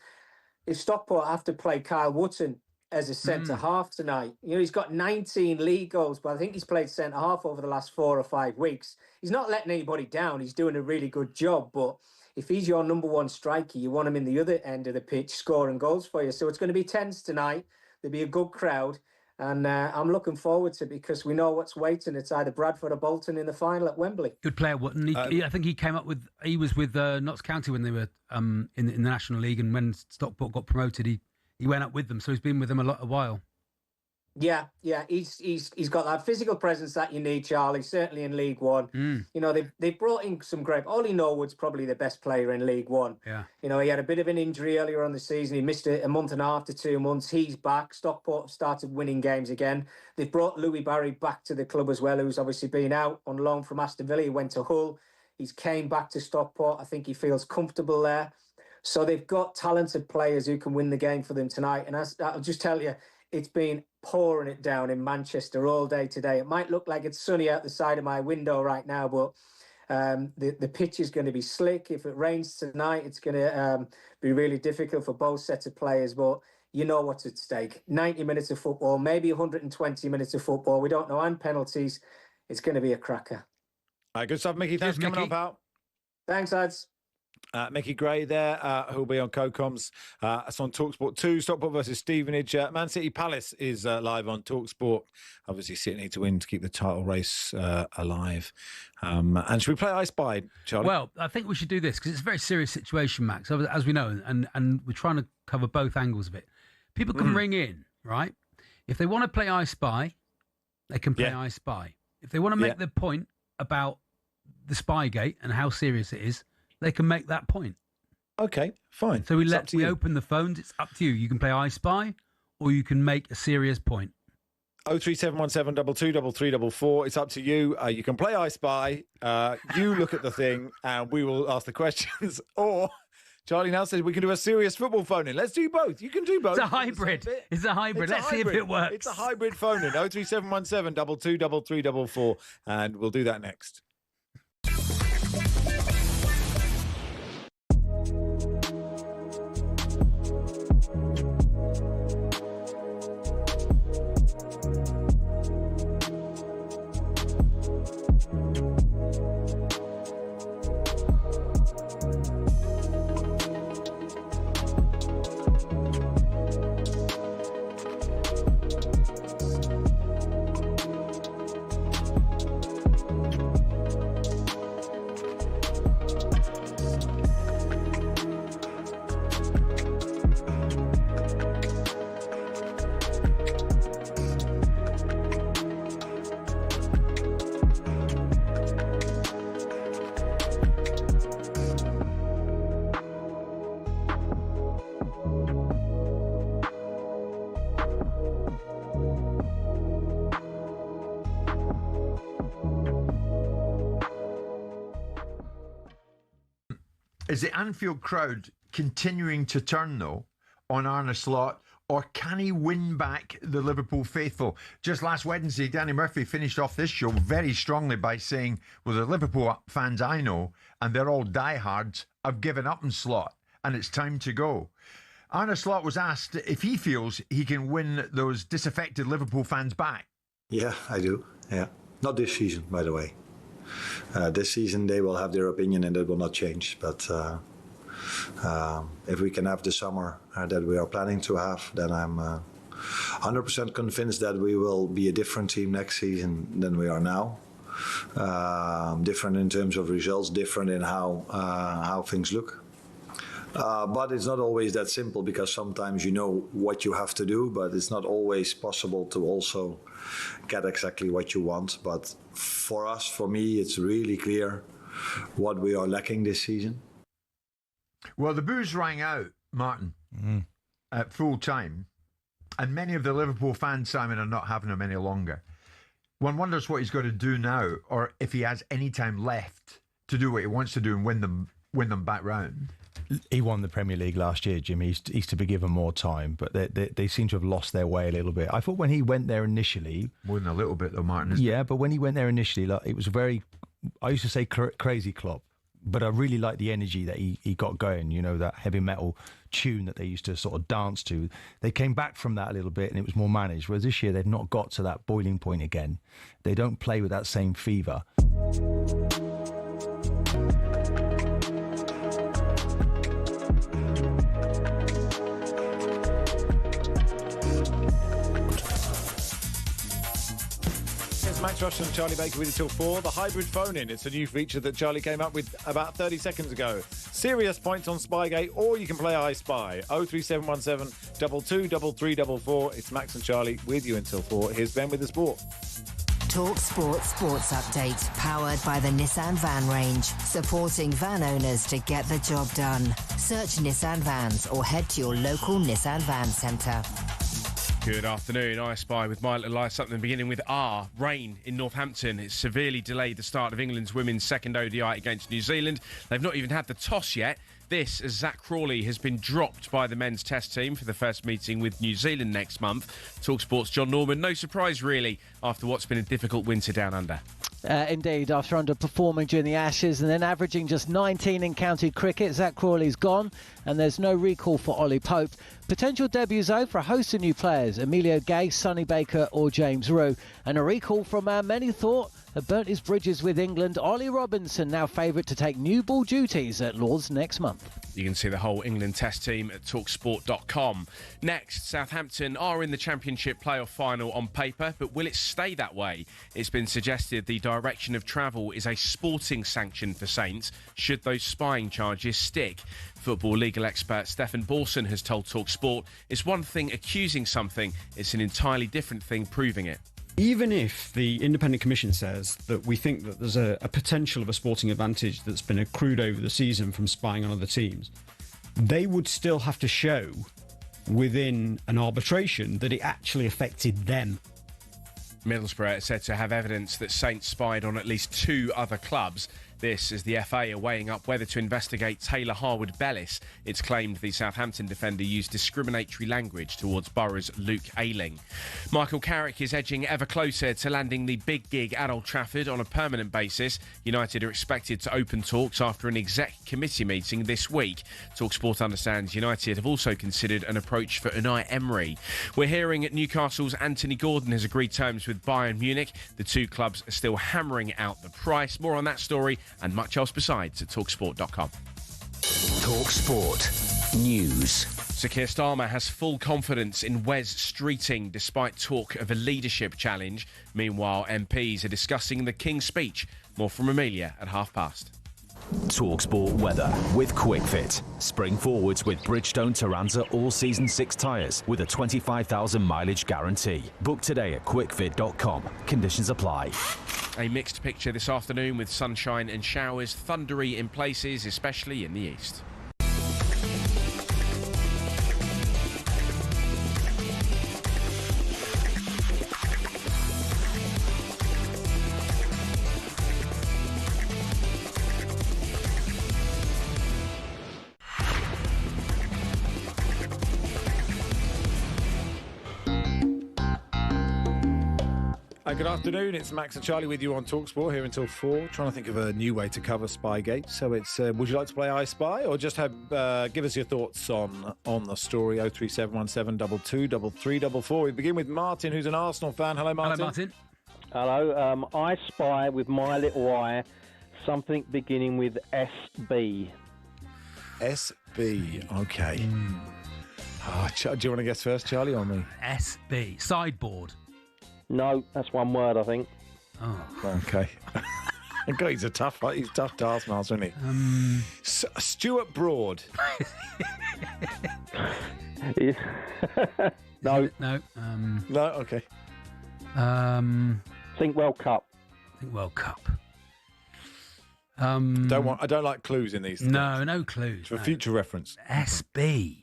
If Stockport have to play Kyle Wootton as a centre-half tonight, he's got 19 league goals, but I think he's played centre-half over the last 4 or 5 weeks. He's not letting anybody down. He's doing a really good job, but if he's your number one striker, you want him in the other end of the pitch scoring goals for you. So it's going to be tense tonight. There'll be a good crowd, and I'm looking forward to it because we know what's waiting. It's either Bradford or Bolton in the final at Wembley. Good player, Wootton. I think he was with Notts County when they were in the National League, and when Stockport got promoted, he went up with them. So he's been with them a while. Yeah, he's got that physical presence that you need, Charlie. Certainly in League One, they've brought in some great. Ollie Norwood's probably the best player in League One. Yeah, he had a bit of an injury earlier on the season. He missed it a month and a half to 2 months. He's back. Stockport have started winning games again. They've brought Louis Barry back to the club as well, who's obviously been out on loan from Aston Villa. He went to Hull. He's came back to Stockport. I think he feels comfortable there. So they've got talented players who can win the game for them tonight. And I'll just tell you, it's been pouring it down in Manchester all day today. It might look like it's sunny out the side of my window right now, but the pitch is going to be slick. If it rains tonight, it's going to be really difficult for both sets of players. But you know what's at stake. 90 minutes of football, maybe 120 minutes of football. We don't know, and penalties. It's going to be a cracker. All right, good stuff, Mickey. Thanks for coming on, pal. Thanks, lads. Mickey Gray there, who'll be on Co-Coms. It's on talkSPORT 2, Stockport versus Stevenage. Man City Palace is live on talkSPORT. Obviously, City need to win to keep the title race alive. And should we play I Spy, Charlie? Well, I think we should do this because it's a very serious situation, Max, as we know, and we're trying to cover both angles of it. People can ring in, right? If they want to play I Spy, they can play I Spy. If they want to make the point about the Spygate and how serious it is, they can make that point. Okay, fine. So we open the phones. It's up to you. You can play I Spy, or you can make a serious point. 03717 223344. It's up to you. You can play I Spy. You look at the thing, and we will ask the questions. Or Charlie now says we can do a serious football phone in. Let's do both. You can do both. It's a hybrid. Let's see if it works. It's a hybrid phone in. 03717 223344, and we'll do that next. Is the Anfield crowd continuing to turn, though, on Arne Slot, or can he win back the Liverpool faithful? Just last Wednesday, Danny Murphy finished off this show very strongly by saying, well, the Liverpool fans I know, and they're all diehards, have given up on Slot, and it's time to go. Arne Slot was asked if he feels he can win those disaffected Liverpool fans back. Yeah, I do. Yeah. Not this season, by the way. This season they will have their opinion and it will not change. But if we can have the summer that we are planning to have, then I'm 100% convinced that we will be a different team next season than we are now. Different in terms of results, different in how things look. But it's not always that simple, because sometimes you know what you have to do, but it's not always possible to also get exactly what you want. But for us, for me, it's really clear what we are lacking this season. Well, the boos rang out, Martin, at full time, and many of the Liverpool fans, Simon, are not having them any longer. One wonders what he's going to do now, or if he has any time left to do what he wants to do and win them back round. He won the Premier League last year, Jimmy. He's to be given more time, but they seem to have lost their way a little bit. I thought when he went there initially... More than a little bit, though, Martin. Yeah, but when he went there initially, like, it was very... I used to say crazy Klopp, but I really liked the energy that he got going, you know, that heavy metal tune that they used to sort of dance to. They came back from that a little bit and it was more managed, whereas this year they've not got to that boiling point again. They don't play with that same fever. Max Rushden and Charlie Baker with you till 4. The hybrid phone-in. It's a new feature that Charlie came up with about 30 seconds ago. Serious points on Spygate, or you can play I Spy. 03717 223344. It's Max and Charlie with you until 4. Here's Ben with the sport. talkSPORT Sports Update, powered by the Nissan Van range, supporting van owners to get the job done. Search Nissan Vans or head to your local Nissan Van Centre. Good afternoon. I Spy with my little life, something beginning with R. Rain in Northampton. It's severely delayed the start of England's women's second ODI against New Zealand. They've not even had the toss yet. This, as Zach Crawley has been dropped by the men's test team for the first meeting with New Zealand next month. talkSPORT's John Norman. No surprise, really, after what's been a difficult winter down under. Indeed, after underperforming during the Ashes and then averaging just 19 in county cricket, Zach Crawley's gone and there's no recall for Ollie Pope. Potential debuts, though, for a host of new players, Emilio Gay, Sonny Baker or James Rowe. And a recall from many thought had burnt his bridges with England, Ollie Robinson, now favourite to take new ball duties at Lord's next month. You can see the whole England test team at talksport.com. Next, Southampton are in the Championship playoff final on paper, but will it stay that way? It's been suggested the direction of travel is a sporting sanction for Saints, should those spying charges stick. Football legal expert Stefan Borson has told talkSPORT it's one thing accusing something, it's an entirely different thing proving it. Even if the Independent Commission says that we think that there's a potential of a sporting advantage that's been accrued over the season from spying on other teams, they would still have to show within an arbitration that it actually affected them. Middlesbrough is said to have evidence that Saints spied on at least 2 other clubs. This as the FA are weighing up whether to investigate Taylor Harwood-Bellis. It's claimed the Southampton defender used discriminatory language towards Borough's Luke Ayling. Michael Carrick is edging ever closer to landing the big gig at Old Trafford on a permanent basis. United are expected to open talks after an exec committee meeting this week. talkSPORT understands United have also considered an approach for Unai Emery. We're hearing Newcastle's Anthony Gordon has agreed terms with Bayern Munich. The 2 clubs are still hammering out the price. More on that story and much else besides at talksport.com. talkSPORT News. Sir Keir Starmer has full confidence in Wes Streeting despite talk of a leadership challenge. Meanwhile, MPs are discussing the King's speech. More from Amelia at past. talkSPORT weather with QuickFit. Spring forwards with Bridgestone Turanza all-season 6 tyres with a 25,000 mileage guarantee. Book today at quickfit.com. Conditions apply. A mixed picture this afternoon with sunshine and showers, thundery in places, especially in the east. Good afternoon. It's Max and Charlie with you on talkSPORT here until 4. Trying to think of a new way to cover Spygate. So it's would you like to play I Spy or just have give us your thoughts on the story? 03717223344. We begin with Martin, who's an Arsenal fan. Hello, Martin. Hello, Martin. Hello. I spy with my little eye something beginning with SB. SB. Okay. Oh, do you want to guess first, Charlie, or me? SB. Sideboard. No, that's one word, I think. Oh. Okay. God, he's tough taskmaster, isn't he? Stuart Broad. No. No. No, okay. Think World Cup. Think World Cup. I don't like clues in these things. No clues. For future reference. SB.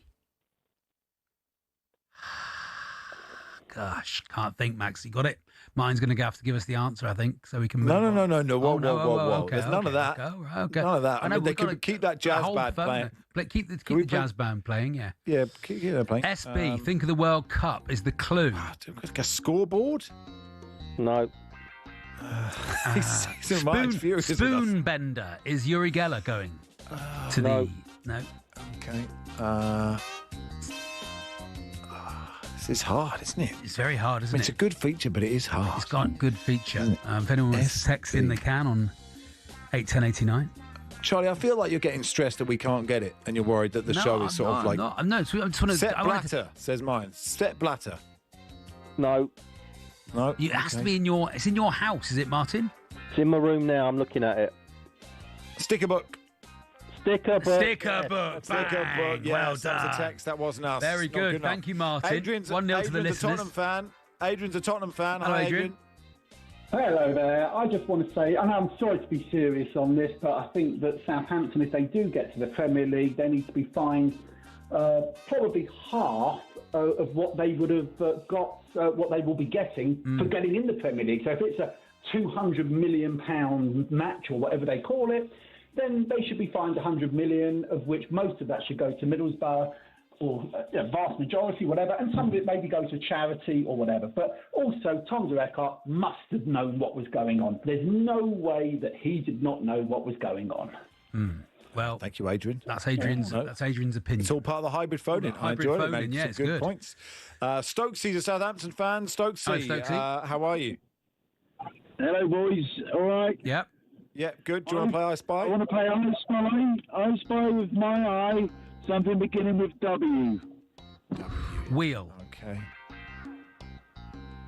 Gosh, can't think, Max. You got it? Mine's going to have to give us the answer, I think, so we can move No. on. Whoa. Okay, There's none of that. Okay. None of that. I know, they could keep that jazz band playing. Keep the jazz band playing, yeah. Yeah, keep that playing. SB, think of the World Cup is the clue. Like a scoreboard? No. Spoon bender. Is Uri Geller going to no. the... No. Okay. This is hard, isn't it? It's very hard, isn't it? It's a good feature, but it is hard. It's got a good feature. If anyone wants to text in, they can on 81089. Charlie, I feel like you're getting stressed that we can't get it, and you're worried that the show is sort of like... No, I just want to... Sepp Blatter, says mine. Sepp Blatter. No. No? It has to be in your... It's in your house, is it, Martin? It's in my room now. I'm looking at it. Sticker book. Sticker book. Sticker book. Sticker book. Yeah, Well that was done. a text. That wasn't us. Very Not good. enough. Thank you, Martin. Adrian's 1-0 to the listeners. A Tottenham fan. Adrian's a Tottenham fan. Hello, Hi, Adrian. Hello there. I just want to say, and I'm sorry to be serious on this, but I think that Southampton, if they do get to the Premier League, they need to be fined probably half of what they would have got, what they will be getting for getting in the Premier League. So if it's a £200 million match or whatever they call it, then they should be fined 100 million, of which most of that should go to Middlesbrough, or vast majority, whatever, and some of it maybe goes to charity or whatever. But also, Tom de Rijkaard must have known what was going on. There's no way that he did not know what was going on. Well, thank you, Adrian. That's Adrian's opinion. It's all part of the hybrid phone-in. I enjoyed it, mate. Yeah, Some it's good good. points. Stokesy's a Southampton fan. Stokesy, Hi, Stokesy. how are you? Hello, boys. All right? Yep. Yeah, good. Do you want to play I Spy? I want to play I Spy. I Spy with my eye, something beginning with W. Wheel. Okay.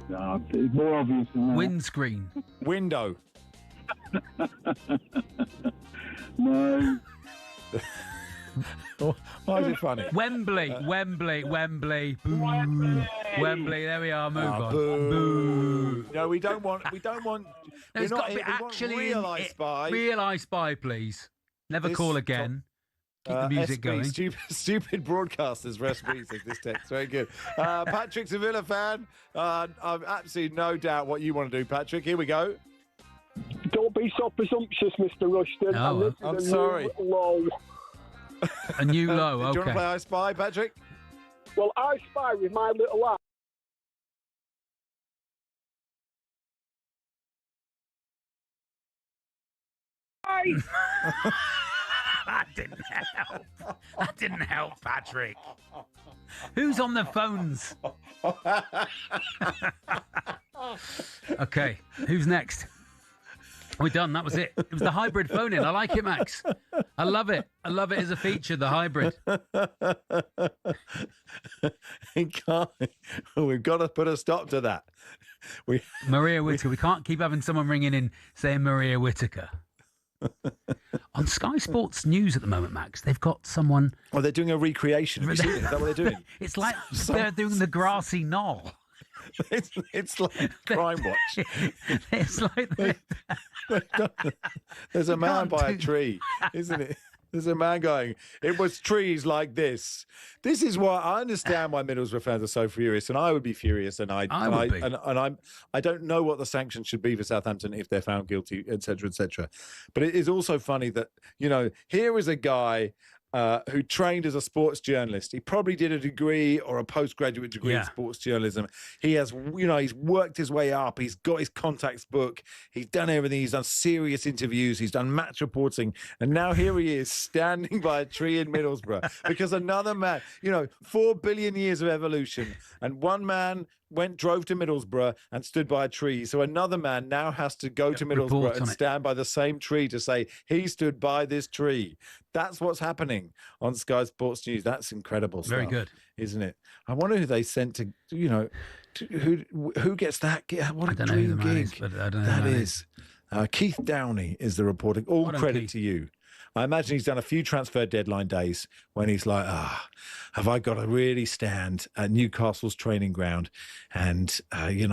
It's more obvious than that. Windscreen. Window. No. Why is it funny? Wembley. Boo. Wembley. There we are. Move on. Boo. No, we don't want. There's got to be actually real I Spy. Real I Spy, please. Never call again. Keep the music SB, going. Stupid broadcasters for SB, says this text. Very good. Patrick's a Villa fan. I've absolutely no doubt what you want to do, Patrick. Here we go. Don't be so presumptuous, Mr. Rushden. Oh, I'm sorry. Low. A new low, okay. Do you want to play I Spy, Patrick? Well, I Spy with my little eye. That didn't help, Patrick. Who's on the phones? Okay, who's next? We're done. That was it. It was the hybrid phone-in. I like it, Max. I love it. I love it as a feature, the hybrid. We've got to put a stop to that. Maria Whittaker. We can't keep having someone ringing in saying Maria Whittaker. On Sky Sports News at the moment, Max, they've got someone... Oh, they're doing a recreation. Have you seen it? Is that what they're doing? It's like they're doing the grassy knoll. It's like Crime Watch. It's like... There's a man by a tree, isn't it? There's a man going, it was trees like this. This is why I understand why Middlesbrough fans are so furious, and I would be furious, and I don't know what the sanctions should be for Southampton if they're found guilty, etc., etc. But it is also funny that, here is a guy who trained as a sports journalist. He probably did a degree or a postgraduate degree in sports journalism. He has, he's worked his way up. He's got his contacts book. He's done everything. He's done serious interviews. He's done match reporting. And now here he is standing by a tree in Middlesbrough because another man, 4 billion years of evolution, and one man drove to Middlesbrough and stood by a tree. So another man now has to go to Middlesbrough and stand by the same tree to say he stood by this tree. That's what's happening on Sky Sports News. That's incredible stuff. Very good. Isn't it? I wonder who they sent to, who gets that? What a dream gig. That is. Keith Downey is the reporter. All credit to you. I imagine he's done a few transfer deadline days when he's like, have I got to really stand at Newcastle's training ground and,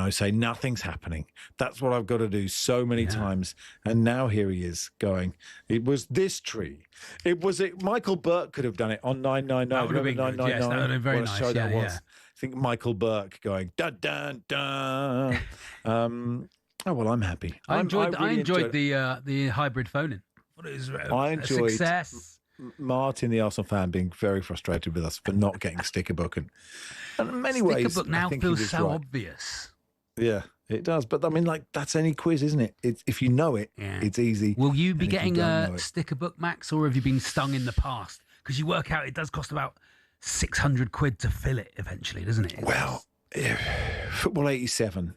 say nothing's happening? That's what I've got to do so many times. And now here he is going, it was this tree. Michael Burke could have done it on 999. That would have been good. Yes, that would have been very nice. Show that was. I think Michael Burke going, dun, dun, dun. Oh, well, I'm happy. I enjoyed the hybrid phoning. I enjoyed success. Martin, the Arsenal fan, being very frustrated with us for not getting sticker book, and in many ways, sticker book now feels so obvious. Yeah, it does. But I mean, that's any quiz, isn't it? If you know it, it's easy. Will you be getting a sticker book, Max, or have you been stung in the past? Because you work out it does cost about 600 quid to fill it eventually, doesn't it? Well, Football 87.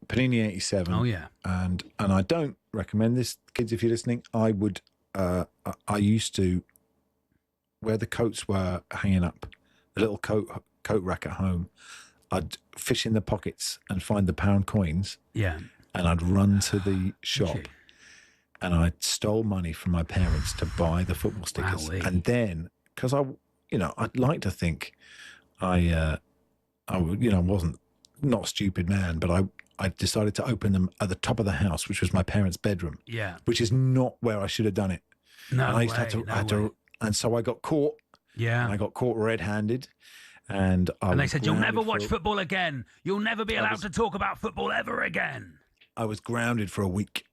Panini 87. Oh yeah, and I don't recommend this, kids. If you're listening, I would. I used to, where the coats were hanging up, the little coat rack at home. I'd fish in the pockets and find the £1 coins. Yeah, and I'd run to the shop, and I stole money from my parents to buy the football stickers. Wowee. And then, because I'd like to think I wasn't not a stupid man, but I decided to open them at the top of the house, which was my parents' bedroom. Yeah. Which is not where I should have done it. No and I used to have to, and so I got caught. Yeah. And I got caught red-handed. And they said, you'll never watch football again. You'll never be allowed to talk about football ever again. I was grounded for a week.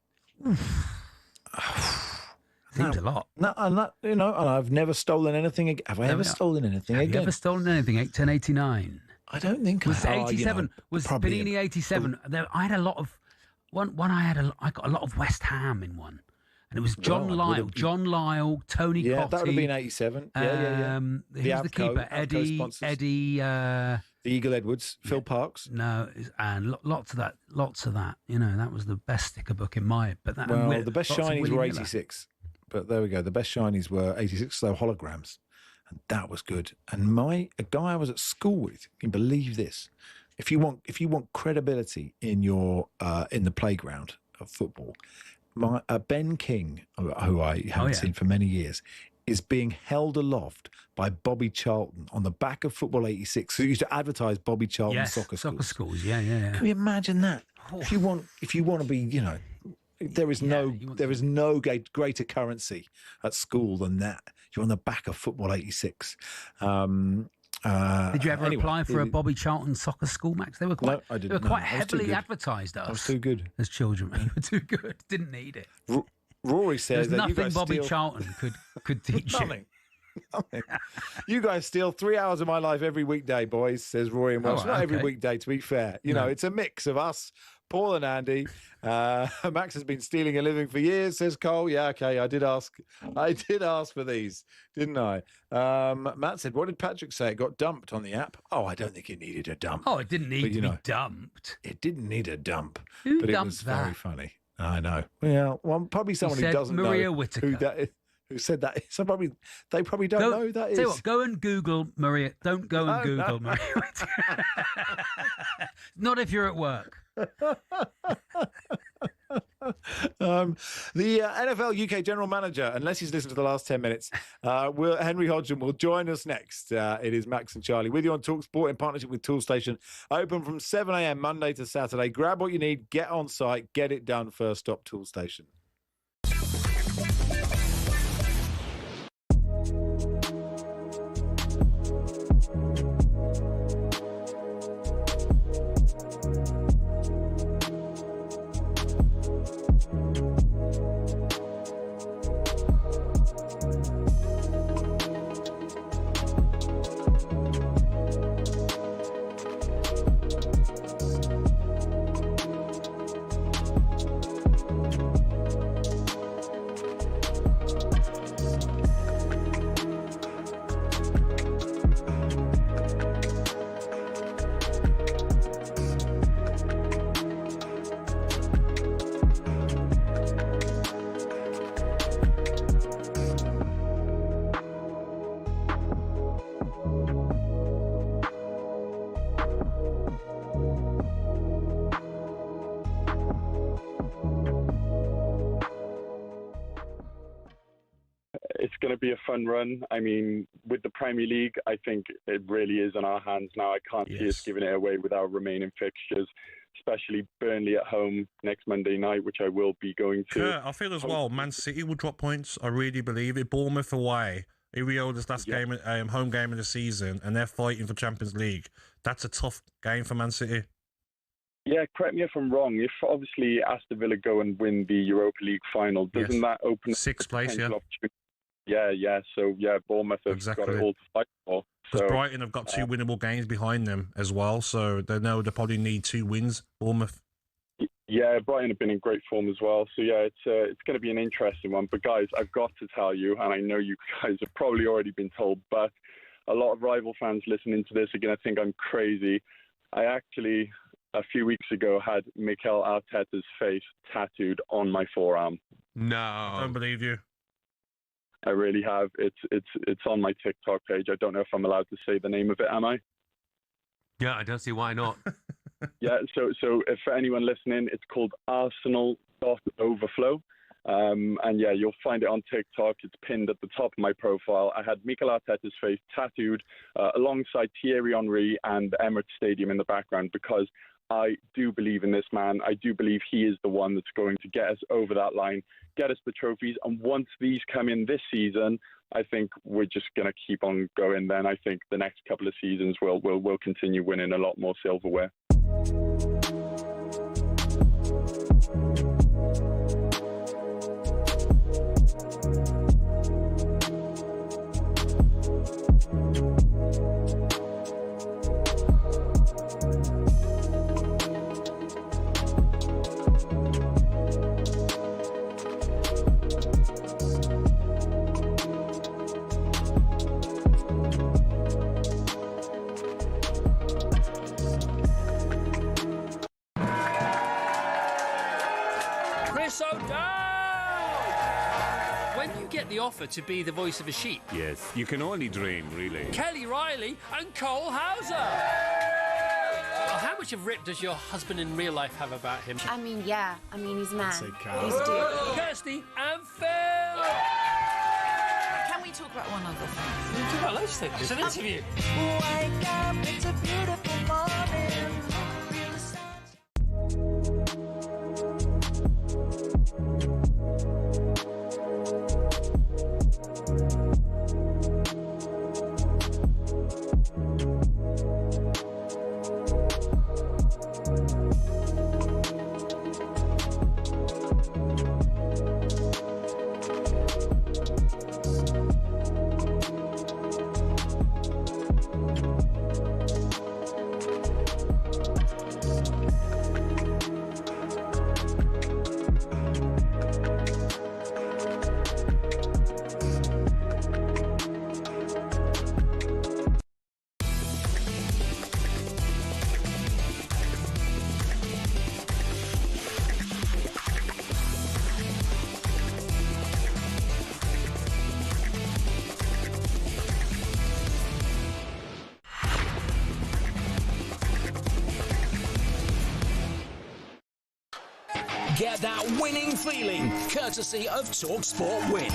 Seems a lot. No, and I've never stolen anything. Have I ever stolen anything again? Have you ever stolen anything? 1089. I don't think was I 87 was Panini 87. I had a lot of one. I got a lot of West Ham in one, and it was John Lyle, Tony Cottee. Yeah, that would have been 87. Yeah. Who's the keeper? Eddie. The Eagle Edwards, Phil Parks. No, and lots of that. That was the best sticker book in my. But that. Well, the best shinies were 86. But there we go. The best shinies were 86. So holograms. And that was good. And a guy I was at school with, you can believe this. If you want credibility in your in the playground of football, Ben King, who I haven't seen for many years, is being held aloft by Bobby Charlton on the back of Football 86, who used to advertise Bobby Charlton soccer schools. Yeah. Can you imagine that? If you want to be, there is no greater currency at school than that. You're on the back of Football 86. Did you ever apply for a Bobby Charlton soccer school, Max? They were quite, I didn't. They were quite heavily advertised. I was too good as children. We were too good. Didn't need it. Rory says there's that nothing Bobby Charlton could teach nothing. Nothing. You guys steal 3 hours of my life every weekday, boys, says Rory and Welsh. Not every weekday, to be fair. It's a mix of us, Paul and Andy. Max has been stealing a living for years, says Cole. Yeah, okay, I did ask for these, didn't I? Matt said, what did Patrick say? It got dumped on the app. Oh, I don't think it needed a dump. Oh, it didn't need to be dumped. It didn't need a dump. Who but dumped it was that? very funny. I know. Well, probably someone who doesn't Maria know Whittaker. who that is. Who said that? So they probably don't know who that is. Tell you what, go and Google Maria. Don't go and Google Maria Whittaker. Not if you're at work. The NFL UK General Manager, unless he's listened to the last 10 minutes, Henry Hodgson will join us next. It is Max and Charlie with you on talkSPORT in partnership with Toolstation. Open from 7 a.m. Monday to Saturday. Grab what you need, get on site, get it done. First stop, Toolstation. going to be a fun run. I mean, with the Premier League, I think it really is in our hands now. I can't see us giving it away with our remaining fixtures, especially Burnley at home next Monday night, which I will be going to. Kurt, I feel as well, Man City will drop points. I really believe it. Bournemouth away. Irio's last game, home game of the season, and they're fighting for Champions League. That's a tough game for Man City. Yeah, correct me if I'm wrong. If obviously Aston Villa go and win the Europa League final, doesn't that open up sixth place? Yeah. Yeah. So Bournemouth have got it all to fight for. Because Brighton have got two winnable games behind them as well, so they know they probably need 2 wins. Bournemouth. Yeah, Brighton have been in great form as well. So yeah, it's going to be an interesting one. But guys, I've got to tell you, and I know you guys have probably already been told, but a lot of rival fans listening to this are going to think I'm crazy. I actually, a few weeks ago, had Mikel Arteta's face tattooed on my forearm. No, I don't believe you. I really have. It's on my TikTok page. I don't know if I'm allowed to say the name of it, am I? Yeah, I don't see why not. Yeah, so if for anyone listening, it's called Arsenal.overflow. And yeah, you'll find it on TikTok. It's pinned at the top of my profile. I had Mikel Arteta's face tattooed alongside Thierry Henry and Emirates Stadium in the background because I do believe in this man. I do believe he is the one that's going to get us over that line, get us the trophies. And once these come in this season, I think we're just going to keep on going. Then I think the next couple of seasons we'll continue winning a lot more silverware. The offer to be the voice of a sheep. Yes, you can only dream, really. Kelly Riley and Cole Hauser. Well, how much of Rip does your husband in real life have about him? I mean, yeah. I mean, he's a man. He's a dude. Kirsty and Phil. Can we talk about one other thing? We can talk about loads of things. It's an interview. Wake up, it's a beautiful morning. Get that winning feeling, courtesy of talkSPORT Win.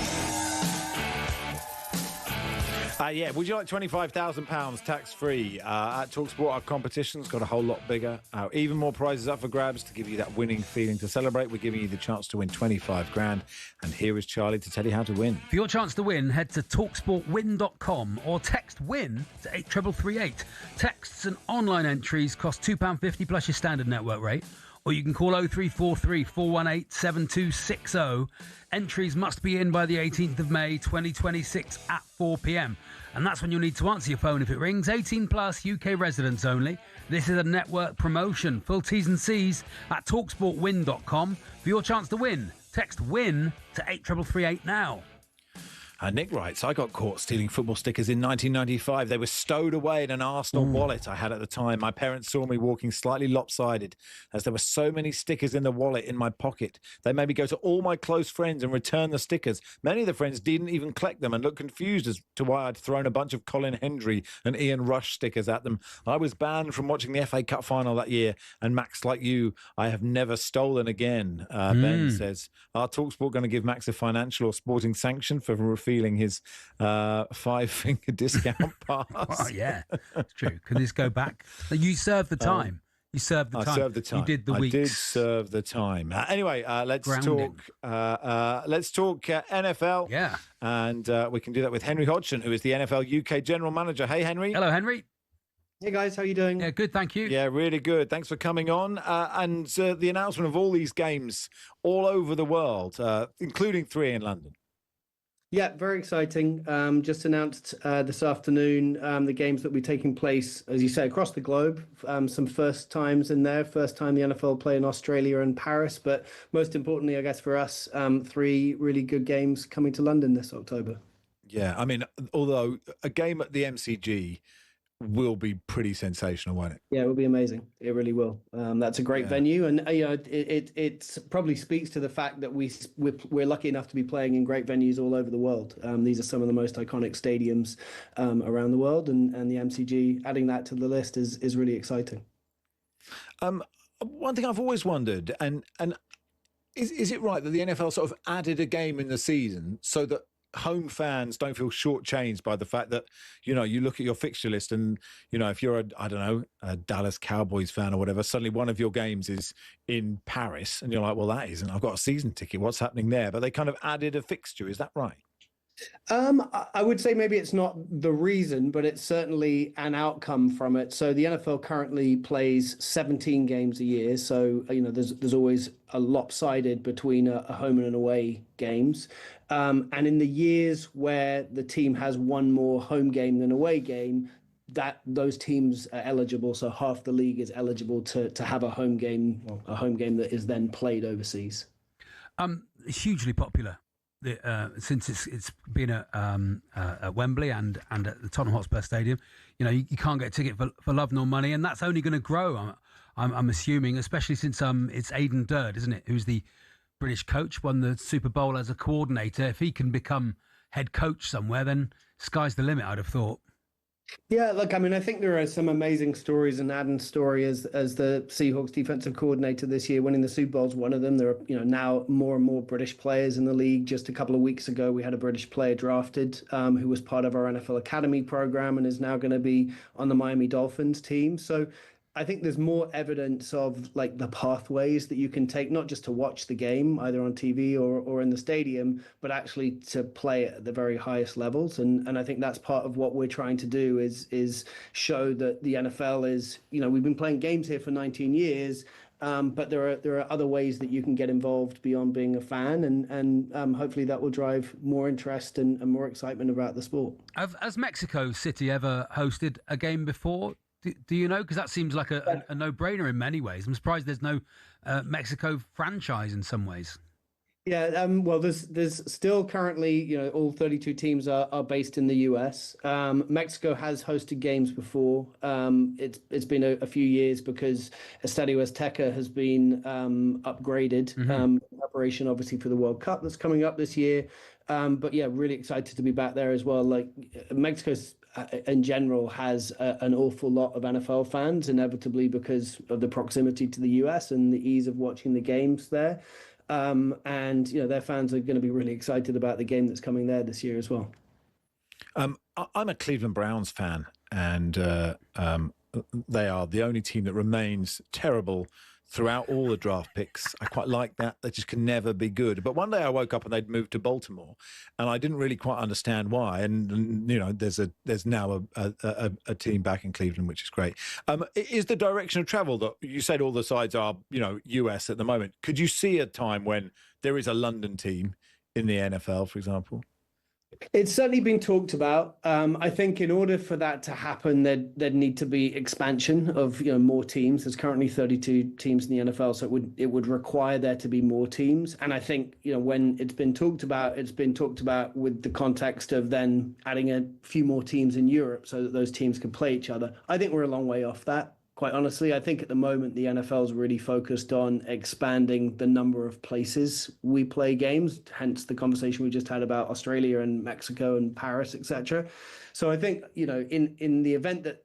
Yeah, would you like £25,000 tax-free? At talkSPORT, our competition's got a whole lot bigger. Even more prizes up for grabs to give you that winning feeling to celebrate. We're giving you the chance to win 25 grand. And here is Charlie to tell you how to win. For your chance to win, head to talksportwin.com or text WIN to 83338. Texts and online entries cost £2.50 plus your standard network rate. Or you can call 0343 418 7260. Entries must be in by the 18th of May 2026 at 4 p.m. And that's when you'll need to answer your phone if it rings. 18 plus, UK residents only. This is a network promotion. Full T's and C's at talksportwin.com. For your chance to win, text WIN to 83338 now. Nick writes, I got caught stealing football stickers in 1995. They were stowed away in an Arsenal wallet I had at the time. My parents saw me walking slightly lopsided as there were so many stickers in the wallet in my pocket. They made me go to all my close friends and return the stickers. Many of the friends didn't even collect them and looked confused as to why I'd thrown a bunch of Colin Hendry and Ian Rush stickers at them. I was banned from watching the FA Cup final that year. And Max, like you, I have never stolen again. Ben says, are talkSPORT going to give Max a financial or sporting sanction for feeling his 5-finger discount pass. Oh, yeah, it's true. Can this go back? You served the time. You served the time. I served the time. You did the weeks. I did serve the time. Anyway, let's Grounding. talk. Let's talk NFL. Yeah, and we can do that with Henry Hodgson, who is the NFL UK General Manager. Hey, Henry. Hello, Henry. Hey guys, how you doing? Yeah, good, thank you. Yeah, really good. Thanks for coming on. And the announcement of all these games all over the world, including 3 in London. Yeah, very exciting. Just announced this afternoon the games that will be taking place, as you say, across the globe. Some first times in there. First time the NFL play in Australia and Paris. But most importantly, I guess for us, 3 really good games coming to London this October. Yeah, I mean, although a game at the MCG will be pretty sensational, won't it? Yeah, it will be amazing. It really will. That's a great venue, and it probably speaks to the fact that we're lucky enough to be playing in great venues all over the world. These are some of the most iconic stadiums around the world, and the MCG adding that to the list is really exciting. One thing I've always wondered, and is it right that the NFL sort of added a game in the season so that home fans don't feel shortchanged by the fact that, you look at your fixture list and, if you're a Dallas Cowboys fan or whatever, suddenly one of your games is in Paris and you're like, well, that isn't, I've got a season ticket. What's happening there? But they kind of added a fixture. Is that right? I would say maybe it's not the reason, but it's certainly an outcome from it. So the NFL currently plays 17 games a year. So, there's always a lopsided between a home and an away games. And in the years where the team has one more home game than away game, those teams are eligible. So half the league is eligible to have a home game that is then played overseas. Hugely popular. Since it's been at Wembley and at the Tottenham Hotspur Stadium, you can't get a ticket for love nor money, and that's only going to grow. I'm assuming, especially since it's Aidan Durd, isn't it, who's the British coach, won the Super Bowl as a coordinator. If he can become head coach somewhere, then sky's the limit, I'd have thought. Yeah, look, I think there are some amazing stories, and Adam's story as the Seahawks defensive coordinator this year, winning the Super Bowl is one of them. There are, now more and more British players in the league. Just a couple of weeks ago, we had a British player drafted who was part of our NFL Academy program and is now going to be on the Miami Dolphins team. So I think there's more evidence of the pathways that you can take, not just to watch the game either on TV or in the stadium, but actually to play at the very highest levels. And I think that's part of what we're trying to do is show that the NFL is, we've been playing games here for 19 years, but there are other ways that you can get involved beyond being a fan, and hopefully that will drive more interest and more excitement about the sport. Has Mexico City ever hosted a game before? Do you know? Because that seems like a no-brainer in many ways. I'm surprised there's no Mexico franchise in some ways. Yeah, well, there's still currently, all 32 teams are based in the US. Mexico has hosted games before. It's been a few years because Estadio Azteca has been upgraded in preparation, obviously, for the World Cup that's coming up this year. But yeah, really excited to be back there as well. Mexico's in general has an awful lot of NFL fans, inevitably because of the proximity to the US and the ease of watching the games there. And their fans are going to be really excited about the game that's coming there this year as well. I'm a Cleveland Browns fan, and they are the only team that remains terrible throughout all the draft picks. I quite like that. They just can never be good. But one day I woke up and they'd moved to Baltimore, and I didn't really quite understand why. And there's now a team back in Cleveland, which is great. Is the direction of travel that you said all the sides are, US at the moment? Could you see a time when there is a London team in the NFL, for example? It's certainly been talked about. I think in order for that to happen, there'd need to be expansion of more teams. There's currently 32 teams in the NFL, so it would require there to be more teams. And I think when it's been talked about with the context of then adding a few more teams in Europe so that those teams can play each other. I think we're a long way off that. Quite honestly, I think at the moment the NFL is really focused on expanding the number of places we play games, hence the conversation we just had about Australia and Mexico and Paris, etc. So I think, in the event that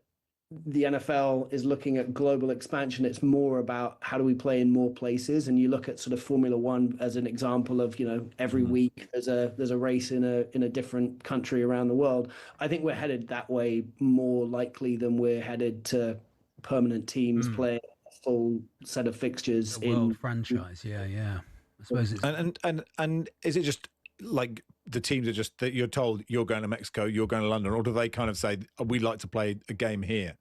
the NFL is looking at global expansion. It's more about how do we play in more places. And you look at sort of Formula One as an example of, every week there's a race in a different country around the world. I think we're headed that way more likely than we're headed to permanent teams playing a full set of fixtures a world franchise. Yeah. I suppose it's and is it just like the teams are just that you're told you're going to Mexico, you're going to London, or do they kind of say we'd like to play a game here?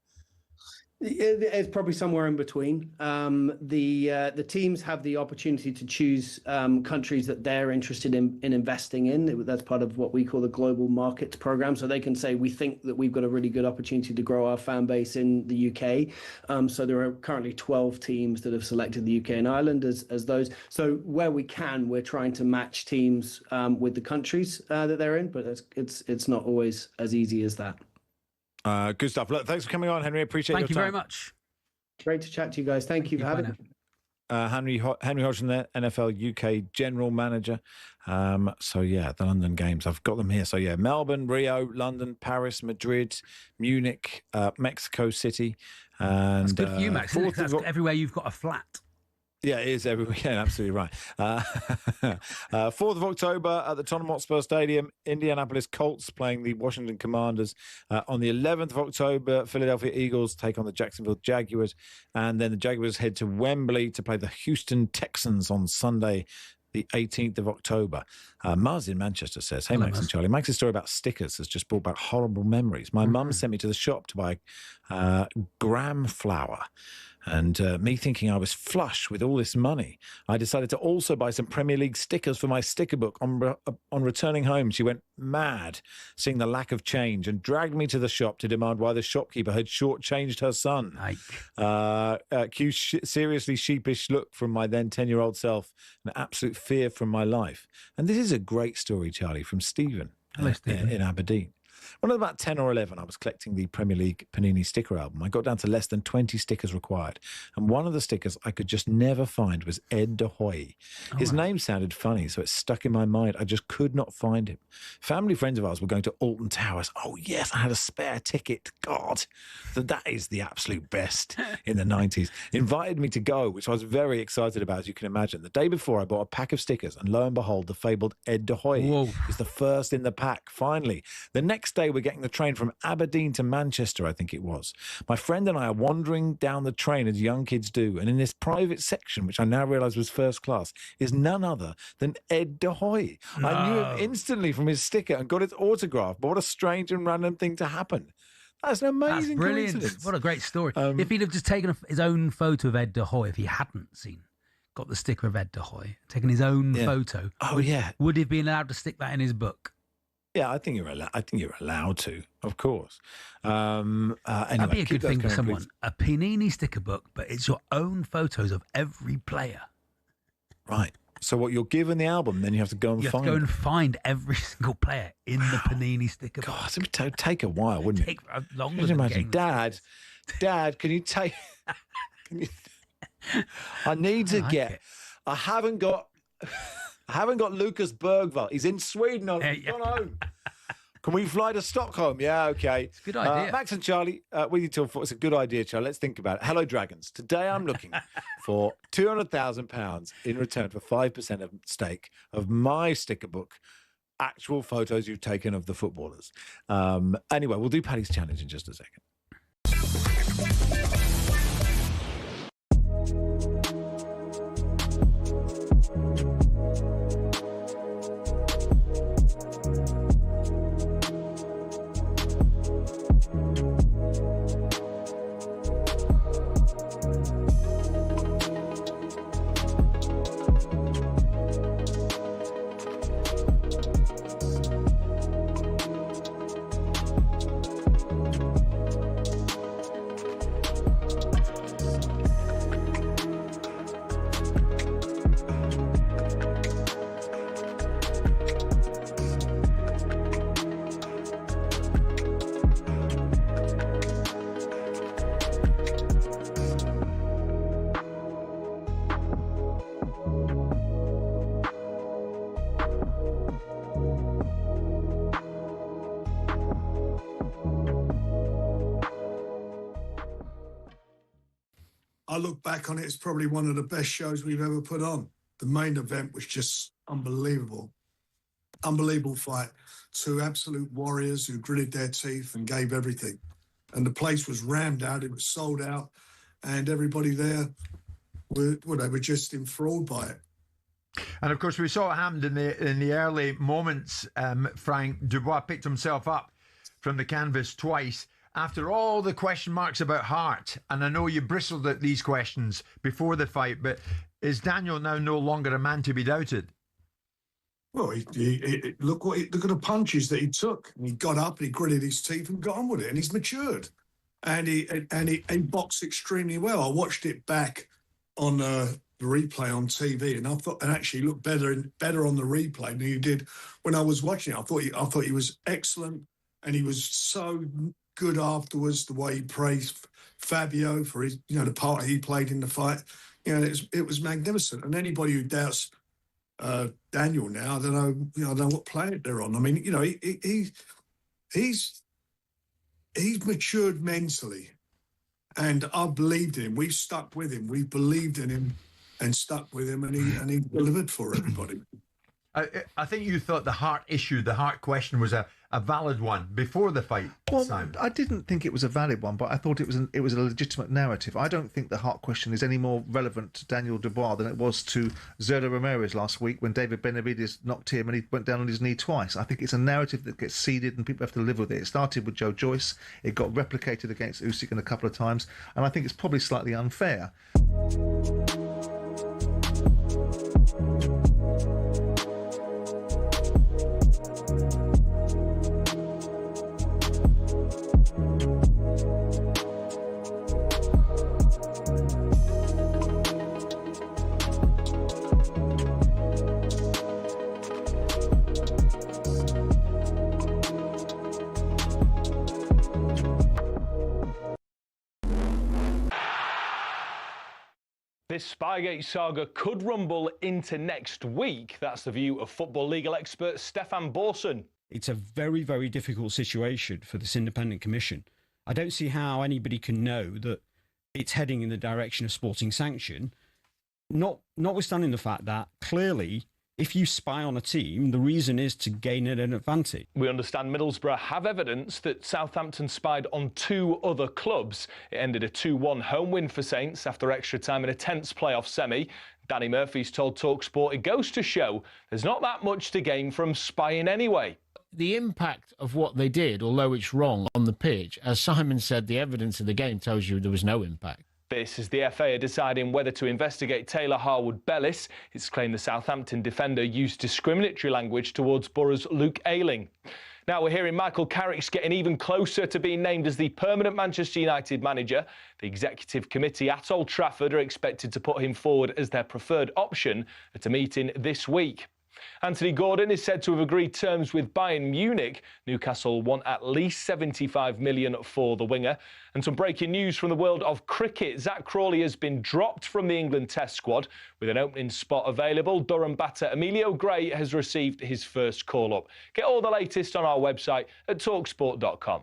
It's probably somewhere in between. The teams have the opportunity to choose countries that they're interested in investing in. That's part of what we call the global markets program. So they can say, we think that we've got a really good opportunity to grow our fan base in the UK. So there are currently 12 teams that have selected the UK and Ireland as those. So where we can, we're trying to match teams with the countries that they're in, but it's not always as easy as that. Good stuff. Look, thanks for coming on, Henry. Appreciate your time. Thank you very much. Great to chat to you guys. Thank you for having me. Henry Hodgson there, NFL UK General Manager. So, yeah, the London games. I've got them here. So, yeah, Melbourne, Rio, London, Paris, Madrid, Munich, Mexico City. And, that's good for you, Max. That's everywhere you've got a flat. Yeah, it is everywhere. Yeah, absolutely right. 4th of October at the Tottenham Hotspur Stadium, Indianapolis Colts playing the Washington Commanders. On the 11th of October, Philadelphia Eagles take on the Jacksonville Jaguars. And then the Jaguars head to Wembley to play the Houston Texans on Sunday, the 18th of October. Mars in Manchester says, hey, Max and Charlie, Max's story about stickers has just brought back horrible memories. My mum sent me to the shop to buy gram flour. And me thinking I was flush with all this money, I decided to also buy some Premier League stickers for my sticker book. On returning home, she went mad, seeing the lack of change, and dragged me to the shop to demand why the shopkeeper had shortchanged her son. Cue seriously sheepish look from my then 10-year-old self, an absolute fear from my life. And this is a great story, Charlie, from Stephen, in Aberdeen. When I was about 10 or 11, I was collecting the Premier League Panini sticker album. I got down to less than 20 stickers required. And one of the stickers I could just never find was Ed De Hoy. His name sounded funny, so it stuck in my mind. I just could not find him. Family friends of ours were going to Alton Towers. Oh, yes, I had a spare ticket. God, that is the absolute best in the 90s. Invited me to go, which I was very excited about, as you can imagine. The day before, I bought a pack of stickers, and lo and behold, the fabled Ed De Hoy is the first in the pack, finally. The next day, we're getting the train from Aberdeen to Manchester, I think it was. My friend and I are wandering down the train as young kids do, and in this private section, which I now realise was first class, is none other than Ed De Hoy. No. I knew him instantly from his sticker and got his autograph, but what a strange and random thing to happen. That's an amazing coincidence. What a great story. If he'd have just taken his own photo of Ed De Hoy, if he hadn't got the sticker of Ed De Hoy, taken his own photo, would he have been allowed to stick that in his book? Yeah, I think you're allowed to, of course. Anyway, that'd be a good thing for someone. Please. A Panini sticker book, but it's your own photos of every player. Right. So what, you're given the album, then you have to go and find. You have to go and find every single player in the Panini sticker book. God, it would take a while, wouldn't it? Take longer than imagine, Dad, can you take? I need to get. I haven't got Lucas Bergvall. He's in Sweden. He's gone home. Can we fly to Stockholm? Yeah, okay. It's a good idea. Max and Charlie, with you till 4. It's a good idea, Charlie. Let's think about it. Hello, Dragons. Today I'm looking for £200,000 in return for 5% of stake of my sticker book, actual photos you've taken of the footballers. Anyway, we'll do Paddy's challenge in just a second. I look back on it, it's probably one of the best shows we've ever put on. The main event was just unbelievable. Unbelievable fight. Two absolute warriors who gritted their teeth and gave everything. And the place was rammed out, it was sold out, and everybody there, they were just enthralled by it. And of course, we saw it happen in the early moments. Frank Dubois picked himself up from the canvas twice after all the question marks about heart. And I know you bristled at these questions before the fight, but is Daniel now no longer a man to be doubted? Well, look at the punches that he took. And he got up, he gritted his teeth and got on with it, and he's matured. And he boxed extremely well. I watched it back on the replay on TV, and I thought it actually looked better on the replay than he did when I was watching it. I thought he was excellent, and he was so good afterwards. The way he praised Fabio for his, the part he played in the fight. It was magnificent. And anybody who doubts Daniel now, I don't know what planet they're on. I mean, he's matured mentally, and I believed in him. We've stuck with him. We believed in him and stuck with him, and he delivered for everybody. I think you thought the heart issue, the heart question, was a valid one before the fight. Well, Simon. I didn't think it was a valid one, but I thought it was a legitimate narrative. I don't think the heart question is any more relevant to Daniel Dubois than it was to Zerda Ramirez last week when David Benavidez knocked him and he went down on his knee twice. I think it's a narrative that gets seeded and people have to live with it. It started with Joe Joyce. It got replicated against Usyk a couple of times, and I think it's probably slightly unfair. This Spygate saga could rumble into next week. That's the view of football legal expert Stefan Borson. It's a very, very difficult situation for this independent commission. I don't see how anybody can know that it's heading in the direction of sporting sanction, notwithstanding the fact that clearly, if you spy on a team, the reason is to gain an advantage. We understand Middlesbrough have evidence that Southampton spied on two other clubs. It ended a 2-1 home win for Saints after extra time in a tense playoff semi. Danny Murphy's told talkSPORT it goes to show there's not that much to gain from spying anyway. The impact of what they did, although it's wrong on the pitch, as Simon said, the evidence of the game tells you there was no impact. This is the FA are deciding whether to investigate Taylor Harwood-Bellis. It's claimed the Southampton defender used discriminatory language towards Borough's Luke Ayling. Now we're hearing Michael Carrick's getting even closer to being named as the permanent Manchester United manager. The executive committee at Old Trafford are expected to put him forward as their preferred option at a meeting this week. Anthony Gordon is said to have agreed terms with Bayern Munich. Newcastle want at least $75 million for the winger. And some breaking news from the world of cricket. Zach Crawley has been dropped from the England Test squad. With an opening spot available, Durham batter Emilio Gray has received his first call-up. Get all the latest on our website at talksport.com.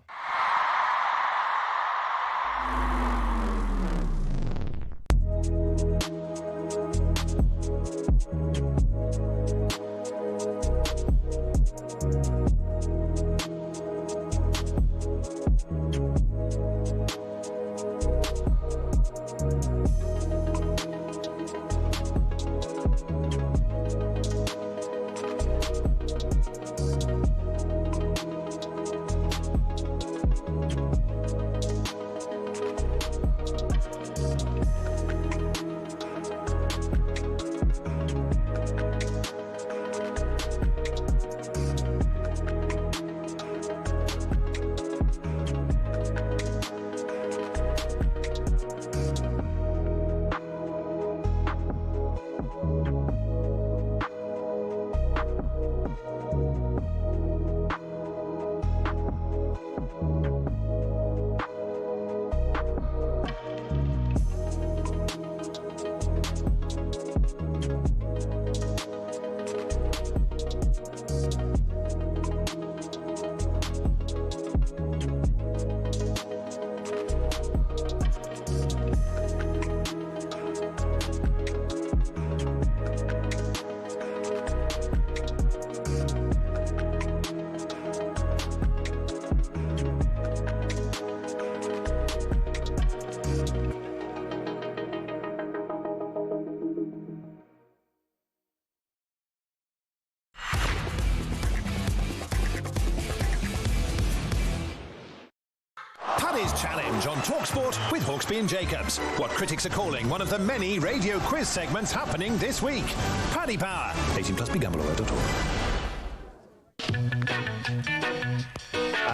Paddy's Challenge on talkSPORT with Hawksby and Jacobs. What critics are calling one of the many radio quiz segments happening this week. Paddy Power. 18 plus begambleaware.org.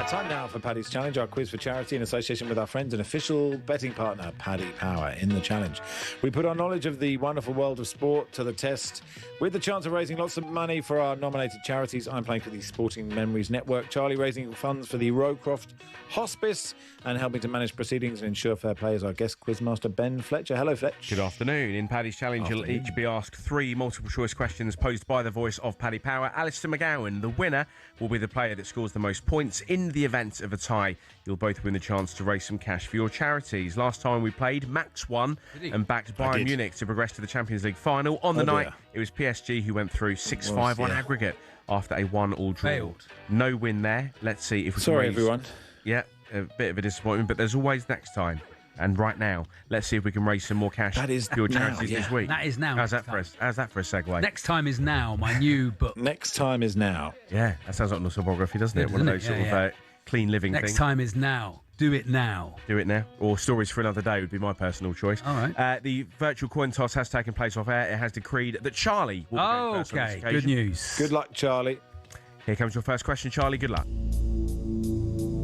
Time now for Paddy's Challenge, our quiz for charity in association with our friends and official betting partner, Paddy Power, in the challenge. We put our knowledge of the wonderful world of sport to the test with the chance of raising lots of money for our nominated charities. I'm playing for the Sporting Memories Network, Charlie raising funds for the Rowcroft Hospice, and helping to manage proceedings and ensure fair play is our guest quizmaster, Ben Fletcher. Hello, Fletch. Good afternoon. In Paddy's Challenge, you'll each be asked 3 multiple-choice questions posed by the voice of Paddy Power, Alistair McGowan. The winner will be the player that scores the most points in the event of a tie. You'll both win the chance to raise some cash for your charities. Last time we played, Max won and backed Bayern Munich to progress to the Champions League final. On the night, it was PSG who went through 6-5 on aggregate after a 1-1 draw. Failed. No win there. Let's see if we can Sorry, raise... everyone. Yeah, a bit of a disappointment, but there's always next time. And right now, let's see if we can raise some more cash for your charities this week. That is now. How's that for a segue? Next time is now, my new book. Next time is now. Yeah, that sounds like an autobiography, doesn't it? One of those sort of clean living things. Next time is now. Do it now. Do it now. Or Stories for Another Day would be my personal choice. All right. The virtual coin toss has taken place off air. It has decreed that Charlie will be going first on this occasion. Good news. Good luck, Charlie. Here comes your first question, Charlie. Good luck.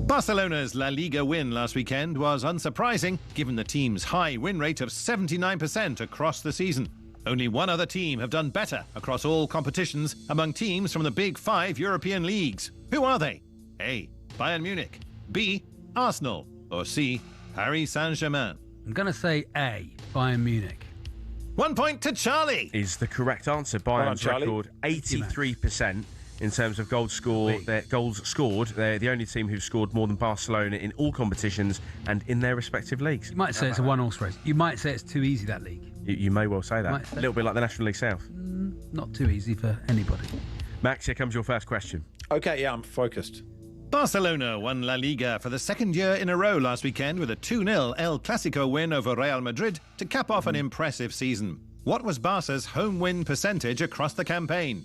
Barcelona's La Liga win last weekend was unsurprising, given the team's high win rate of 79% across the season. Only one other team have done better across all competitions among teams from the Big 5 European leagues. Who are they? A. Bayern Munich. B. Arsenal. Or C. Paris Saint-Germain. I'm going to say A. Bayern Munich. 1 point to Charlie. Is the correct answer. Bayern's record 83%. In terms of goals scored, they're the only team who've scored more than Barcelona in all competitions and in their respective leagues. You might say it's a one-horse race. You might say it's too easy, that league. You may well say that. A little bit like the National League South. Not too easy for anybody. Max, here comes your first question. Okay, yeah, I'm focused. Barcelona won La Liga for the second year in a row last weekend with a 2-0 El Clasico win over Real Madrid to cap off an impressive season. What was Barca's home win percentage across the campaign?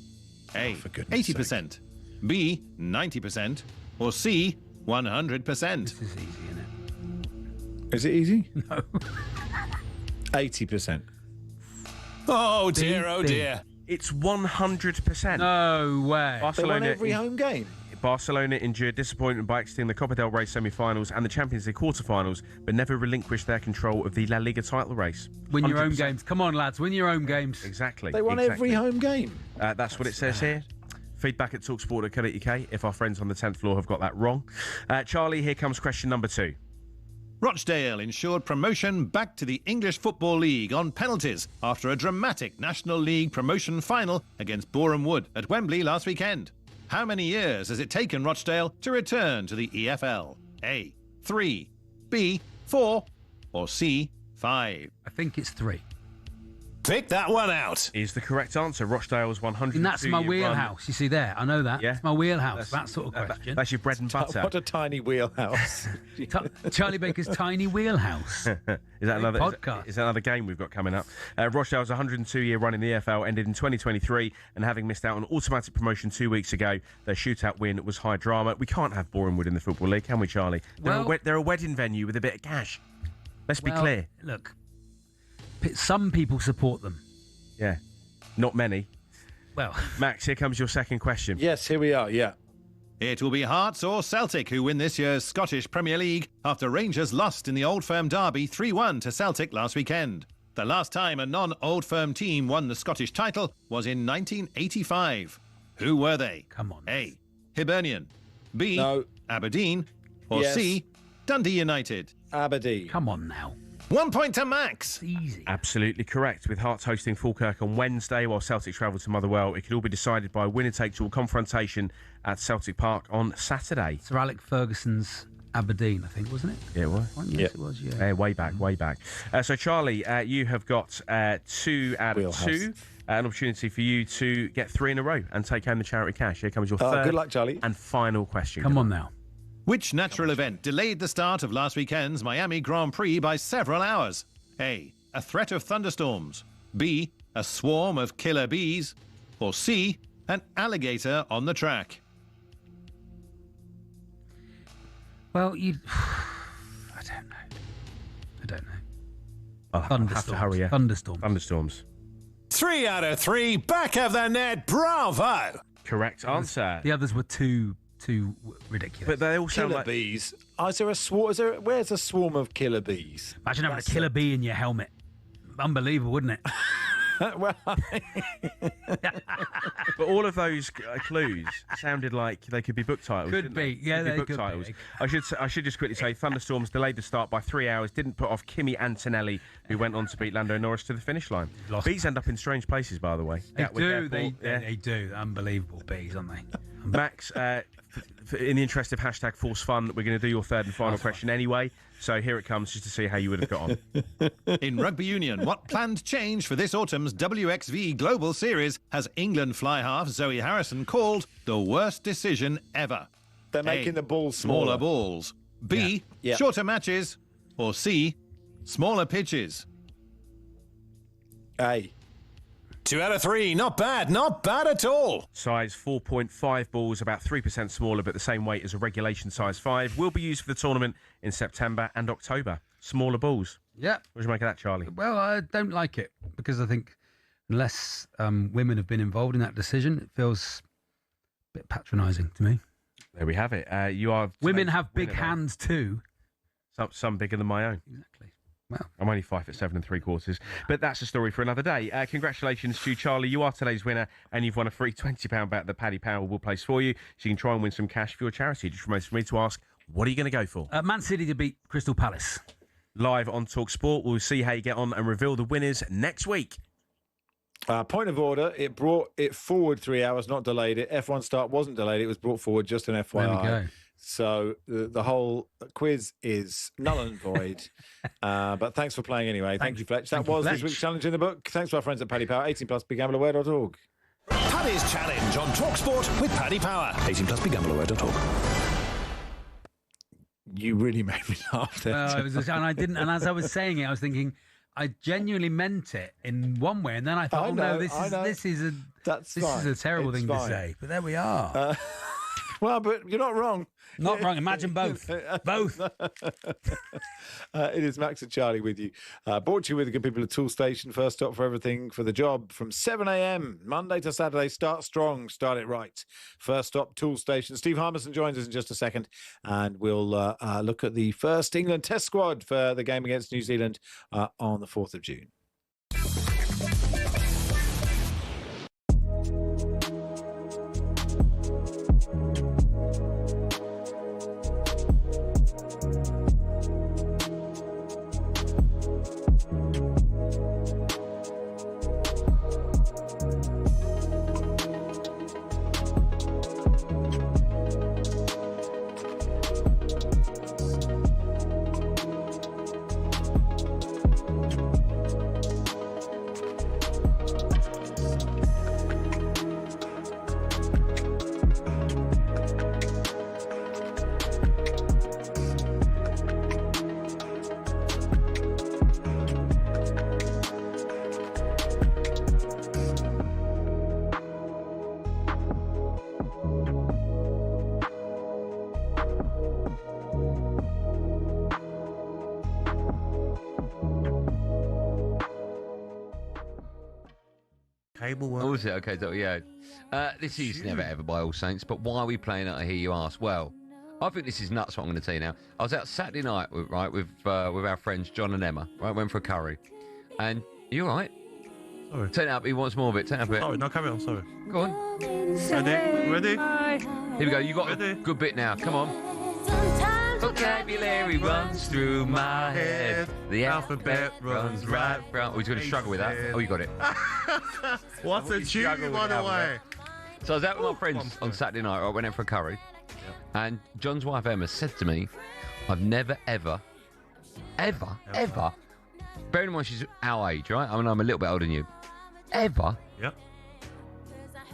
A. 80%. B. 90%. Or C. 100%. This is easy, isn't it? Is it easy? No. 80%. Oh dear, oh dear. It's 100%. No way. They won every home game. Barcelona endured disappointment by exiting the Copa del Rey semi-finals and the Champions League quarter-finals, but never relinquished their control of the La Liga title race. Win your own games. Come on, lads. Win your own games. Exactly. They won every home game. That's what it says here. Feedback at talksport.co.uk if our friends on the 10th floor have got that wrong. Charlie, here comes question number 2. Rochdale ensured promotion back to the English Football League on penalties after a dramatic National League promotion final against Boreham Wood at Wembley last weekend. How many years has it taken Rochdale to return to the EFL? A. 3, B. 4, or C. 5? I think it's 3. Pick that one out. Is the correct answer. Rochdale's 102 And that's my wheelhouse. You see there? I know that. Yeah. It's my wheelhouse. That sort of question. That's your bread and butter. What a tiny wheelhouse. Charlie Baker's tiny wheelhouse. Is that another podcast? Is that another game we've got coming up? Rochdale's 102-year run in the EFL ended in 2023, and having missed out on automatic promotion 2 weeks ago, their shootout win was high drama. We can't have Boreham Wood in the Football League, can we, Charlie? They're a wedding venue with a bit of cash. Let's be clear. Look, some people support them. Yeah, not many. Well, Max, here comes your second question. Yes, here we are, yeah. It will be Hearts or Celtic who win this year's Scottish Premier League after Rangers lost in the Old Firm derby 3-1 to Celtic last weekend. The last time a non-Old Firm team won the Scottish title was in 1985. Who were they? Come on. A. Hibernian. B. No. Aberdeen. Or Yes. C. Dundee United. Aberdeen. Come on now. 1 point to Max. Easy. Absolutely correct. With Hearts hosting Falkirk on Wednesday while Celtic travel to Motherwell, it could all be decided by a winner-takes-all confrontation at Celtic Park on Saturday. Sir Alec Ferguson's Aberdeen, I think, wasn't it? Yeah, it was. Yes, it was, yeah. Way back. So, Charlie, you have got 2 out of 2. An opportunity for you to get 3 in a row and take home the charity cash. Here comes your third good luck, Charlie. and final question. Come on now. Which natural event delayed the start of last weekend's Miami Grand Prix by several hours? A. A threat of thunderstorms. B. A swarm of killer bees. Or C. An alligator on the track. Well, I don't know. I'll have to hurry. Yeah. Thunderstorms. 3 out of 3, back of the net, bravo! Correct answer. The others were too ridiculous. But they all sound Killer like... bees. Is there a swarm? Where's a swarm of killer bees? Imagine having a killer bee in your helmet. Unbelievable, wouldn't it? Well, but all of those clues sounded like they could be book titles. Could be, yeah, they could titles. be. I should just quickly say, thunderstorms delayed the start by 3 hours. Didn't put off Kimi Antonelli, who went on to beat Lando Norris to the finish line. Bees end up in strange places, by the way. They Gatwick do. Airport, They do. Unbelievable bees, aren't they? Max, in the interest of hashtag Force Fun, we're going to do your third and final question anyway. So here it comes, just to see how you would have got on. In rugby union, what planned change for this autumn's WXV Global Series has England fly half Zoe Harrison called the worst decision ever? They're making the balls smaller balls. B, Yeah. shorter matches. Or C, smaller pitches. A. 2 out of 3, not bad at all. Size 4.5 balls, about 3% smaller, but the same weight as a regulation size 5. Will be used for the tournament in September and October. Smaller balls. Yeah. What do you make of that, Charlie? Well, I don't like it because I think unless women have been involved in that decision, it feels a bit patronising to me. There we have it. You are women have big hands too. Some bigger than my own. Exactly. Well, I'm only 5'7 3/4, but that's a story for another day. Congratulations to you, Charlie. You are today's winner, and you've won a free £20 bet that Paddy Power will place for you, so you can try and win some cash for your charity. Just remains for me to ask, what are you going to go for? Man City to beat Crystal Palace. Live on talkSPORT. We'll see how you get on and reveal the winners next week. Point of order, it brought it forward 3 hours, not delayed it. F1 start wasn't delayed, it was brought forward, just an FYI. There we go. So the whole quiz is null and void. But thanks for playing anyway. Thank you, Fletch. That was this week's challenge in the book. Thanks to our friends at Paddy Power. 18 plus, BigGambleAware.org. Paddy's Challenge on talkSPORT with Paddy Power. 18 plus, BigGambleAware.org. You really made me laugh there. And I didn't. And as I was saying it, I was thinking, I genuinely meant it in one way, and then I thought, this is a terrible thing to say. But there we are. Well, but you're not wrong. Not wrong. Imagine both. Both. It is Max and Charlie with you. Brought to you with the good people at Tool Station. First stop for everything for the job from 7 a.m. Monday to Saturday. Start strong. Start it right. First stop, Tool Station. Steve Harmison joins us in just a second, and we'll look at the first England Test squad for the game against New Zealand on the 4th of June. Oh, was it? Okay, so, yeah. This is Never Ever by All Saints, but why are we playing it, I hear you ask? Well, I think this is nuts, what I'm going to tell you now. I was out Saturday night, with our friends John and Emma, right? Went for a curry. And, you all right? Sorry. Turn it up, he wants more of it, turn it up a bit. Sorry, no, carry on, sorry. Go on. Ready? Here we go, you got a good bit now, come on. Vocabulary runs through my head. The alphabet runs right from... Oh, he's going to struggle with that. Oh, you got it. What's a tune, by the way? So I was out with my friends on Saturday night. I went out for a curry. And John's wife, Emma, said to me, I've never, ever, bearing in mind she's our age, right? I mean, I'm a little bit older than you. Ever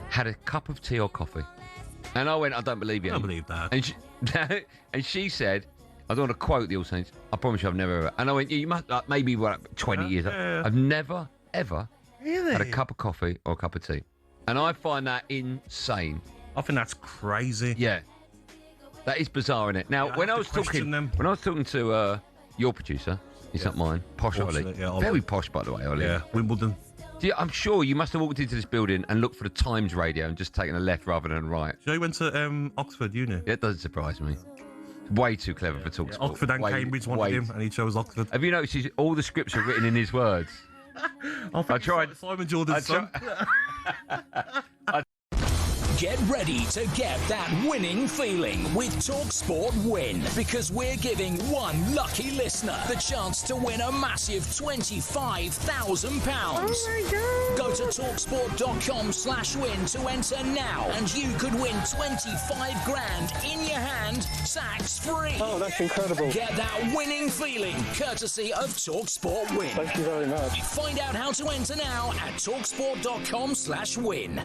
had a cup of tea or coffee. And I went, I don't believe you. I don't believe that. And she said, I don't want to quote the All Saints, I promise you I've never ever. And I went, yeah, you must, like, maybe 20 years. Yeah. I've never, ever really had a cup of coffee or a cup of tea. And I find that insane. I think that's crazy. Yeah. That is bizarre, isn't it? Now, when I was talking to Your producer. It's not mine. Posh Ollie. Fortunate, yeah, Ollie. Very posh, by the way, Ollie. Yeah, Wimbledon. I'm sure you must have walked into this building and looked for the Times radio and just taken a left rather than a right. You know, he went to Oxford Uni. It doesn't surprise me. Way too clever for talkSPORT. Oxford and Cambridge wanted him, and he chose Oxford. Have you noticed all the scripts are written in his words? I tried. Simon Jordan's son. Get ready to get that winning feeling with talkSPORT Win, because we're giving one lucky listener the chance to win a massive £25,000. Oh my God. Go to talksport.com/win to enter now, and you could win 25 grand in your hand, tax free. Oh, that's incredible. Get that winning feeling courtesy of talkSPORT Win. Thank you very much. Find out how to enter now at talksport.com/win.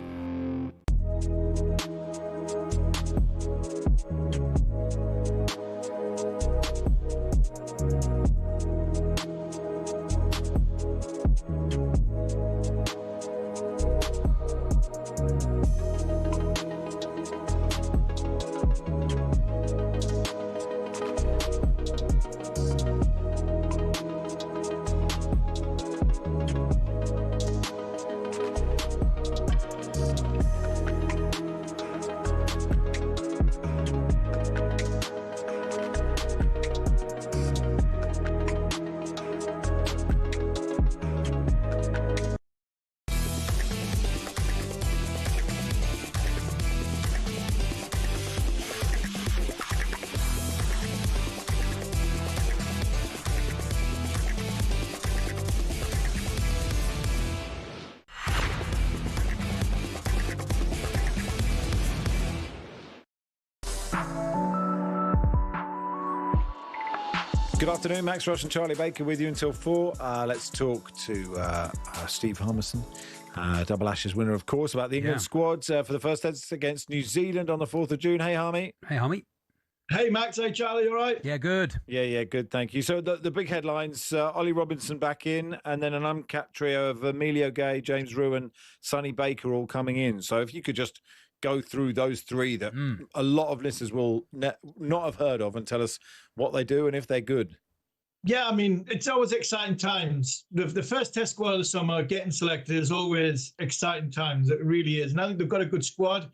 Good afternoon, Max Ross and Charlie Baker with you until 4. Let's talk to Steve Harmison, Double Ashes winner, of course, about the England squad for the first test against New Zealand on the 4th of June. Hey, Harmy. Hey, Harmy. Hey, Max. Hey, Charlie. You all right? Yeah, good. Yeah, good. Thank you. So the big headlines, Ollie Robinson back in, and then an uncapped trio of Emilio Gay, James Rew and Sonny Baker all coming in. So if you could just go through those three that a lot of listeners will not have heard of and tell us what they do and if they're good. Yeah, I mean, it's always exciting times. The first test squad of the summer, getting selected is always exciting times. It really is. And I think they've got a good squad.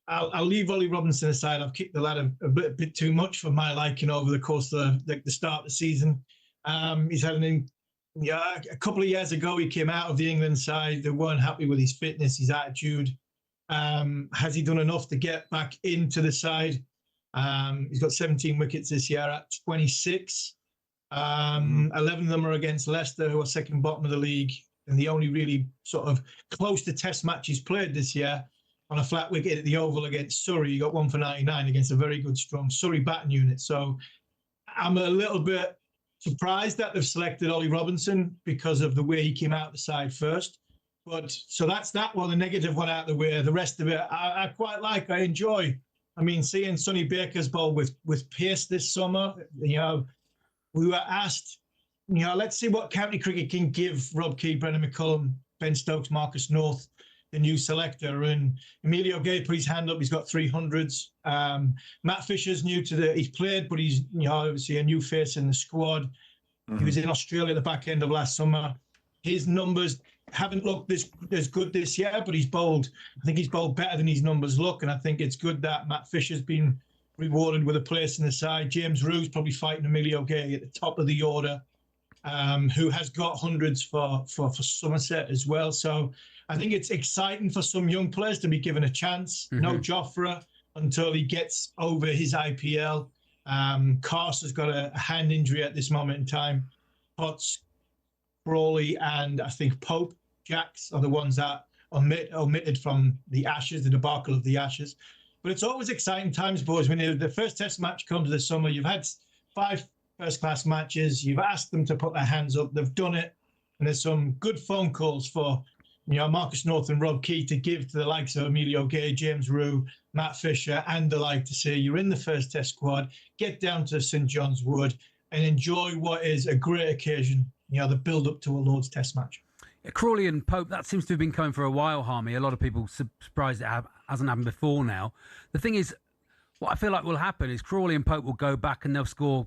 I'll leave Ollie Robinson aside. I've kicked the lad a bit too much for my liking over the course of the start of the season. He's had a couple of years ago, he came out of the England side. They weren't happy with his fitness, his attitude. Has he done enough to get back into the side? He's got 17 wickets this year at 26. 11 of them are against Leicester, who are second bottom of the league, and the only really sort of close to test matches played this year on a flat wicket at the Oval against Surrey. He got 1 for 99 against a very good, strong Surrey batting unit. So I'm a little bit surprised that they've selected Ollie Robinson because of the way he came out the side first. But so that's that one, the negative one out of the way. The rest of it, I quite like. I enjoy. I mean, seeing Sonny Baker's bowl with pace this summer, we were asked, let's see what county cricket can give Rob Key, Brendan McCullum, Ben Stokes, Marcus North, the new selector. And Emilio Gay put his hand up. He's got 300s. Matt Fisher's new to he's played, but he's obviously a new face in the squad. He was in Australia at the back end of last summer. His numbers haven't looked as good this year, but he's bowled. I think he's bowled better than his numbers look, and I think it's good that Matt Fisher's been rewarded with a place in the side. James Rew's probably fighting Emilio Gay at the top of the order, who has got hundreds for Somerset as well. So I think it's exciting for some young players to be given a chance. No Jofra until he gets over his IPL. Carse has got a hand injury at this moment in time. Potts, Crawley, and I think Pope, Jacks are the ones that omitted from the Ashes, the debacle of the Ashes. But it's always exciting times, boys. When the first test match comes this summer, you've had 5 first-class matches. You've asked them to put their hands up. They've done it. And there's some good phone calls for Marcus North and Rob Key to give to the likes of Emilio Gay, James Rew, Matt Fisher, and the like to say you're in the first test squad, get down to St John's Wood and enjoy what is a great occasion, the build-up to a Lord's Test match. Crawley and Pope, that seems to have been coming for a while, Harmy. A lot of people surprised it hasn't happened before now. The thing is, what I feel like will happen is Crawley and Pope will go back and they'll score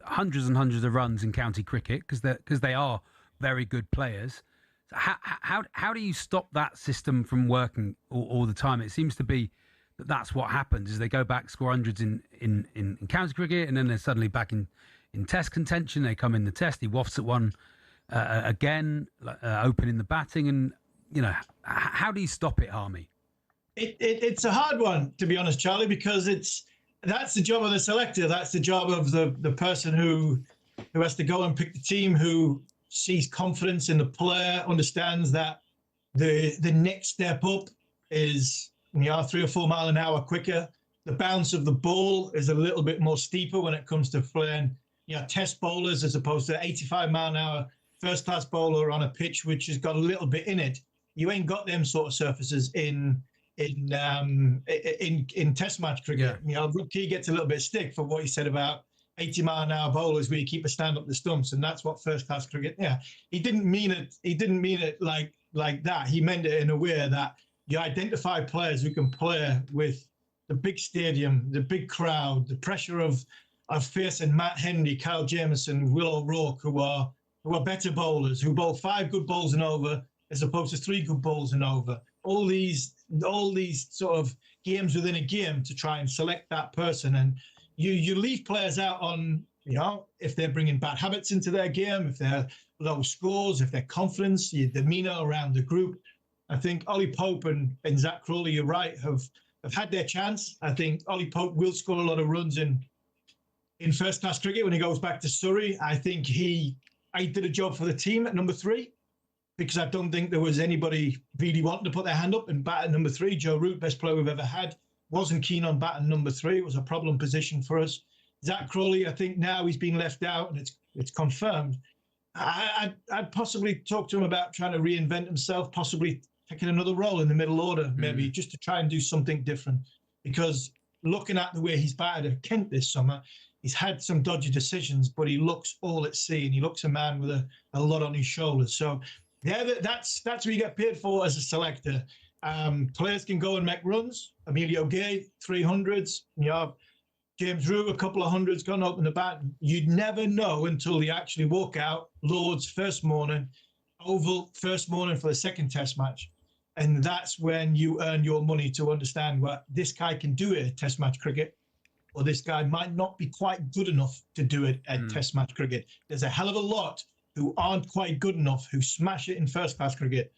hundreds and hundreds of runs in county cricket because they are very good players. So how do you stop that system from working all the time? It seems to be that's what happens is they go back, score hundreds in county cricket, and then they're suddenly back in test contention. They come in the test, he wafts at one again, opening the batting, and how do you stop it, Harmy? It's a hard one, to be honest, Charlie, because that's the job of the selector. That's the job of the person who has to go and pick the team, who sees confidence in the player, understands that the next step up is 3 or 4 mile an hour quicker. The bounce of the ball is a little bit more steeper when it comes to playing test bowlers as opposed to 85 mile an hour first class bowler on a pitch which has got a little bit in it. You ain't got them sort of surfaces in test match cricket. Rookie gets a little bit of stick for what he said about 80 mile an hour bowlers where you keep a stand up the stumps, and that's what first class cricket. He didn't mean it like that. He meant it in a way that you identify players who can play with the big stadium, the big crowd, the pressure of facing Matt Henry, Kyle Jamieson, Will O'Rourke, who are better bowlers, who bowl 5 good bowls and over as opposed to 3 good bowls and over. All these sort of games within a game to try and select that person, and you leave players out on if they're bringing bad habits into their game, if they're low scores, if their confidence, your demeanour around the group. I think Ollie Pope and Zach Crawley, you're right, have had their chance. I think Ollie Pope will score a lot of runs in first class cricket when he goes back to Surrey. I think he did a job for the team at number 3. Because I don't think there was anybody really wanting to put their hand up and bat at number 3. Joe Root, best player we've ever had, wasn't keen on batting number 3. It was a problem position for us. Zach Crawley, I think now he's been left out and it's confirmed. I'd possibly talk to him about trying to reinvent himself, possibly taking another role in the middle order, maybe just to try and do something different. Because looking at the way he's batted at Kent this summer, he's had some dodgy decisions, but he looks all at sea and he looks a man with a lot on his shoulders. So that's what you get paid for as a selector. Players can go and make runs. Emilio Gay, 300s. James Rue, a couple of hundreds, gone up in the bat. You'd never know until they actually walk out. Lord's first morning, Oval first morning for the second test match. And that's when you earn your money to understand what this guy can do it at test match cricket, or this guy might not be quite good enough to do it at test match cricket. There's a hell of a lot who aren't quite good enough, who smash it in first class cricket,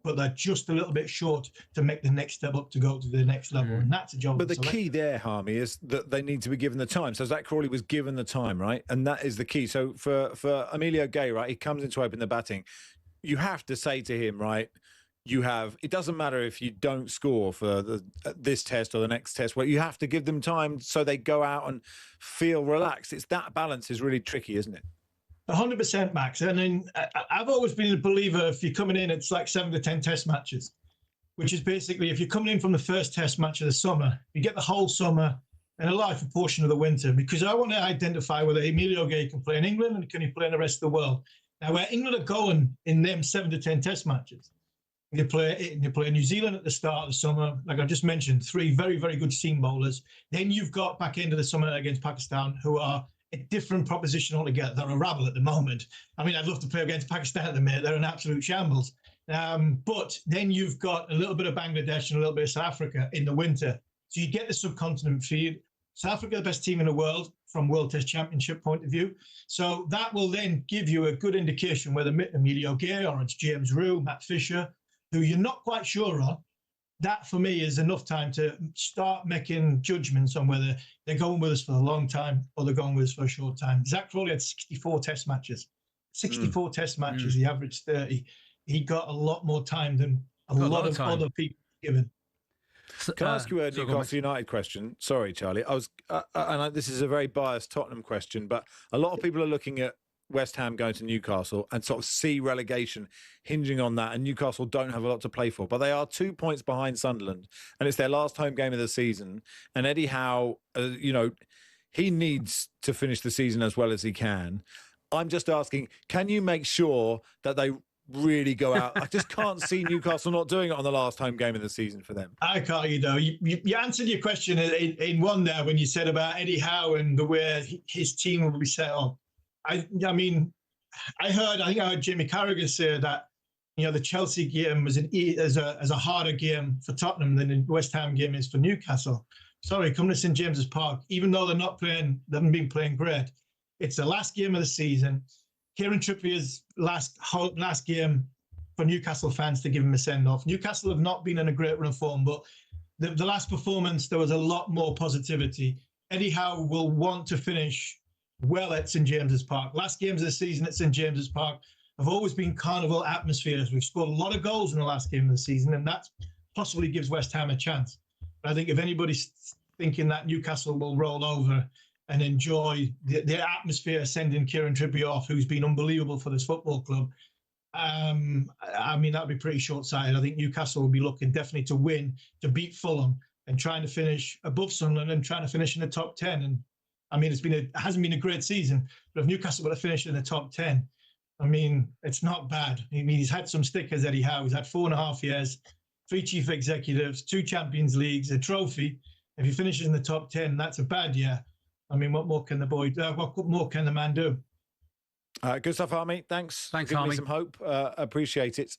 but they're just a little bit short to make the next step up to go to the next level. And that's a job. But the key there, Harmy, is that they need to be given the time. So Zach Crawley was given the time, right? And that is the key. So for Emilio Gay, right, he comes in to open the batting. You have to say to him, right, it doesn't matter if you don't score for this test or the next test, where you have to give them time so they go out and feel relaxed. It's that balance is really tricky, isn't it? 100%, Max. And then I've always been a believer if you're coming in, it's like 7 to 10 test matches, which is basically if you're coming in from the first test match of the summer, you get the whole summer and a large proportion of the winter, because I want to identify whether Emilio Gay can play in England and can he play in the rest of the world. Now, where England are going in them 7 to 10 test matches, they play New Zealand at the start of the summer, like I just mentioned, 3 very, very good seam bowlers. Then you've got back into the summer against Pakistan, who are a different proposition altogether. They're a rabble at the moment. I mean, I'd love to play against Pakistan at the minute. They're an absolute shambles. But then you've got a little bit of Bangladesh and a little bit of South Africa in the winter. So you get the subcontinent feed. South Africa, the best team in the world from World Test Championship point of view. So that will then give you a good indication whether Emilio Gay or it's James Rue, Matt Fisher, who you're not quite sure on. That, for me, is enough time to start making judgments on whether they're going with us for a long time or they're going with us for a short time. Zach Crawley had 64 test matches. 64 test matches, he averaged 30. He got a lot more time than a lot of other people given. Can I ask you a Newcastle United question? Sorry, Charlie. This is a very biased Tottenham question, but a lot of people are looking at West Ham going to Newcastle and sort of see relegation hinging on that, and Newcastle don't have a lot to play for, but they are 2 points behind Sunderland, and it's their last home game of the season, and Eddie Howe, he needs to finish the season as well as he can. I'm just asking, can you make sure that they really go out. I just can't see Newcastle not doing it on the last home game of the season for them. I can't either. You answered your question in one there when you said about Eddie Howe and the way his team will be set up. I mean, I think I heard Jimmy Carragher say that, you know, the Chelsea game was as a harder game for Tottenham than the West Ham game is for Newcastle. Sorry, come to St James's Park. Even though they haven't been playing great, it's the last game of the season. Kieran Trippier's last game for Newcastle fans to give him a send-off. Newcastle have not been in a great run of form, but the last performance, there was a lot more positivity. Eddie Howe will want to finish well at St James's Park. Last games of the season at St James's Park have always been carnival atmospheres. We've scored a lot of goals in the last game of the season, and that possibly gives West Ham a chance. But I think if anybody's thinking that Newcastle will roll over and enjoy the atmosphere sending Kieran Trippier off, who's been unbelievable for this football club, I mean, that'd be pretty short-sighted. I think Newcastle will be looking definitely to win, to beat Fulham, and trying to finish above Sunderland and trying to finish in the top 10. And I mean, it hasn't been a great season, but if Newcastle would have finished in the top 10, I mean, it's not bad. I mean, he's had some stickers, Eddie Howe. He's had 4.5 years, 3 chief executives, 2 Champions Leagues, a trophy. If he finishes in the top 10, that's a bad year. I mean, what more can the man do? Good stuff, Army. Thanks. Thanks, Give Army. me some hope. Appreciate it.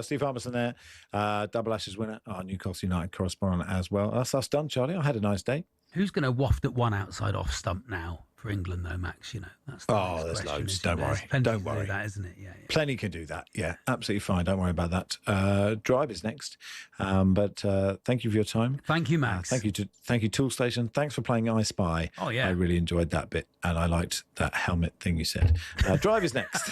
Steve Harmison there, Double Ashes winner, our Newcastle United correspondent as well. That's us done, Charlie. I had a nice day. Who's going to waft at one outside off stump now for England, though, Max? You know, that's the next there's question, loads. isn't Don't there? worry. There's plenty Don't to do worry. that, isn't it? Yeah. Plenty can do that. Yeah, absolutely fine. Don't worry about that. Drive is next. But thank you for your time. Thank you, Max. Thank you, Tool Station. Thanks for playing I Spy. Oh, yeah. I really enjoyed that bit, and I liked that helmet thing you said. Drive is next.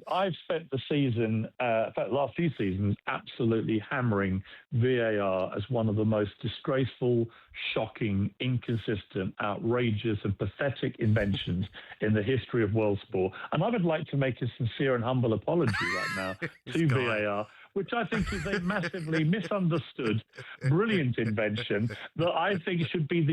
I've spent the season, in fact, the last few seasons, absolutely hammering VAR as one of the most disgraceful, shocking, inconsistent, outrageous, and pathetic inventions in the history of world sport. And I would like to make a sincere and humble apology right now to VAR, which I think is a massively misunderstood, brilliant invention that I think should be the